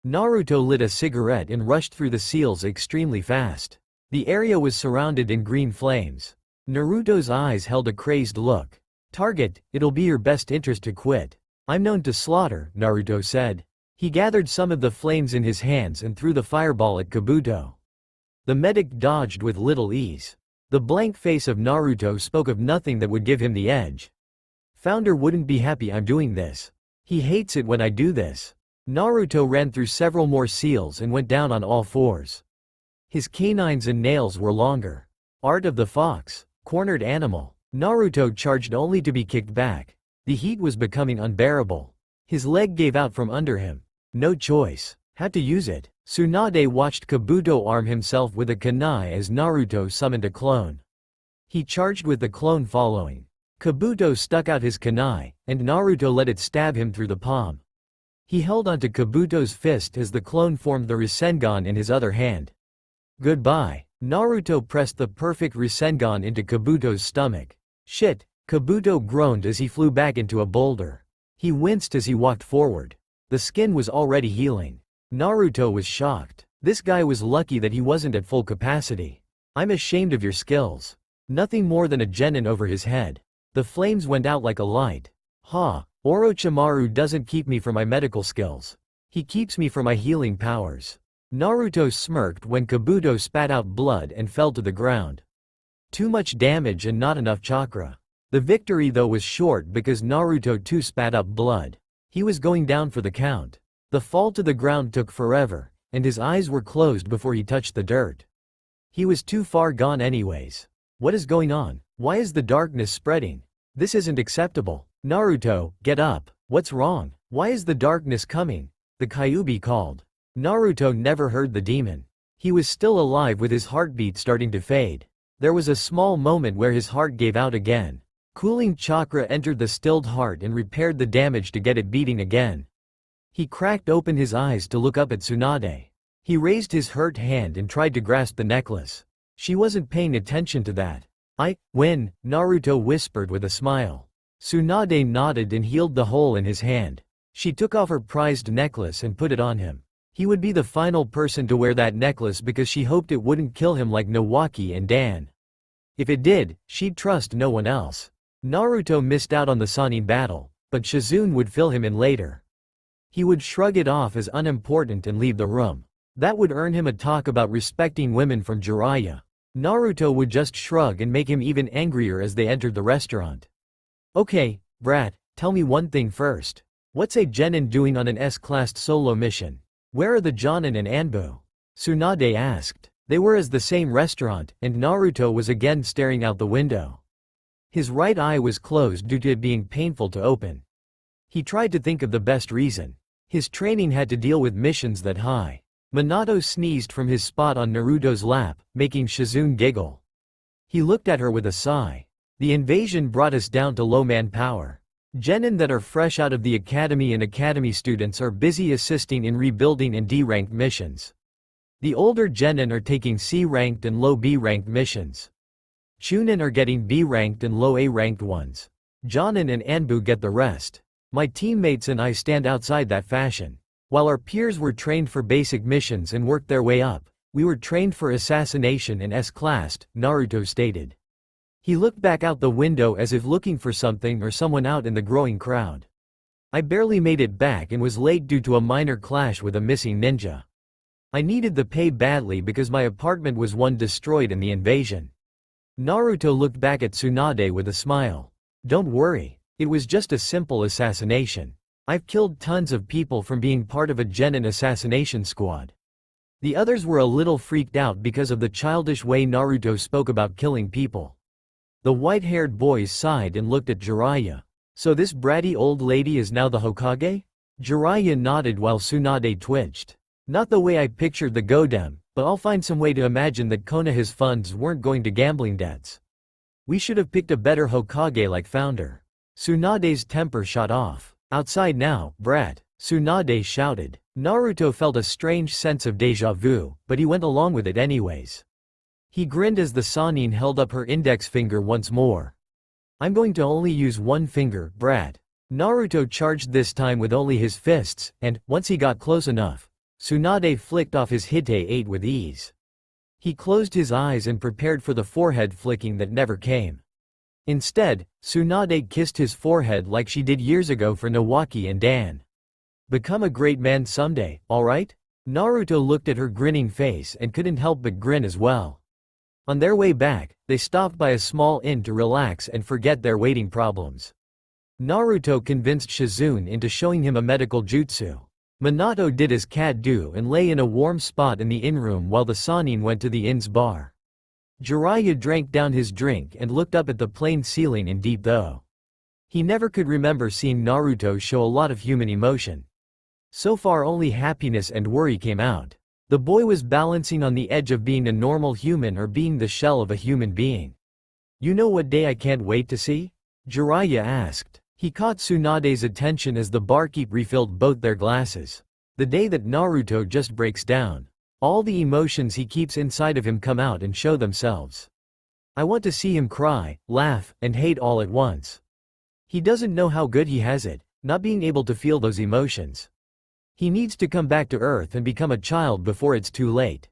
Naruto lit a cigarette and rushed through the seals extremely fast. The area was surrounded in green flames. Naruto's eyes held a crazed look. Target, it'll be your best interest to quit. I'm known to slaughter, Naruto said. He gathered some of the flames in his hands and threw the fireball at Kabuto. The medic dodged with little ease. The blank face of Naruto spoke of nothing that would give him the edge. Founder wouldn't be happy I'm doing this. He hates it when I do this. Naruto ran through several more seals and went down on all fours. His canines and nails were longer. Art of the fox, cornered animal. Naruto charged only to be kicked back. The heat was becoming unbearable. His leg gave out from under him. No choice. Had to use it. Tsunade watched Kabuto arm himself with a kunai as Naruto summoned a clone. He charged with the clone following. Kabuto stuck out his kunai, and Naruto let it stab him through the palm. He held onto Kabuto's fist as the clone formed the Rasengan in his other hand. Goodbye. Naruto pressed the perfect Rasengan into Kabuto's stomach. Shit, Kabuto groaned as he flew back into a boulder. He winced as he walked forward. The skin was already healing. Naruto was shocked. This guy was lucky that he wasn't at full capacity. I'm ashamed of your skills. Nothing more than a genin over his head. The flames went out like a light. Ha, Orochimaru doesn't keep me for my medical skills. He keeps me for my healing powers. Naruto smirked when Kabuto spat out blood and fell to the ground. Too much damage and not enough chakra. The victory though was short because Naruto too spat up blood. He was going down for the count. The fall to the ground took forever, and his eyes were closed before he touched the dirt. He was too far gone anyways. What is going on? Why is the darkness spreading? This isn't acceptable. Naruto, get up. What's wrong? Why is the darkness coming? The Kyuubi called. Naruto never heard the demon. He was still alive with his heartbeat starting to fade. There was a small moment where his heart gave out again. Cooling chakra entered the stilled heart and repaired the damage to get it beating again. He cracked open his eyes to look up at Tsunade. He raised his hurt hand and tried to grasp the necklace. She wasn't paying attention to that. I win, Naruto whispered with a smile. Tsunade nodded and healed the hole in his hand. She took off her prized necklace and put it on him. He would be the final person to wear that necklace because she hoped it wouldn't kill him like Nawaki and Dan. If it did, she'd trust no one else. Naruto missed out on the Sannin battle, but Shizune would fill him in later. He would shrug it off as unimportant and leave the room. That would earn him a talk about respecting women from Jiraiya. Naruto would just shrug and make him even angrier as they entered the restaurant. Okay, brat, tell me one thing first. What's a genin doing on an S-class solo mission? Where are the Jonin and Anbu? Tsunade asked. They were at the same restaurant, and Naruto was again staring out the window. His right eye was closed due to it being painful to open. He tried to think of the best reason. His training had to deal with missions that high. Minato sneezed from his spot on Naruto's lap, making Shizune giggle. He looked at her with a sigh. The invasion brought us down to low manpower. Genin that are fresh out of the academy and academy students are busy assisting in rebuilding and D-ranked missions. The older genin are taking C-ranked and low B-ranked missions. Chunin are getting B-ranked and low A-ranked ones. Jonin and Anbu get the rest. My teammates and I stand outside that fashion. While our peers were trained for basic missions and worked their way up, we were trained for assassination and S-classed, Naruto stated. He looked back out the window as if looking for something or someone out in the growing crowd. I barely made it back and was late due to a minor clash with a missing ninja. I needed the pay badly because my apartment was one destroyed in the invasion. Naruto looked back at Tsunade with a smile. Don't worry, it was just a simple assassination. I've killed tons of people from being part of a genin assassination squad. The others were a little freaked out because of the childish way Naruto spoke about killing people. The white-haired boys sighed and looked at Jiraiya. So this bratty old lady is now the Hokage? Jiraiya nodded while Tsunade twitched. Not the way I pictured the Godem, but I'll find some way to imagine that Konoha's funds weren't going to gambling debts. We should have picked a better Hokage like founder. Tsunade's temper shot off. Outside now, brat, Tsunade shouted. Naruto felt a strange sense of déjà vu, but he went along with it anyways. He grinned as the Sannin held up her index finger once more. I'm going to only use one finger, brat. Naruto charged this time with only his fists, and, once he got close enough, Tsunade flicked off his Hite 8 with ease. He closed his eyes and prepared for the forehead flicking that never came. Instead, Tsunade kissed his forehead like she did years ago for Nawaki and Dan. Become a great man someday, alright? Naruto looked at her grinning face and couldn't help but grin as well. On their way back, they stopped by a small inn to relax and forget their waiting problems. Naruto convinced Shizune into showing him a medical jutsu. Minato did as cat do and lay in a warm spot in the inn room while the Sannin went to the inn's bar. Jiraiya drank down his drink and looked up at the plain ceiling in deep thought. He never could remember seeing Naruto show a lot of human emotion. So far only happiness and worry came out. The boy was balancing on the edge of being a normal human or being the shell of a human being. You know what day I can't wait to see? Jiraiya asked. He caught Tsunade's attention as the barkeep refilled both their glasses. The day that Naruto just breaks down. All the emotions he keeps inside of him come out and show themselves. I want to see him cry, laugh, and hate all at once. He doesn't know how good he has it, not being able to feel those emotions. He needs to come back to earth and become a child before it's too late.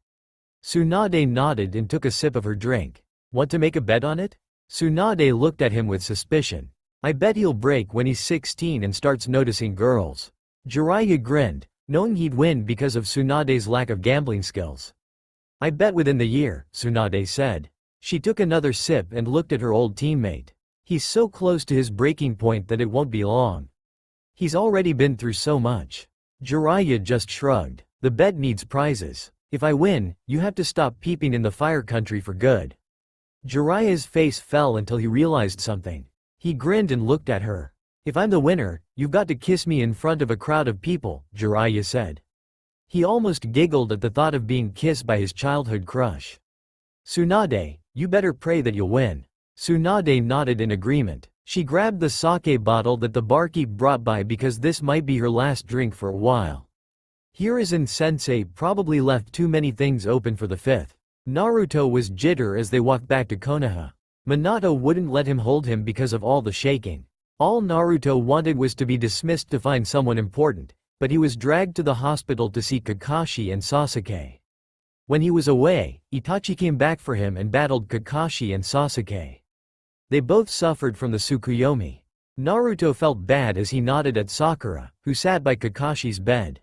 Tsunade nodded and took a sip of her drink. Want to make a bet on it? Tsunade looked at him with suspicion. I bet he'll break when he's 16 and starts noticing girls. Jiraiya grinned, knowing he'd win because of Tsunade's lack of gambling skills. I bet within the year, Tsunade said. She took another sip and looked at her old teammate. He's so close to his breaking point that it won't be long. He's already been through so much. Jiraiya just shrugged. The bet needs prizes. If I win, you have to stop peeping in the fire country for good. Jiraiya's face fell until he realized something. He grinned and looked at her. If I'm the winner, you've got to kiss me in front of a crowd of people, Jiraiya said. He almost giggled at the thought of being kissed by his childhood crush. Tsunade, you better pray that you'll win. Tsunade nodded in agreement. She grabbed the sake bottle that the barkeep brought by because this might be her last drink for a while. Hiruzen-sensei probably left too many things open for the fifth. Naruto was jitter as they walked back to Konoha. Minato wouldn't let him hold him because of all the shaking. All Naruto wanted was to be dismissed to find someone important, but he was dragged to the hospital to see Kakashi and Sasuke. When he was away, Itachi came back for him and battled Kakashi and Sasuke. They both suffered from the Tsukuyomi. Naruto felt bad as he nodded at Sakura, who sat by Kakashi's bed.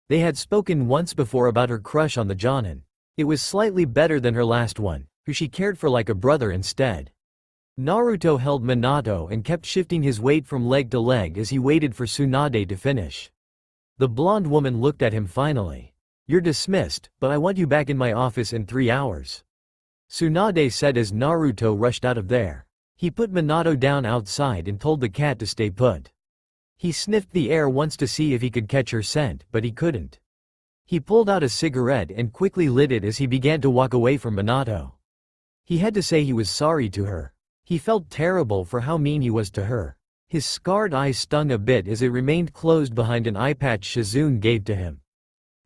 They had spoken once before about her crush on the Jonin. It was slightly better than her last one, who she cared for like a brother instead. Naruto held Minato and kept shifting his weight from leg to leg as he waited for Tsunade to finish. The blonde woman looked at him finally. You're dismissed, but I want you back in my office in 3 hours. Tsunade said as Naruto rushed out of there. He put Minato down outside and told the cat to stay put. He sniffed the air once to see if he could catch her scent, but he couldn't. He pulled out a cigarette and quickly lit it as he began to walk away from Minato. He had to say he was sorry to her. He felt terrible for how mean he was to her. His scarred eyes stung a bit as it remained closed behind an eye patch Shizune gave to him.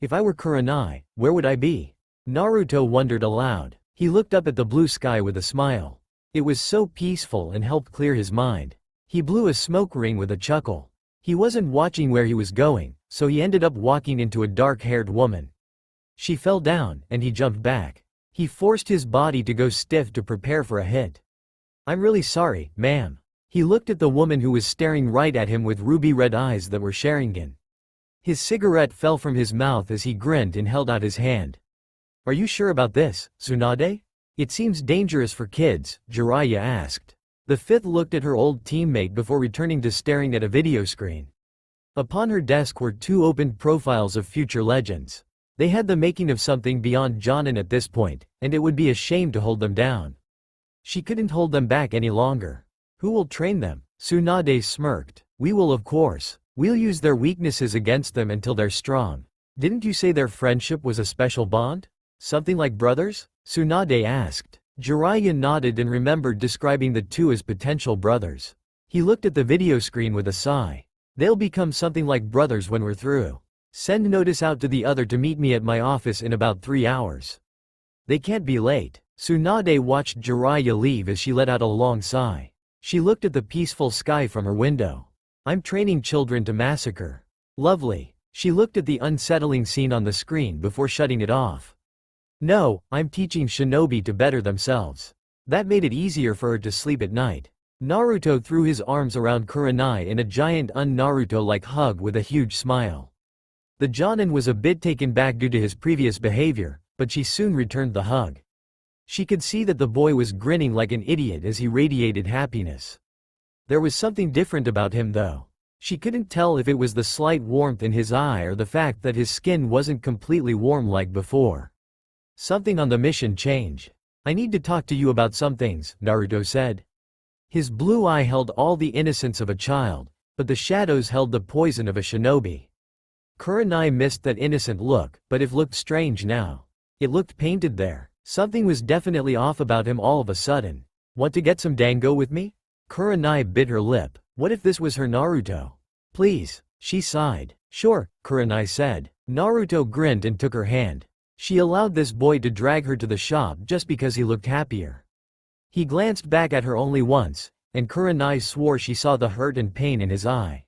If I were Kurenai, where would I be? Naruto wondered aloud. He looked up at the blue sky with a smile. It was so peaceful and helped clear his mind. He blew a smoke ring with a chuckle. He wasn't watching where he was going, so he ended up walking into a dark-haired woman. She fell down, and he jumped back. He forced his body to go stiff to prepare for a hit. I'm really sorry, ma'am. He looked at the woman who was staring right at him with ruby-red eyes that were Sharingan. His cigarette fell from his mouth as he grinned and held out his hand. Are you sure about this, Tsunade? It seems dangerous for kids, Jiraiya asked. The fifth looked at her old teammate before returning to staring at a video screen. Upon her desk were 2 opened profiles of future legends. They had the making of something beyond Jonin at this point, and it would be a shame to hold them down. She couldn't hold them back any longer. Who will train them? Tsunade smirked. We will, of course. We'll use their weaknesses against them until they're strong. Didn't you say their friendship was a special bond? Something like brothers? Tsunade asked. Jiraiya nodded and remembered describing the 2 as potential brothers. He looked at the video screen with a sigh. They'll become something like brothers when we're through. Send notice out to the other to meet me at my office in about 3 hours. They can't be late. Tsunade watched Jiraiya leave as she let out a long sigh. She looked at the peaceful sky from her window. I'm training children to massacre. Lovely. She looked at the unsettling scene on the screen before shutting it off. No, I'm teaching shinobi to better themselves. That made it easier for her to sleep at night. Naruto threw his arms around Kurenai in a giant un-Naruto-like hug with a huge smile. The Jonin was a bit taken back due to his previous behavior, but she soon returned the hug. She could see that the boy was grinning like an idiot as he radiated happiness. There was something different about him though. She couldn't tell if it was the slight warmth in his eye or the fact that his skin wasn't completely warm like before. Something on the mission changed. I need to talk to you about some things, Naruto said. His blue eye held all the innocence of a child, but the shadows held the poison of a shinobi. Kurenai missed that innocent look, but it looked strange now. It looked painted there. Something was definitely off about him all of a sudden. Want to get some dango with me? Kurenai bit her lip. What if this was her Naruto? Please, she sighed. Sure, Kurenai said. Naruto grinned and took her hand. She allowed this boy to drag her to the shop just because he looked happier. He glanced back at her only once, and Kurenai swore she saw the hurt and pain in his eye.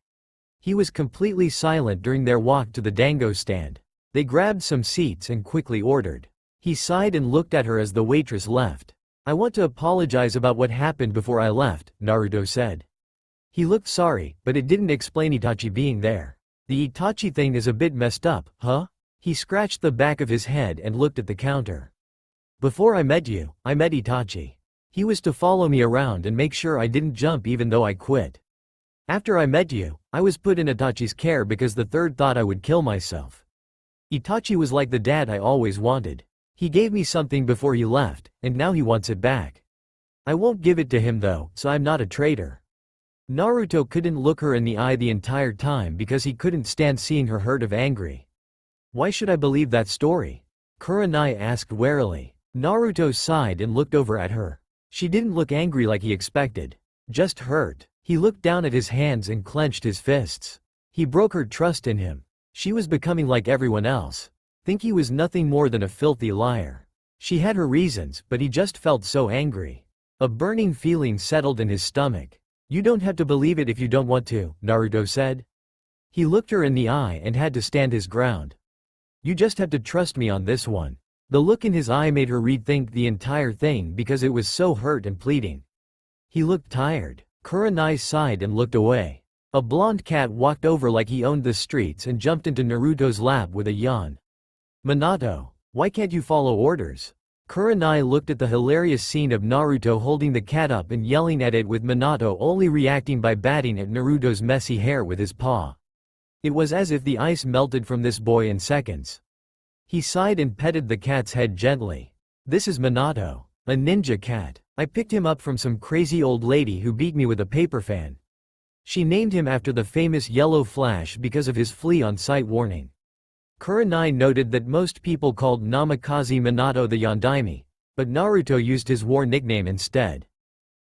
He was completely silent during their walk to the dango stand. They grabbed some seats and quickly ordered. He sighed and looked at her as the waitress left. I want to apologize about what happened before I left, Naruto said. He looked sorry, but it didn't explain Itachi being there. The Itachi thing is a bit messed up, huh? He scratched the back of his head and looked at the counter. Before I met you, I met Itachi. He was to follow me around and make sure I didn't jump even though I quit. After I met you, I was put in Itachi's care because the third thought I would kill myself. Itachi was like the dad I always wanted. He gave me something before he left, and now he wants it back. I won't give it to him though, so I'm not a traitor. Naruto couldn't look her in the eye the entire time because he couldn't stand seeing her hurt or angry. Why should I believe that story? Kurenai asked warily. Naruto sighed and looked over at her. She didn't look angry like he expected. Just hurt. He looked down at his hands and clenched his fists. He broke her trust in him. She was becoming like everyone else. Think he was nothing more than a filthy liar. She had her reasons, but he just felt so angry. A burning feeling settled in his stomach. You don't have to believe it if you don't want to, Naruto said. He looked her in the eye and had to stand his ground. You just have to trust me on this one. The look in his eye made her rethink the entire thing because it was so hurt and pleading. He looked tired. Kurenai sighed and looked away. A blonde cat walked over like he owned the streets and jumped into Naruto's lap with a yawn. Minato, why can't you follow orders? Kurenai looked at the hilarious scene of Naruto holding the cat up and yelling at it with Minato only reacting by batting at Naruto's messy hair with his paw. It was as if the ice melted from this boy in seconds. He sighed and petted the cat's head gently. This is Minato, a ninja cat. I picked him up from some crazy old lady who beat me with a paper fan. She named him after the famous Yellow Flash because of his flee on sight warning. Kurenai noted that most people called Namikaze Minato the Yondaime, but Naruto used his war nickname instead.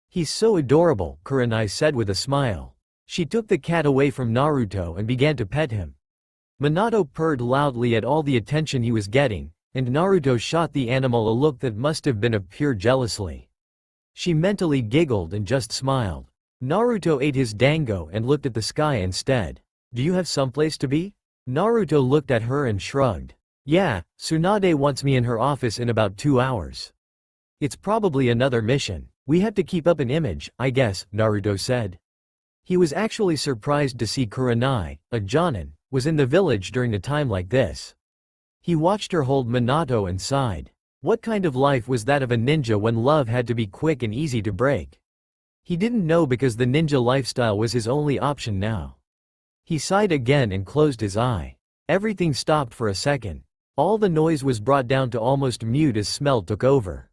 He's so adorable, Kurenai said with a smile. She took the cat away from Naruto and began to pet him. Minato purred loudly at all the attention he was getting, and Naruto shot the animal a look that must have been of pure jealousy. She mentally giggled and just smiled. Naruto ate his dango and looked at the sky instead. Do you have someplace to be? Naruto looked at her and shrugged. Yeah, Tsunade wants me in her office in about 2 hours. It's probably another mission. We have to keep up an image, I guess, Naruto said. He was actually surprised to see Kurenai, a Jonin, was in the village during a time like this. He watched her hold Minato and sighed. What kind of life was that of a ninja when love had to be quick and easy to break? He didn't know because the ninja lifestyle was his only option now. He sighed again and closed his eye. Everything stopped for a second. All the noise was brought down to almost mute as smell took over.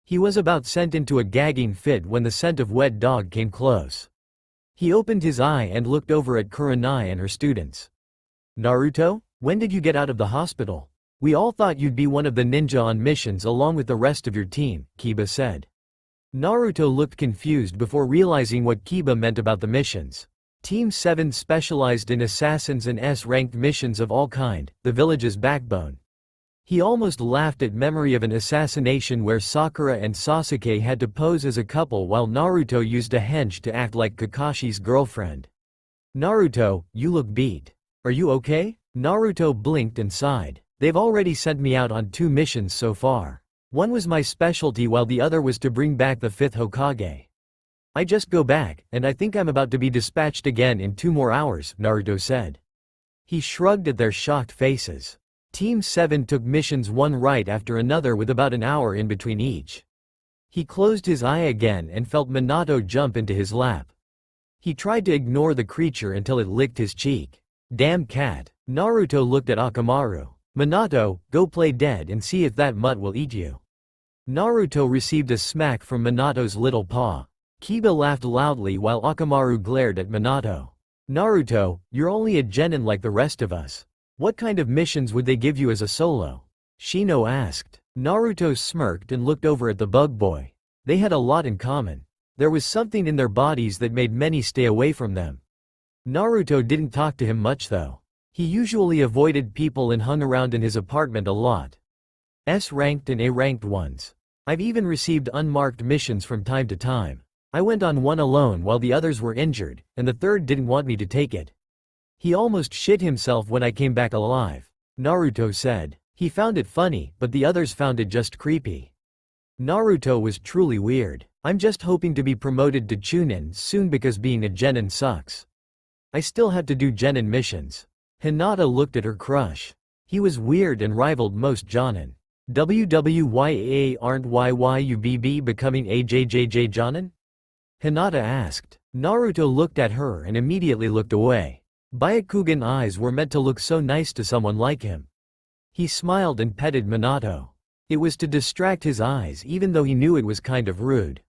He was about sent into a gagging fit when the scent of wet dog came close. He opened his eye and looked over at Kurenai and her students. Naruto, when did you get out of the hospital? We all thought you'd be one of the ninja on missions along with the rest of your team, Kiba said. Naruto looked confused before realizing what Kiba meant about the missions. Team 7 specialized in assassins and S-ranked missions of all kind, the village's backbone. He almost laughed at memory of an assassination where Sakura and Sasuke had to pose as a couple while Naruto used a henge to act like Kakashi's girlfriend. Naruto, you look beat. Are you okay? Naruto blinked and sighed. They've already sent me out on 2 missions so far. One was my specialty while the other was to bring back the 5th Hokage. I just go back, and I think I'm about to be dispatched again in 2 more hours, Naruto said. He shrugged at their shocked faces. Team 7 took missions one right after another with about an hour in between each. He closed his eye again and felt Minato jump into his lap. He tried to ignore the creature until it licked his cheek. Damn cat. Naruto looked at Akamaru. Minato, go play dead and see if that mutt will eat you. Naruto received a smack from Minato's little paw. Kiba laughed loudly while Akamaru glared at Minato. Naruto, you're only a genin like the rest of us. What kind of missions would they give you as a solo? Shino asked. Naruto smirked and looked over at the bug boy. They had a lot in common. There was something in their bodies that made many stay away from them. Naruto didn't talk to him much though. He usually avoided people and hung around in his apartment a lot. S-ranked and A-ranked ones. I've even received unmarked missions from time to time. I went on one alone while the others were injured, and the third didn't want me to take it. He almost shit himself when I came back alive. Naruto said. He found it funny, but the others found it just creepy. Naruto was truly weird. I'm just hoping to be promoted to chunin soon because being a genin sucks. I still have to do genin missions. Hinata looked at her crush. He was weird and rivaled most jonin. WWYA aren't YYUBB becoming AJJJ jonin? Hinata asked. Naruto looked at her and immediately looked away. Byakugan eyes were meant to look so nice to someone like him. He smiled and petted Minato. It was to distract his eyes even though he knew it was kind of rude.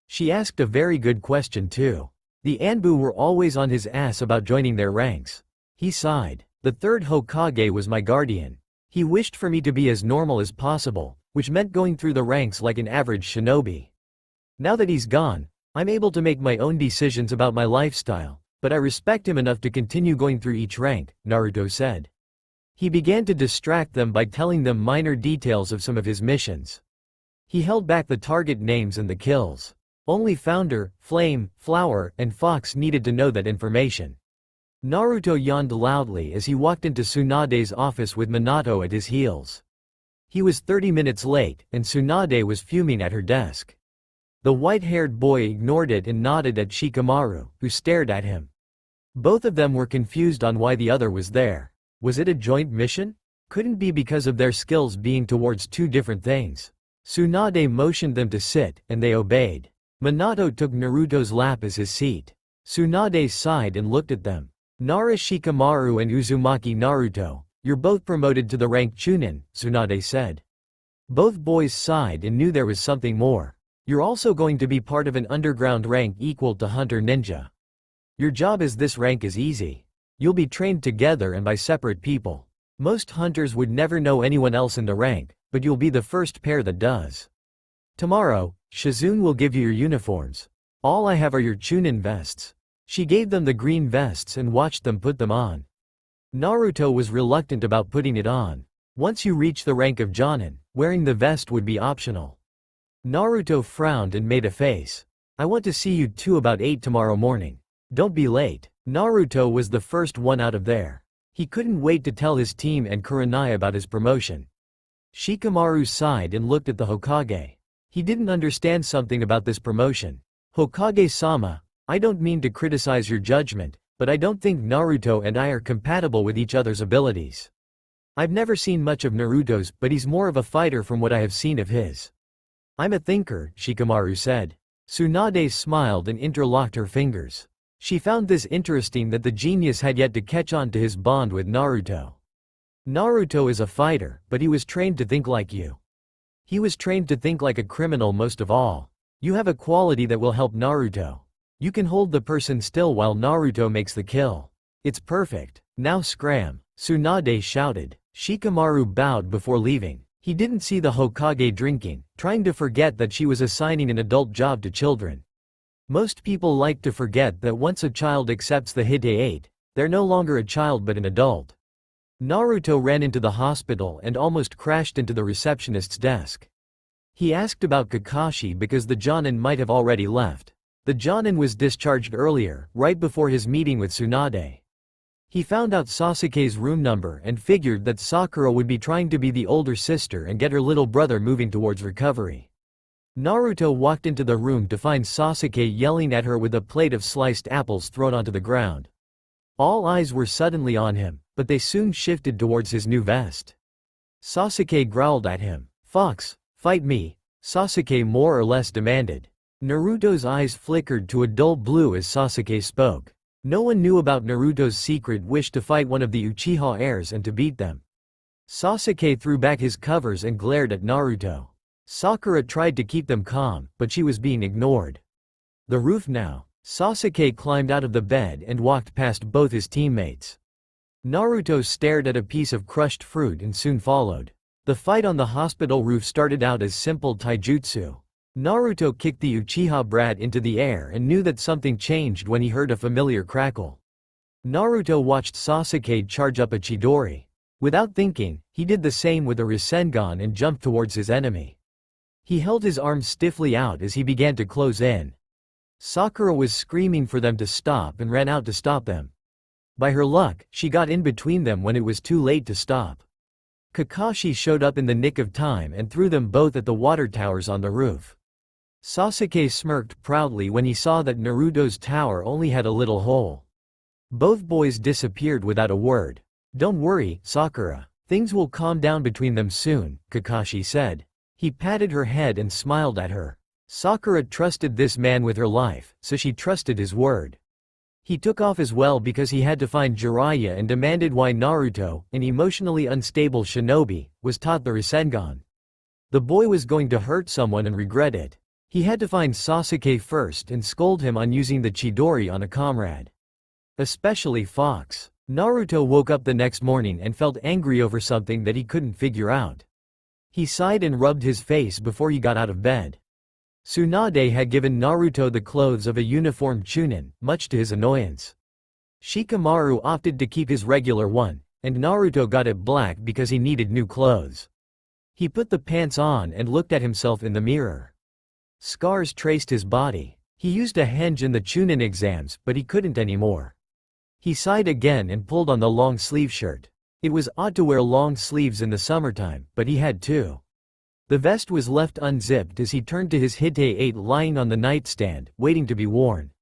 She asked a very good question too. The Anbu were always on his ass about joining their ranks. He sighed. The 3rd Hokage was my guardian. He wished for me to be as normal as possible, which meant going through the ranks like an average shinobi. Now that he's gone, I'm able to make my own decisions about my lifestyle, but I respect him enough to continue going through each rank, Naruto said. He began to distract them by telling them minor details of some of his missions. He held back the target names and the kills. Only Founder, Flame, Flower, and Fox needed to know that information. Naruto yawned loudly as he walked into Tsunade's office with Minato at his heels. He was 30 minutes late, and Tsunade was fuming at her desk. The white-haired boy ignored it and nodded at Shikamaru, who stared at him. Both of them were confused on why the other was there. Was it a joint mission? Couldn't be because of their skills being towards 2 different things. Tsunade motioned them to sit, and they obeyed. Minato took Naruto's lap as his seat. Tsunade sighed and looked at them. Nara Shikamaru and Uzumaki Naruto, you're both promoted to the rank chunin, Tsunade said. Both boys sighed and knew there was something more. You're also going to be part of an underground rank equal to Hunter Ninja. Your job as this rank is easy. You'll be trained together and by separate people. Most hunters would never know anyone else in the rank, but you'll be the first pair that does. Tomorrow, Shizune will give you your uniforms. All I have are your chunin vests. She gave them the green vests and watched them put them on. Naruto was reluctant about putting it on. Once you reach the rank of Jonin, wearing the vest would be optional. Naruto frowned and made a face. I want to see you two about 8 tomorrow morning. Don't be late. Naruto was the first one out of there. He couldn't wait to tell his team and Kurenai about his promotion. Shikamaru sighed and looked at the Hokage. He didn't understand something about this promotion. Hokage-sama, I don't mean to criticize your judgment, but I don't think Naruto and I are compatible with each other's abilities. I've never seen much of Naruto's, but he's more of a fighter from what I have seen of his. I'm a thinker, Shikamaru said. Tsunade smiled and interlocked her fingers. She found this interesting that the genius had yet to catch on to his bond with Naruto. Naruto is a fighter, but he was trained to think like you. He was trained to think like a criminal most of all. You have a quality that will help Naruto. You can hold the person still while Naruto makes the kill. It's perfect. Now scram, Tsunade shouted. Shikamaru bowed before leaving. He didn't see the Hokage drinking, trying to forget that she was assigning an adult job to children. Most people like to forget that once a child accepts the Hite-8, they're no longer a child but an adult. Naruto ran into the hospital and almost crashed into the receptionist's desk. He asked about Kakashi because the Jonin might have already left. The Jonin was discharged earlier, right before his meeting with Tsunade. He found out Sasuke's room number and figured that Sakura would be trying to be the older sister and get her little brother moving towards recovery. Naruto walked into the room to find Sasuke yelling at her with a plate of sliced apples thrown onto the ground. All eyes were suddenly on him, but they soon shifted towards his new vest. Sasuke growled at him. "Fox, fight me," Sasuke more or less demanded. Naruto's eyes flickered to a dull blue as Sasuke spoke. No one knew about Naruto's secret wish to fight one of the Uchiha heirs and to beat them. Sasuke threw back his covers and glared at Naruto. Sakura tried to keep them calm, but she was being ignored. The roof now. Sasuke climbed out of the bed and walked past both his teammates. Naruto stared at a piece of crushed fruit and soon followed. The fight on the hospital roof started out as simple taijutsu. Naruto kicked the Uchiha brat into the air and knew that something changed when he heard a familiar crackle. Naruto watched Sasuke charge up a Chidori. Without thinking, he did the same with a Rasengan and jumped towards his enemy. He held his arms stiffly out as he began to close in. Sakura was screaming for them to stop and ran out to stop them. By her luck, she got in between them when it was too late to stop. Kakashi showed up in the nick of time and threw them both at the water towers on the roof. Sasuke smirked proudly when he saw that Naruto's tower only had a little hole. Both boys disappeared without a word. "Don't worry, Sakura. Things will calm down between them soon," Kakashi said. He patted her head and smiled at her. Sakura trusted this man with her life, so she trusted his word. He took off as well because he had to find Jiraiya and demanded why Naruto, an emotionally unstable shinobi, was taught the Rasengan. The boy was going to hurt someone and regret it. He had to find Sasuke first and scold him on using the Chidori on a comrade. Especially Fox. Naruto woke up the next morning and felt angry over something that he couldn't figure out. He sighed and rubbed his face before he got out of bed. Tsunade had given Naruto the clothes of a uniformed chunin, much to his annoyance. Shikamaru opted to keep his regular one, and Naruto got it black because he needed new clothes. He put the pants on and looked at himself in the mirror. Scars traced his body. He used a henge in the chunin exams, but he couldn't anymore. He sighed again and pulled on the long sleeve shirt. It was odd to wear long sleeves in the summertime, but he had to. The vest was left unzipped as he turned to his Hite-8 lying on the nightstand, waiting to be worn.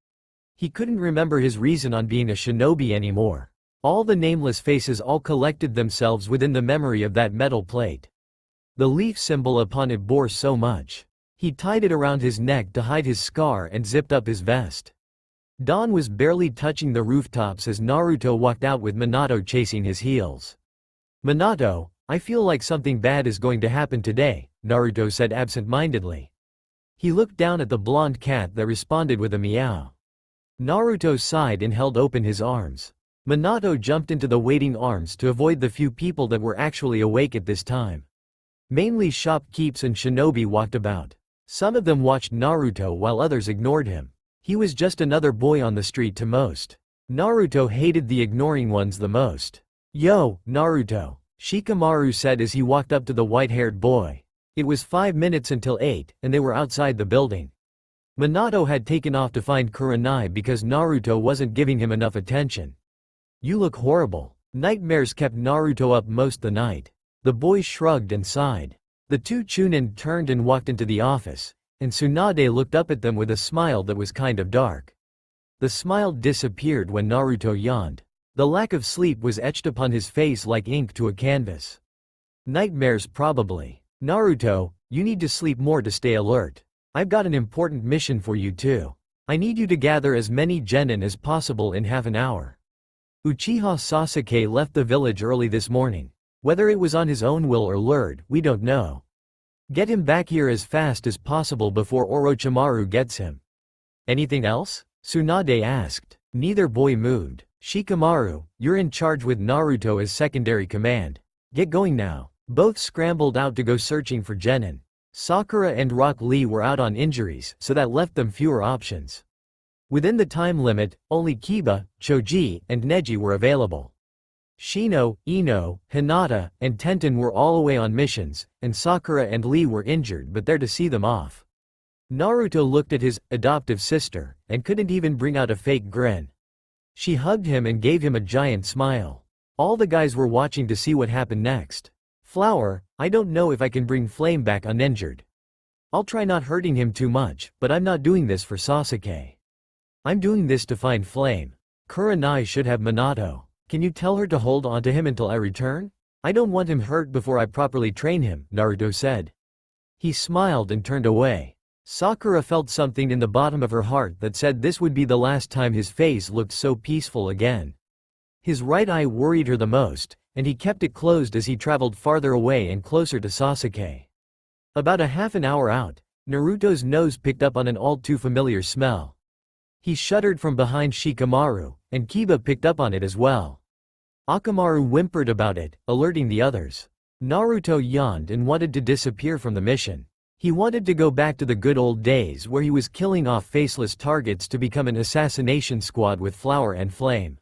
He couldn't remember his reason on being a shinobi anymore. All the nameless faces all collected themselves within the memory of that metal plate. The leaf symbol upon it bore so much. He tied it around his neck to hide his scar and zipped up his vest. Dawn was barely touching the rooftops as Naruto walked out with Minato chasing his heels. "Minato, I feel like something bad is going to happen today," Naruto said absent-mindedly. He looked down at the blonde cat that responded with a meow. Naruto sighed and held open his arms. Minato jumped into the waiting arms to avoid the few people that were actually awake at this time. Mainly shopkeepers and shinobi walked about. Some of them watched Naruto while others ignored him. He was just another boy on the street to most. Naruto hated the ignoring ones the most. "Yo, Naruto," Shikamaru said as he walked up to the white-haired boy. It was 5 minutes until 8, and they were outside the building. Minato had taken off to find Kurenai because Naruto wasn't giving him enough attention. "You look horrible." Nightmares kept Naruto up most the night. The boy shrugged and sighed. The two chunin turned and walked into the office, and Tsunade looked up at them with a smile that was kind of dark. The smile disappeared when Naruto yawned. The lack of sleep was etched upon his face like ink to a canvas. Nightmares probably. Naruto, you need to sleep more to stay alert. I've got an important mission for you too. I need you to gather as many genin as possible in half an hour. Uchiha Sasuke left the village early this morning. Whether it was on his own will or lured, we don't know. Get him back here as fast as possible before Orochimaru gets him. Anything else? Tsunade asked. Neither boy moved. Shikamaru, you're in charge with Naruto as secondary command. Get going now. Both scrambled out to go searching for genin. Sakura and Rock Lee were out on injuries, so that left them fewer options. Within the time limit, only Kiba, Choji, and Neji were available. Shino, Ino, Hinata, and Tenten were all away on missions, and Sakura and Lee were injured but there to see them off. Naruto looked at his adoptive sister, and couldn't even bring out a fake grin. She hugged him and gave him a giant smile. All the guys were watching to see what happened next. Flower, I don't know if I can bring Flame back uninjured. I'll try not hurting him too much, but I'm not doing this for Sasuke. I'm doing this to find Flame. Kurenai should have Minato. Can you tell her to hold on to him until I return? I don't want him hurt before I properly train him, Naruto said. He smiled and turned away. Sakura felt something in the bottom of her heart that said this would be the last time his face looked so peaceful again. His right eye worried her the most, and he kept it closed as he traveled farther away and closer to Sasuke. About a half an hour out, Naruto's nose picked up on an all-too-familiar smell. He shuddered from behind Shikamaru, and Kiba picked up on it as well. Akamaru whimpered about it, alerting the others. Naruto yawned and wanted to disappear from the mission. He wanted to go back to the good old days where he was killing off faceless targets to become an assassination squad with Flower and Flame.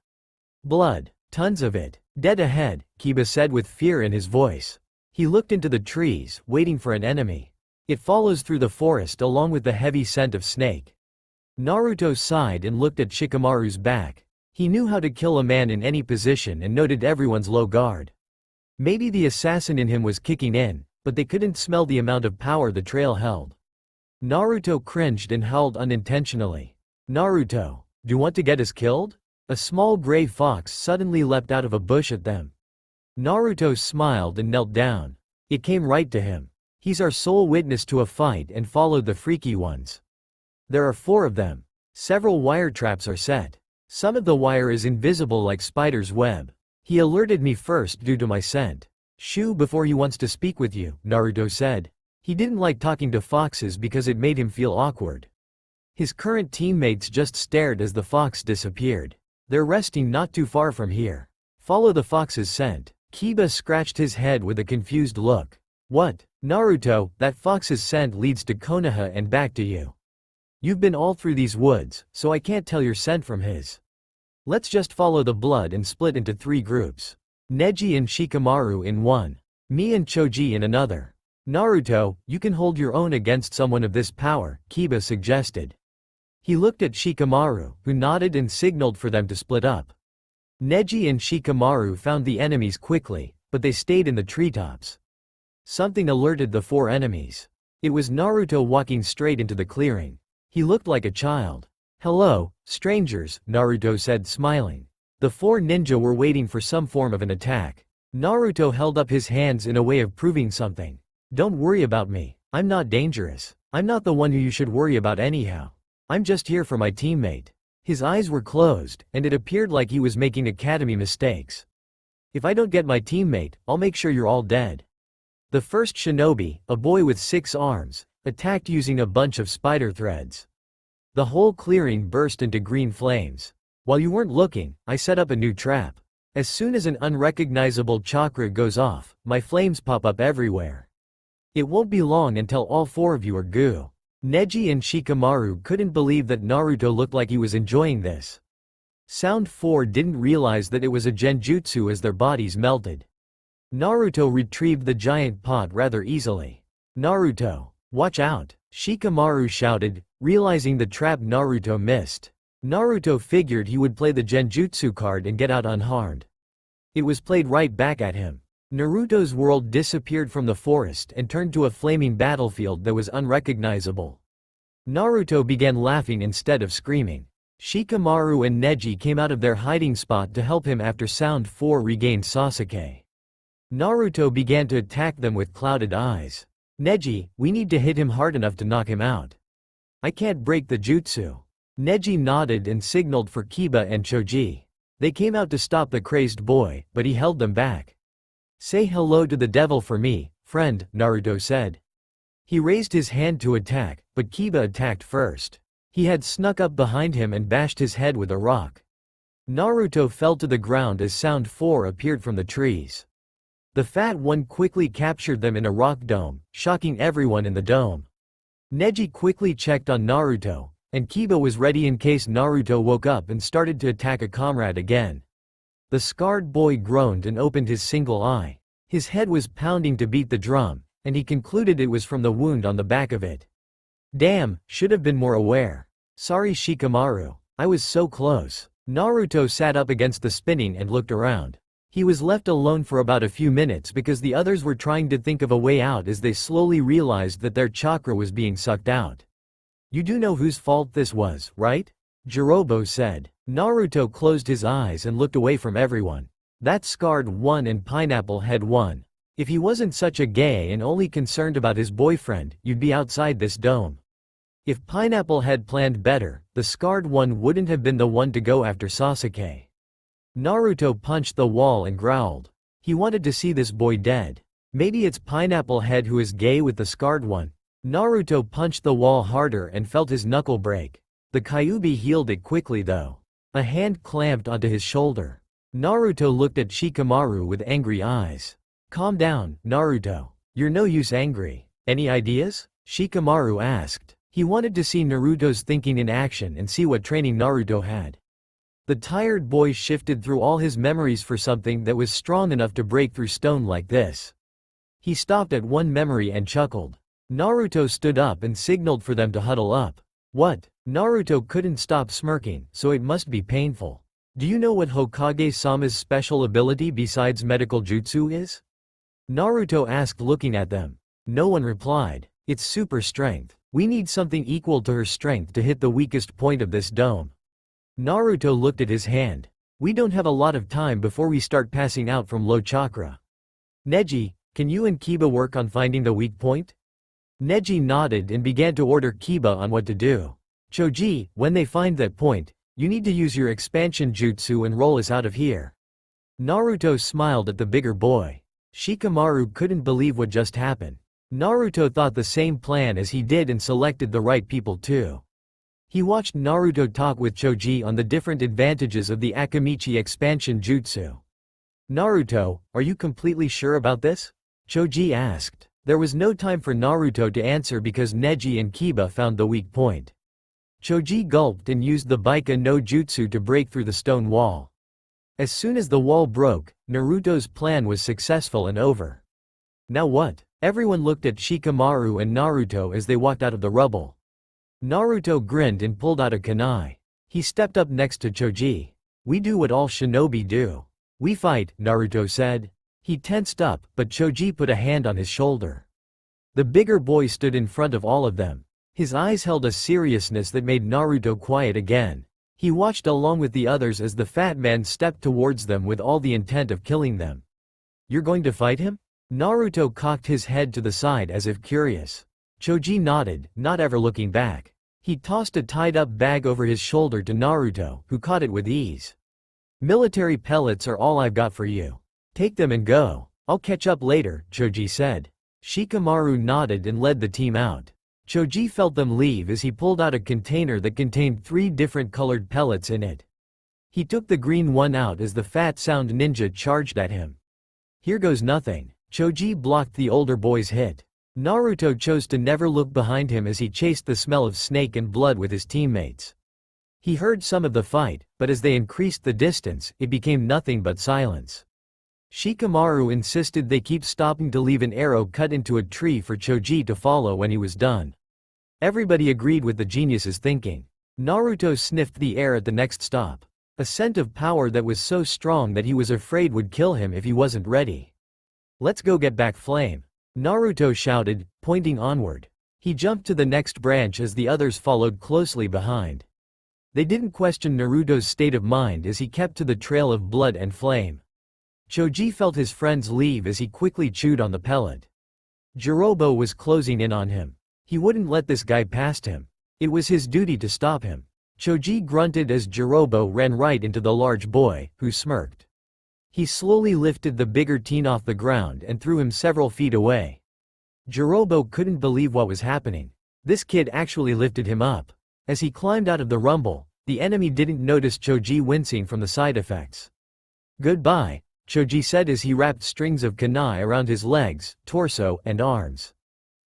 Blood. Tons of it. Dead ahead, Kiba said with fear in his voice. He looked into the trees, waiting for an enemy. It follows through the forest along with the heavy scent of snake. Naruto sighed and looked at Shikamaru's back. He knew how to kill a man in any position and noted everyone's low guard. Maybe the assassin in him was kicking in, but they couldn't smell the amount of power the trail held. Naruto cringed and howled unintentionally. Naruto, do you want to get us killed? A small gray fox suddenly leapt out of a bush at them. Naruto smiled and knelt down. It came right to him. He's our sole witness to a fight and followed the freaky ones. There are 4 of them. Several wire traps are set. Some of the wire is invisible like spider's web. He alerted me first due to my scent. Shoo before he wants to speak with you, Naruto said. He didn't like talking to foxes because it made him feel awkward. His current teammates just stared as the fox disappeared. They're resting not too far from here. Follow the fox's scent. Kiba scratched his head with a confused look. What? Naruto, that fox's scent leads to Konoha and back to you. You've been all through these woods, so I can't tell your scent from his. Let's just follow the blood and split into 3 groups. Neji and Shikamaru in one. Me and Choji in another. Naruto, you can hold your own against someone of this power, Kiba suggested. He looked at Shikamaru, who nodded and signaled for them to split up. Neji and Shikamaru found the enemies quickly, but they stayed in the treetops. Something alerted the 4 enemies. It was Naruto walking straight into the clearing. He looked like a child. Hello, strangers, Naruto said smiling. The 4 ninja were waiting for some form of an attack. Naruto held up his hands in a way of proving something. Don't worry about me. I'm not dangerous. I'm not the one who you should worry about anyhow. I'm just here for my teammate. His eyes were closed, and it appeared like he was making academy mistakes. If I don't get my teammate, I'll make sure you're all dead. The first shinobi, a boy with 6 arms, attacked using a bunch of spider threads. The whole clearing burst into green flames. While you weren't looking, I set up a new trap. As soon as an unrecognizable chakra goes off, my flames pop up everywhere. It won't be long until all 4 of you are goo. Neji and Shikamaru couldn't believe that Naruto looked like he was enjoying this. Sound 4 didn't realize that it was a genjutsu as their bodies melted. Naruto retrieved the giant pot rather easily. Naruto, watch out, Shikamaru shouted, realizing the trap Naruto missed. Naruto figured he would play the genjutsu card and get out unharmed. It was played right back at him. Naruto's world disappeared from the forest and turned to a flaming battlefield that was unrecognizable. Naruto began laughing instead of screaming. Shikamaru and Neji came out of their hiding spot to help him after Sound 4 regained Sasuke. Naruto began to attack them with clouded eyes. Neji, we need to hit him hard enough to knock him out. I can't break the jutsu. Neji nodded and signaled for Kiba and Choji. They came out to stop the crazed boy, but he held them back. Say hello to the devil for me, friend, Naruto said. He raised his hand to attack, but Kiba attacked first. He had snuck up behind him and bashed his head with a rock. Naruto fell to the ground as Sound 4 appeared from the trees. The fat one quickly captured them in a rock dome, shocking everyone in the dome. Neji quickly checked on Naruto, and Kiba was ready in case Naruto woke up and started to attack a comrade again. The scarred boy groaned and opened his single eye. His head was pounding to beat the drum, and he concluded it was from the wound on the back of it. Damn, should have been more aware. Sorry Shikamaru, I was so close. Naruto sat up against the spinning and looked around. He was left alone for about a few minutes because the others were trying to think of a way out as they slowly realized that their chakra was being sucked out. You do know whose fault this was, right? Jirobo said. Naruto closed his eyes and looked away from everyone. That scarred one and Pineapple Head one. If he wasn't such a gay and only concerned about his boyfriend, you'd be outside this dome. If Pineapple had planned better, the scarred one wouldn't have been the one to go after Sasuke. Naruto punched the wall and growled. He wanted to see this boy dead. Maybe it's Pineapple Head who is gay with the scarred one. Naruto punched the wall harder and felt his knuckle break. The Kyuubi healed it quickly though. A hand clamped onto his shoulder. Naruto looked at Shikamaru with angry eyes. Calm down, Naruto. You're no use angry. Any ideas? Shikamaru asked. He wanted to see Naruto's thinking in action and see what training Naruto had. The tired boy shifted through all his memories for something that was strong enough to break through stone like this. He stopped at one memory and chuckled. Naruto stood up and signaled for them to huddle up. What? Naruto couldn't stop smirking, so it must be painful. Do you know what Hokage-sama's special ability besides medical jutsu is? Naruto asked looking at them. No one replied. It's super strength. We need something equal to her strength to hit the weakest point of this dome. Naruto looked at his hand. We don't have a lot of time before we start passing out from low chakra. Neji, can you and Kiba work on finding the weak point? Neji nodded and began to order Kiba on what to do. Choji, when they find that point, you need to use your expansion jutsu and roll us out of here. Naruto smiled at the bigger boy. Shikamaru couldn't believe what just happened. Naruto thought the same plan as he did and selected the right people too. He watched Naruto talk with Choji on the different advantages of the Akamichi expansion jutsu. Naruto, are you completely sure about this? Choji asked. There was no time for Naruto to answer because Neji and Kiba found the weak point. Choji gulped and used the Baika no Jutsu to break through the stone wall. As soon as the wall broke, Naruto's plan was successful and over. Now what? Everyone looked at Shikamaru and Naruto as they walked out of the rubble. Naruto grinned and pulled out a kunai. He stepped up next to Choji. We do what all shinobi do. We fight, Naruto said. He tensed up, but Choji put a hand on his shoulder. The bigger boy stood in front of all of them. His eyes held a seriousness that made Naruto quiet again. He watched along with the others as the fat man stepped towards them with all the intent of killing them. You're going to fight him? Naruto cocked his head to the side as if curious. Choji nodded, not ever looking back. He tossed a tied-up bag over his shoulder to Naruto, who caught it with ease. Military pellets are all I've got for you. Take them and go. I'll catch up later, Choji said. Shikamaru nodded and led the team out. Choji felt them leave as he pulled out a container that contained 3 different colored pellets in it. He took the green one out as the fat sound ninja charged at him. Here goes nothing. Choji blocked the older boy's hit. Naruto chose to never look behind him as he chased the smell of snake and blood with his teammates. He heard some of the fight, but as they increased the distance, it became nothing but silence. Shikamaru insisted they keep stopping to leave an arrow cut into a tree for Choji to follow when he was done. Everybody agreed with the genius's thinking. Naruto sniffed the air at the next stop. A scent of power that was so strong that he was afraid would kill him if he wasn't ready. Let's go get back Flame. Naruto shouted, pointing onward. He jumped to the next branch as the others followed closely behind. They didn't question Naruto's state of mind as he kept to the trail of blood and flame. Choji felt his friends leave as he quickly chewed on the pellet. Jirobo was closing in on him. He wouldn't let this guy past him. It was his duty to stop him. Choji grunted as Jirobo ran right into the large boy, who smirked. He slowly lifted the bigger teen off the ground and threw him several feet away. Jirobo couldn't believe what was happening. This kid actually lifted him up. As he climbed out of the rumble, the enemy didn't notice Choji wincing from the side effects. "Goodbye," Choji said as he wrapped strings of kunai around his legs, torso, and arms.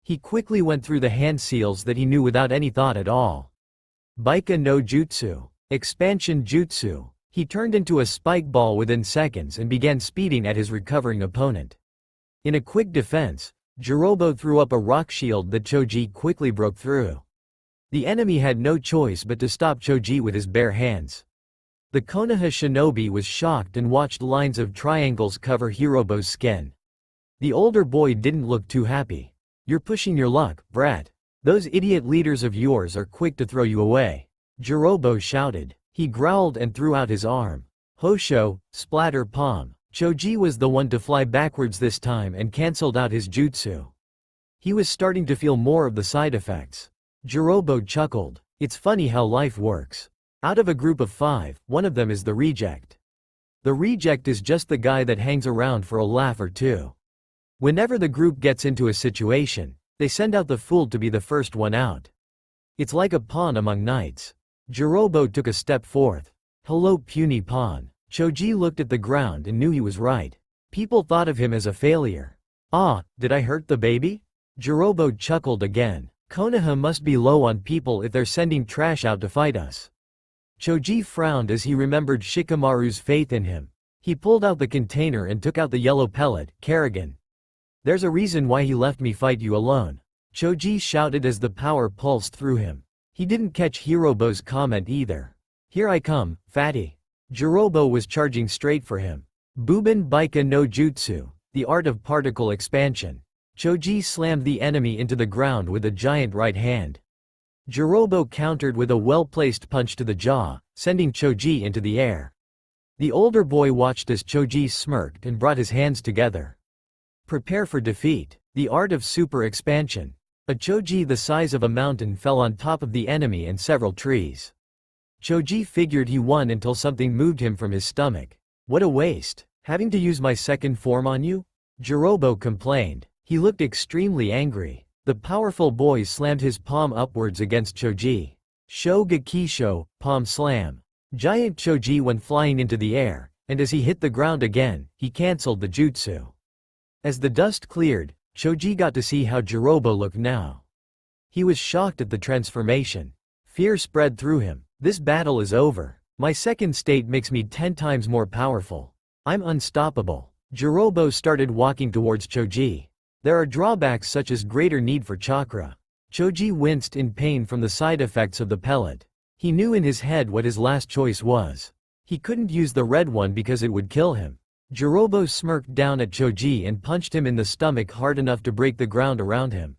He quickly went through the hand seals that he knew without any thought at all. Baika no Jutsu. Expansion Jutsu. He turned into a spike ball within seconds and began speeding at his recovering opponent. In a quick defense, Jirobo threw up a rock shield that Choji quickly broke through. The enemy had no choice but to stop Choji with his bare hands. The Konoha shinobi was shocked and watched lines of triangles cover Hirobo's skin. The older boy didn't look too happy. "You're pushing your luck, brat. Those idiot leaders of yours are quick to throw you away," Jirobo shouted. He growled and threw out his arm. Hosho, splatter palm. Choji was the one to fly backwards this time and cancelled out his jutsu. He was starting to feel more of the side effects. Jirobo chuckled. "It's funny how life works. Out of a group of 5, one of them is the reject. The reject is just the guy that hangs around for a laugh or two. Whenever the group gets into a situation, they send out the fool to be the first one out. It's like a pawn among knights." Jirobo took a step forth. "Hello, puny pawn." Choji looked at the ground and knew he was right. People thought of him as a failure. "Ah, did I hurt the baby?" Jirobo chuckled again. "Konoha must be low on people if they're sending trash out to fight us." Choji frowned as he remembered Shikamaru's faith in him. He pulled out the container and took out the yellow pellet, Kerrigan. "There's a reason why he left me fight you alone," Choji shouted as the power pulsed through him. He didn't catch Hirobo's comment either. "Here I come, fatty." Jirobo was charging straight for him. Buben Baika no Jutsu, the art of particle expansion. Choji slammed the enemy into the ground with a giant right hand. Jirobo countered with a well-placed punch to the jaw, sending Choji into the air. The older boy watched as Choji smirked and brought his hands together. Prepare for defeat. The art of super expansion. A Choji the size of a mountain fell on top of the enemy and several trees. Choji figured he won until something moved him from his stomach. "What a waste. Having to use my second form on you?" Jirobo complained. He looked extremely angry. The powerful boy slammed his palm upwards against Choji. Shogakisho, palm slam. Giant Choji went flying into the air, and as he hit the ground again, he cancelled the jutsu. As the dust cleared, Choji got to see how Jirobo looked now. He was shocked at the transformation. Fear spread through him. "This battle is over. My second state makes me 10 times more powerful. I'm unstoppable." Jirobo started walking towards Choji. There are drawbacks such as greater need for chakra. Choji winced in pain from the side effects of the pellet. He knew in his head what his last choice was. He couldn't use the red one because it would kill him. Jirobo smirked down at Choji and punched him in the stomach hard enough to break the ground around him.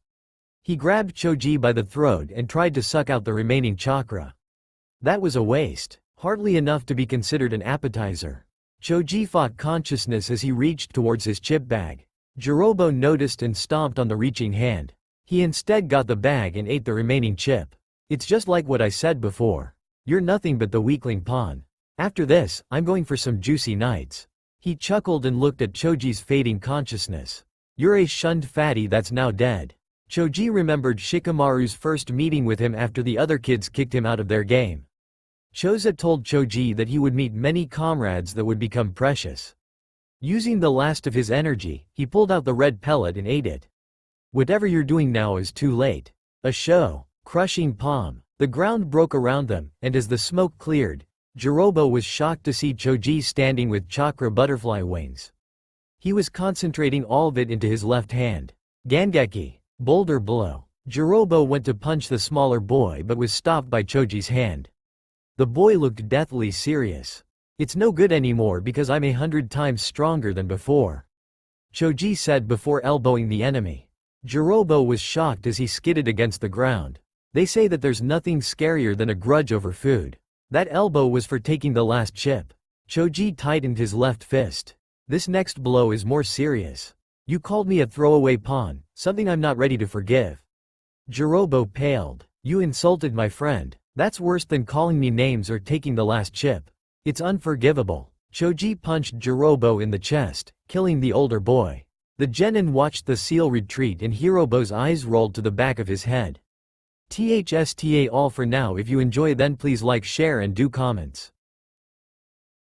He grabbed Choji by the throat and tried to suck out the remaining chakra. That was a waste, hardly enough to be considered an appetizer. Choji fought consciousness as he reached towards his chip bag. Jirobo noticed and stomped on the reaching hand. He instead got the bag and ate the remaining chip. "It's just like what I said before. You're nothing but the weakling pawn. After this, I'm going for some juicy nights." He chuckled and looked at Choji's fading consciousness. "You're a shunned fatty that's now dead." Choji remembered Shikamaru's first meeting with him after the other kids kicked him out of their game. Choza told Choji that he would meet many comrades that would become precious. Using the last of his energy, he pulled out the red pellet and ate it. "Whatever you're doing now is too late." A show. Crushing palm. The ground broke around them, and as the smoke cleared, Jirobo was shocked to see Choji standing with chakra butterfly wings. He was concentrating all of it into his left hand. Gangeki. Boulder blow. Jirobo went to punch the smaller boy but was stopped by Choji's hand. The boy looked deathly serious. "It's no good anymore because I'm 100 times stronger than before," Choji said before elbowing the enemy. Jirobo was shocked as he skidded against the ground. They say that there's nothing scarier than a grudge over food. That elbow was for taking the last chip. Choji tightened his left fist. This next blow is more serious. You called me a throwaway pawn, something I'm not ready to forgive. Jirobo paled. You insulted my friend. That's worse than calling me names or taking the last chip. It's unforgivable. Choji punched Jirobo in the chest, killing the older boy. The genin watched the seal retreat and Hirobo's eyes rolled to the back of his head. THSTA all for now. If you enjoy then please like, share and do comments.